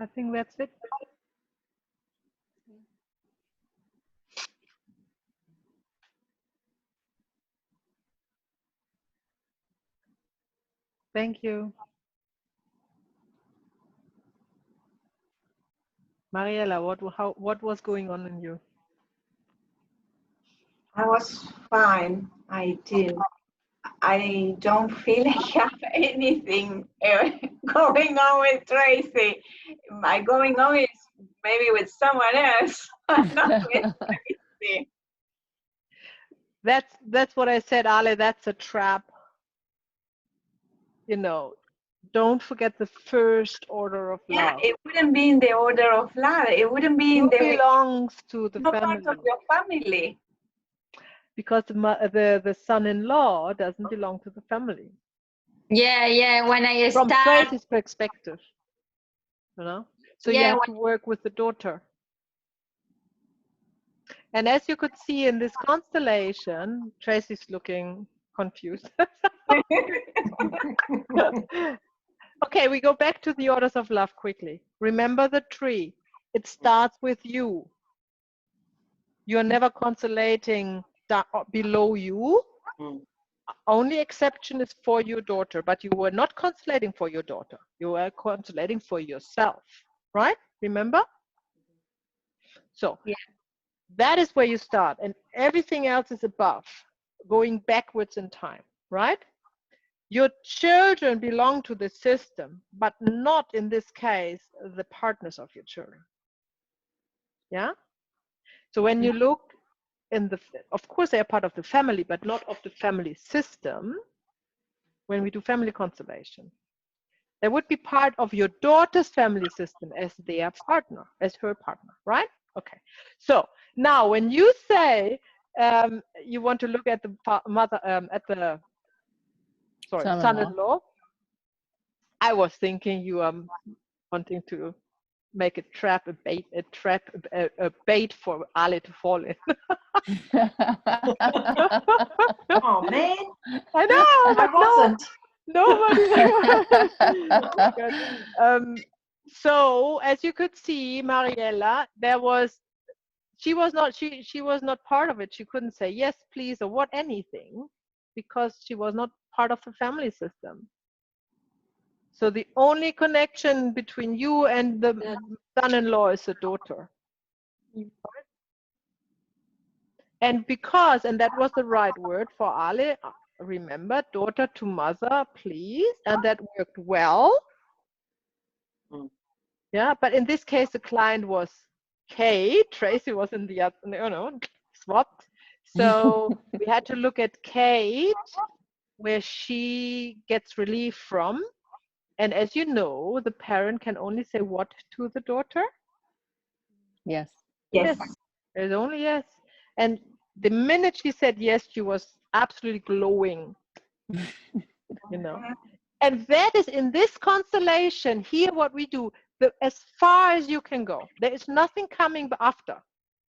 I think that's it. Thank you. Mariela, what was going on in you? I was fine. I don't feel I have anything going on with Tracy. My going on is maybe with someone else, not with Tracy. That's what I said, Ale. That's a trap. You know, don't forget the first order of Yeah, love. it wouldn't be in the order of love. It wouldn't be in Who the belongs to the no family? part of your family. Because the son-in-law doesn't belong to the family. Yeah. When I From start, Tracy's perspective, you know. So you yeah, have to work with the daughter. And as you could see in this constellation, Tracy's looking confused. Okay, we go back to the orders of love quickly. Remember the tree. It starts with you. You're never constellating below you. Only exception is for your daughter, but you were not constellating for your daughter. You were constellating for yourself, right? Remember? So yeah. that is where you start, and everything else is above, going backwards in time, right? Your children belong to the system, but not in this case the partners of your children. Yeah. So when you look in the, of course they are part of the family, but not of the family system. when we do family constellation. They would be part of your daughter's family system as their partner, as her partner, right? Okay. So now when you say you want to look at the mother, at the son-in-law, I was thinking you are wanting to make a trap, a bait for Ali to fall in. Oh man, I know, but I wasn't. nobody. So as you could see, Mariella, she was not part of it. She couldn't say yes, please, or what anything, because she was not part of the family system. So the only connection between you and the son-in-law is the daughter. And that was the right word for Ali, remember, daughter to mother, please, and that worked well. Yeah, but in this case, the client was Kate. Tracy was in the other, swapped. So we had to look at Kate, where she gets relief from. And as you know, the parent can only say what to the daughter? Yes. Yes. There's only yes. And the minute she said yes, she was absolutely glowing. And that is in this constellation here what we do, as far as you can go. There is nothing coming after,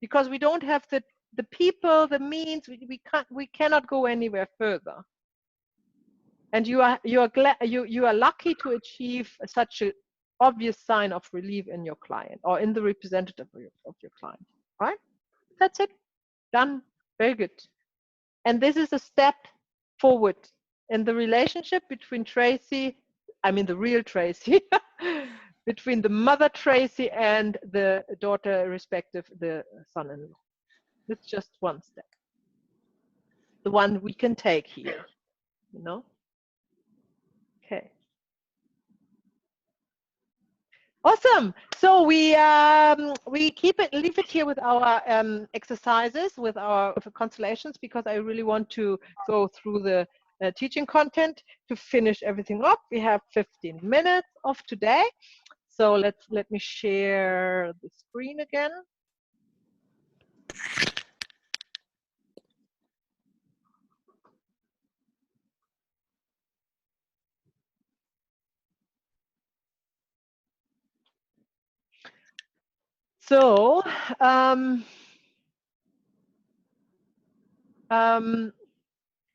because we don't have the people, the means, we cannot go anywhere further. And you are lucky to achieve such an obvious sign of relief in your client or in the representative of your client, right? That's it. Done. Very good. And this is a step forward in the relationship between Tracy, the real Tracy, between the mother Tracy and the daughter, respective the son-in-law. It's just one step. The one we can take here, Okay. Awesome. So we leave it here with our exercises, with our constellations, because I really want to go through the teaching content to finish everything up. We have 15 minutes of today. So let me share the screen again. So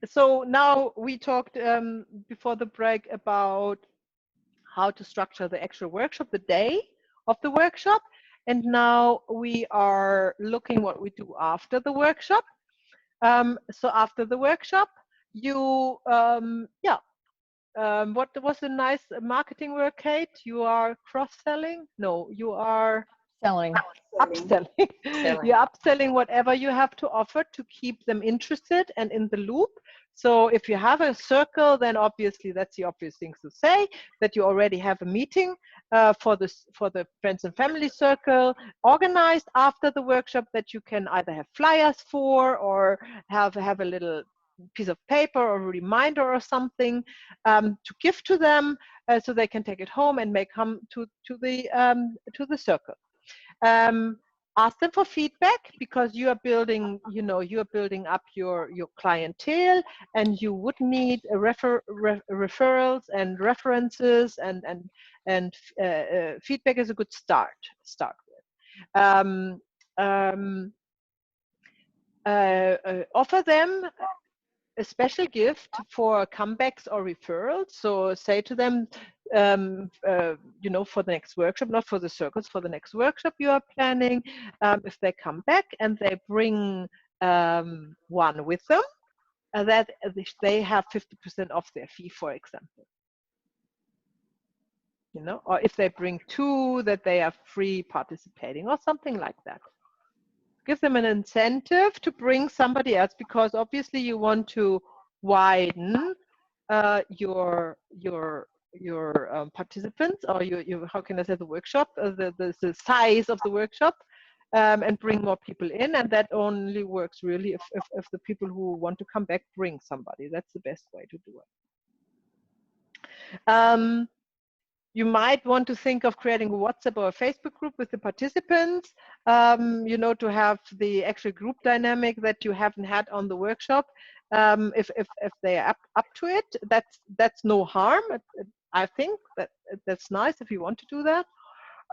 so now we talked before the break about how to structure the actual workshop, the day of the workshop, and now we are looking what we do after the workshop. So after the workshop, you what was the nice marketing word, Kate? You are cross-selling? No, you are Selling. Upselling. You're upselling whatever you have to offer to keep them interested and in the loop. So if you have a circle, then obviously that's the obvious thing to say, that you already have a meeting for the friends and family circle organized after the workshop, that you can either have flyers for or have a little piece of paper or a reminder or something to give to them so they can take it home and may come to the circle. Ask them for feedback, because you are building, you are building up your clientele, and you would need a referrals and references, and feedback is a good start with. Offer them a special gift for comebacks or referrals. So say to them, for the next workshop, not for the circles, for the next workshop you are planning, if they come back and they bring one with them, that they have 50% off their fee, for example. Or if they bring two, that they are free participating, or something like that. Give them an incentive to bring somebody else, because obviously you want to widen your participants, or your how can I say, the workshop, the size of the workshop, and bring more people in. And that only works really if the people who want to come back bring somebody. That's the best way to do it. You might want to think of creating a WhatsApp or a Facebook group with the participants, to have the actual group dynamic that you haven't had on the workshop. If they are up to it, that's no harm. I think that's nice if you want to do that.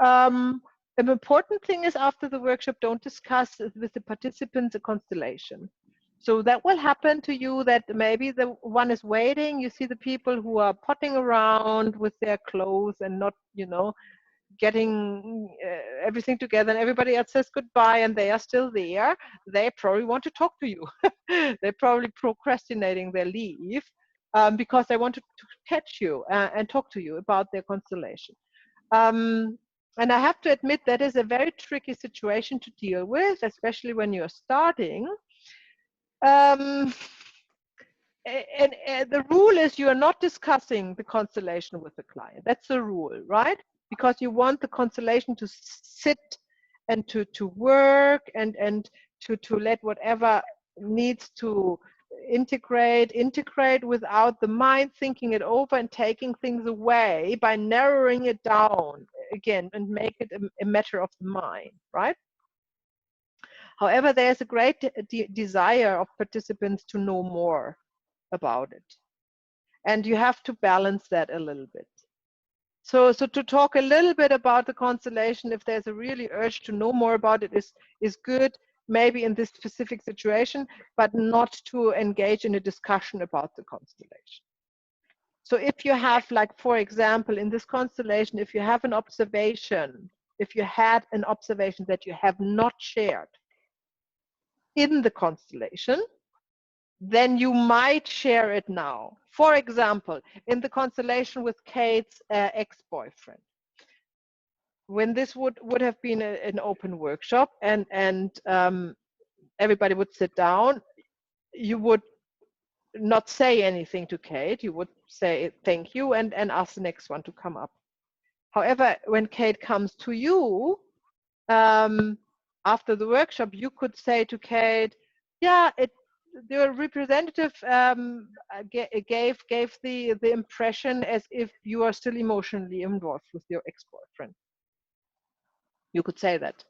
An important thing is, after the workshop, don't discuss with the participants a constellation. So that will happen to you, that maybe the one is waiting. You see the people who are potting around with their clothes and not, getting everything together, and everybody else says goodbye and they are still there. They probably want to talk to you. They're probably procrastinating their leave because they want to catch you and talk to you about their constellation. And I have to admit that is a very tricky situation to deal with, especially when you're starting. And the rule is you are not discussing the constellation with the client. That's the rule, right? Because you want the constellation to sit and to work and to let whatever needs to integrate without the mind thinking it over and taking things away, by narrowing it down again and make it a matter of the mind, right? However, there's a great desire of participants to know more about it, and you have to balance that a little bit. So to talk a little bit about the constellation, if there's a really urge to know more about it, is good, maybe in this specific situation, but not to engage in a discussion about the constellation. So if you have, like, for example, in this constellation, if you have an observation, if you had an observation that you have not shared in the constellation, then you might share it now. For example, in the constellation with Kate's ex-boyfriend, when this would have been an open workshop and everybody would sit down, you would not say anything to Kate. You would say thank you and ask the next one to come up. However, when Kate comes to you after the workshop, you could say to Kate, yeah, the representative gave the impression as if you are still emotionally involved with your ex-boyfriend. You could say that,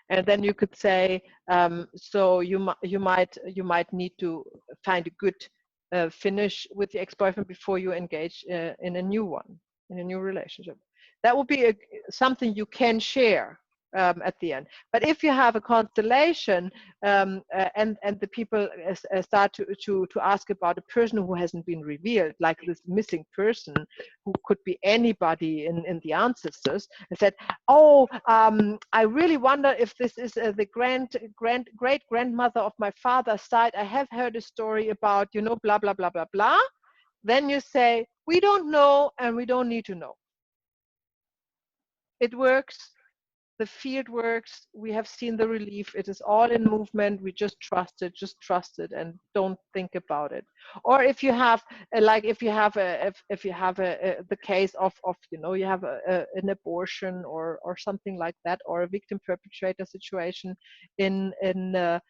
and then you could say, so you might need to find a good finish with the ex-boyfriend before you engage in a new one, in a new relationship. That would be something you can share at the end. But if you have a constellation and the people start to ask about a person who hasn't been revealed, like this missing person, who could be anybody in the ancestors, and said, oh, I really wonder if this is the great grandmother of my father's side. I have heard a story about, blah, blah, blah, blah, blah. Then you say, we don't know and we don't need to know. It works. The field works. We have seen the relief. It is all in movement. We just trust it and don't think about it. Or if you have the case of you have an abortion or something like that, or a victim perpetrator situation in a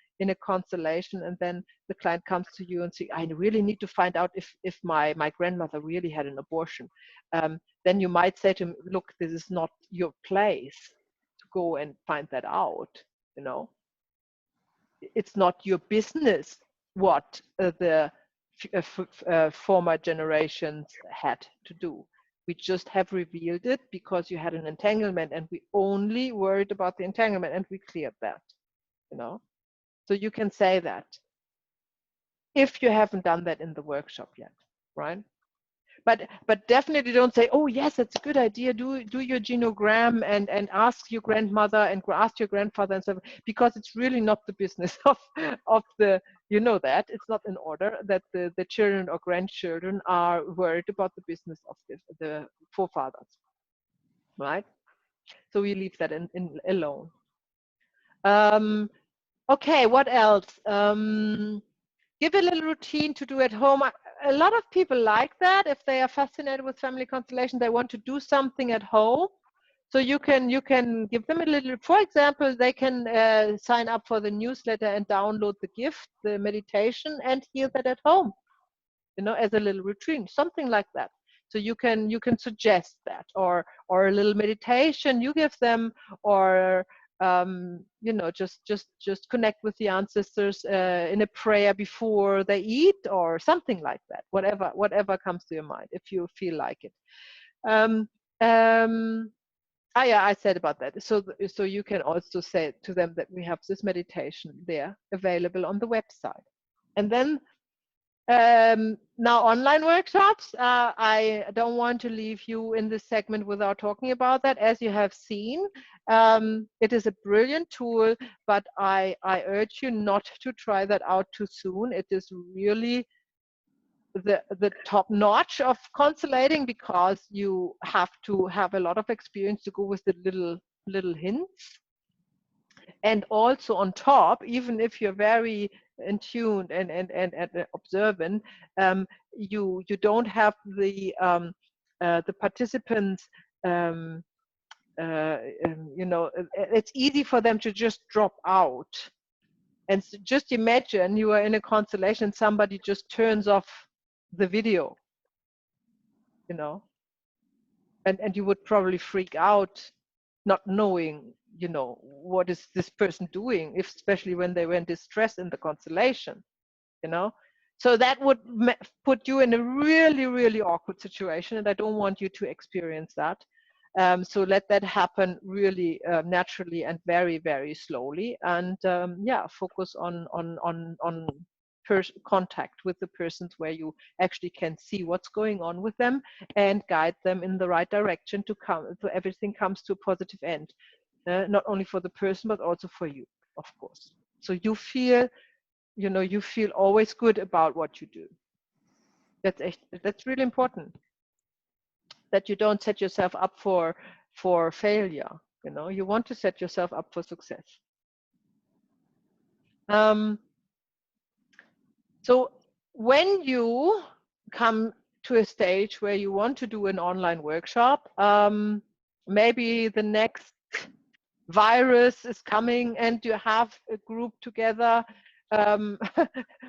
constellation, and then the client comes to you and says, I really need to find out if my grandmother really had an abortion. Then you might say to him, look, this is not your place to go and find that out. It's not your business what the former generations had to do. We just have revealed it because you had an entanglement, and we only worried about the entanglement, and we cleared that. So you can say that if you haven't done that in the workshop yet, right? But definitely don't say, oh yes, that's a good idea, do your genogram and ask your grandmother and ask your grandfather and stuff, because it's really not the business of the, that it's not in order that the children or grandchildren are worried about the business of the forefathers, right? So we leave that in alone. Okay, what else? Give a little routine to do at home. A lot of people like that. If they are fascinated with family constellation, they want to do something at home. So you can give them a little. For example, they can sign up for the newsletter and download the gift, the meditation, and hear that at home. As a little routine, something like that. So you can suggest that, or a little meditation you give them, or just connect with the ancestors in a prayer before they eat, or something like that. Whatever comes to your mind, if you feel like it. Yeah, I said about that. So you can also say to them that we have this meditation there available on the website. And then now online workshops, I don't want to leave you in this segment without talking about that. As you have seen, it is a brilliant tool, but I urge you not to try that out too soon. It is really the top notch of consulating, because you have to have a lot of experience to go with the little hints. And also on top, even if you're very in tune and observant, you don't have the participants. It's easy for them to just drop out. And just imagine you are in a constellation, somebody just turns off the video, and you would probably freak out, not knowing, what is this person doing, especially when they were in distress in the constellation, So that would put you in a really, really awkward situation, and I don't want you to experience that. So let that happen really naturally and very, very slowly, and focus on contact with the persons where you actually can see what's going on with them and guide them in the right direction so everything comes to a positive end, not only for the person but also for you, of course. So you feel always good about what you do. That's really important, that you don't set yourself up for failure. You want to set yourself up for success. So when you come to a stage where you want to do an online workshop, maybe the next virus is coming and you have a group together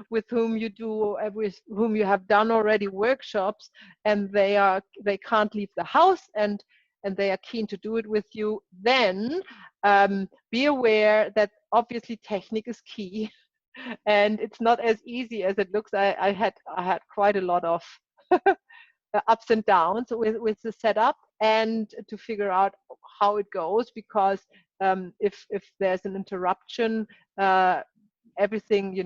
with whom you have done already workshops, and they can't leave the house, and they are keen to do it with you, then be aware that obviously technique is key. And it's not as easy as it looks. I had quite a lot of ups and downs with the setup, and to figure out how it goes, because if there's an interruption, everything you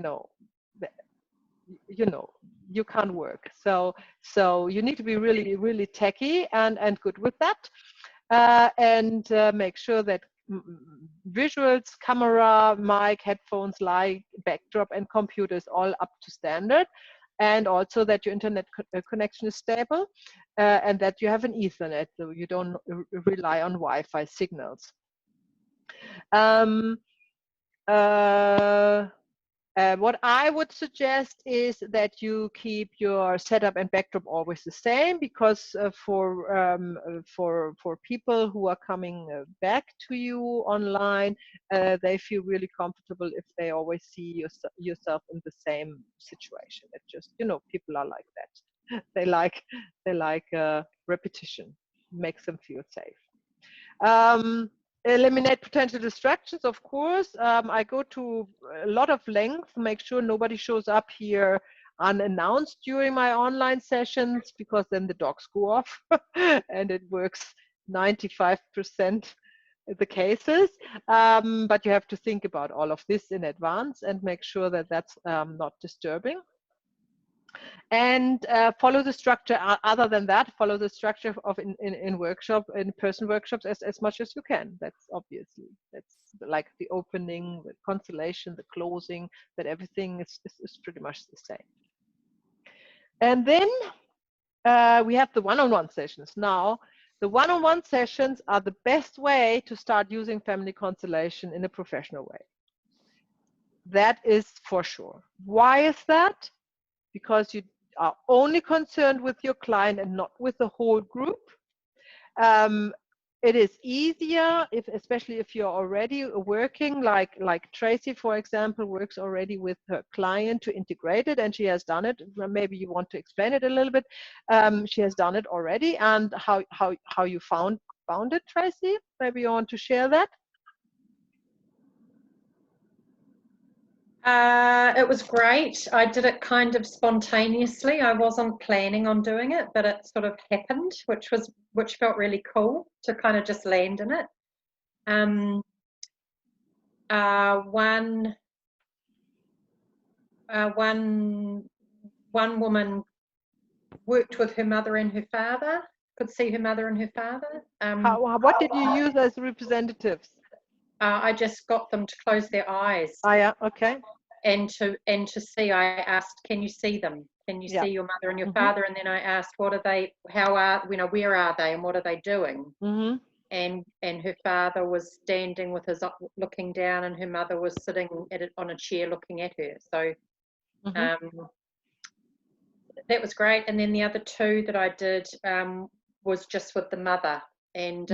can't work. So you need to be really, really techy and good with that, and make sure that visuals, camera, mic, headphones, light, backdrop, and computer is all up to standard, and also that your internet connection is stable, and that you have an Ethernet, so you don't rely on Wi-Fi signals. What I would suggest is that you keep your setup and backdrop always the same, because for people who are coming back to you online, they feel really comfortable if they always see yourself in the same situation. It just, people are like that. They like repetition, makes them feel safe. Eliminate potential distractions, of course. I go to a lot of lengths, make sure nobody shows up here unannounced during my online sessions, because then the dogs go off and it works 95% the cases. But you have to think about all of this in advance and make sure that that's not disturbing. And follow the structure. Other than that, follow the structure of in-person workshops as much as you can. That's like the opening, the constellation, the closing, that everything is pretty much the same. And then we have the one-on-one sessions. Now, the one-on-one sessions are the best way to start using family constellation in a professional way. That is for sure. Why is that? Because you are only concerned with your client and not with the whole group. it is easier especially if you're already working, like Tracy, for example, works already with her client to integrate it, and she has done it. Maybe you want to explain it a little bit. She has done it already, and how you found it, Tracy? Maybe you want to share that. It was great. I did it kind of spontaneously. I wasn't planning on doing it, but it sort of happened, which felt really cool to kind of just land in it. One woman worked with her mother and her father, could see her mother and her father. What did you use as representatives? I just got them to close their eyes. Oh, yeah, okay. And to see, I asked, can you see them? Can you see your mother and your father? And then I asked, what are they, how are, where are they and what are they doing? And her father was standing with his looking down, and her mother was sitting on a chair looking at her. So that was great. And then the other two that I did was just with the mother. And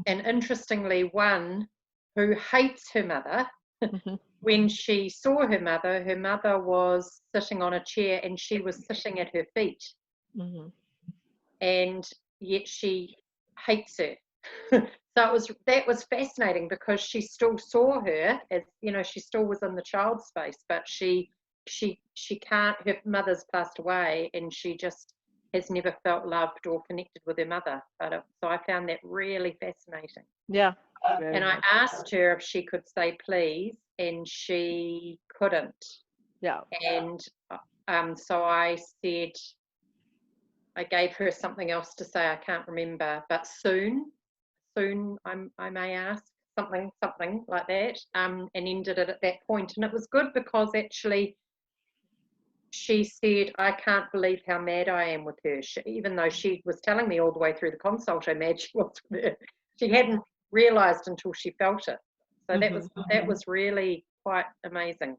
interestingly, one who hates her mother, when she saw her mother was sitting on a chair and she was sitting at her feet. And yet she hates her. So that was fascinating, because she still saw her as, she still was in the child space, but she can't, her mother's passed away, and she just has never felt loved or connected with her mother. So I found that really fascinating. Yeah. And I asked her if she could say please, and she couldn't. Yeah. And so I said, I gave her something else to say, I can't remember, but soon I may ask, something like that, and ended it at that point. And it was good, because actually she said, I can't believe how mad I am with her. Even though she was telling me all the way through the consult how mad she was with her, she hadn't realised until she felt it. So that was really quite amazing.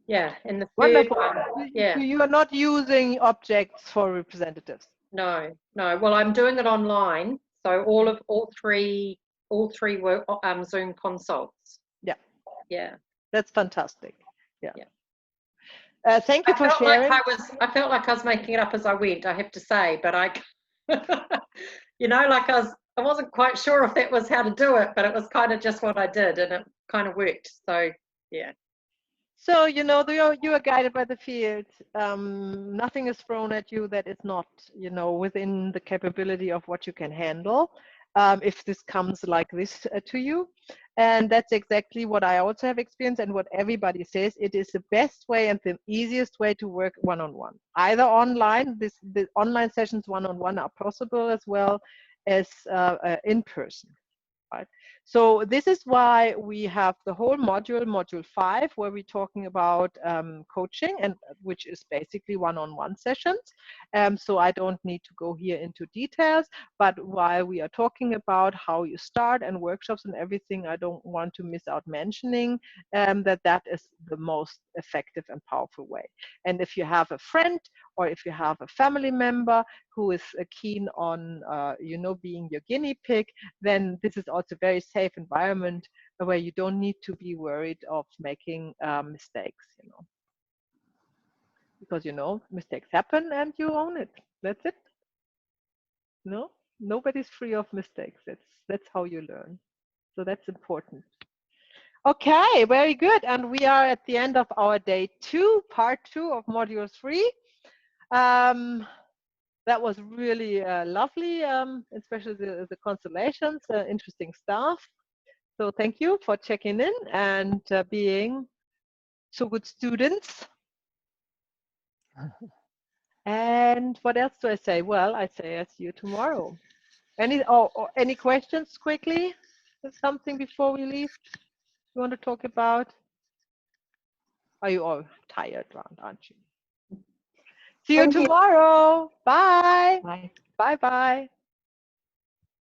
Yeah, and the third one, yeah. You are not using objects for representatives? No. Well, I'm doing it online, so all three were Zoom consults. Yeah. That's fantastic. Yeah. Thank you for sharing. I felt like I was making it up as I went, I have to say, but I wasn't quite sure if that was how to do it, but it was kind of just what I did, and it kind of worked. So yeah. So you are guided by the field. Nothing is thrown at you that is not within the capability of what you can handle. If this comes like this to you, and that's exactly what I also have experienced, and what everybody says, it is the best way and the easiest way to work one-on-one. Either online, the online sessions one-on-one are possible, as well as in person. Right. So this is why we have the whole module 5, where we're talking about coaching, and which is basically one-on-one sessions. So I don't need to go here into details, but while we are talking about how you start and workshops and everything, I don't want to miss out mentioning that is the most effective and powerful way. And if you have a friend, or if you have a family member who is keen on being your guinea pig, then this is also a very safe environment where you don't need to be worried of making mistakes, because mistakes happen and you own it. That's it. Nobody's free of mistakes. That's how you learn. So that's important. Okay, very good. And we are at the end of our day 2, part 2 of module 3. That was really lovely, especially the constellations, interesting stuff. So thank you for checking in and being so good students. And what else do I say? Well, I say I'll see you tomorrow. Any questions quickly? There's something before we leave you want to talk about? Are you all tired, aren't you? See you tomorrow. Bye. Bye. Bye-bye.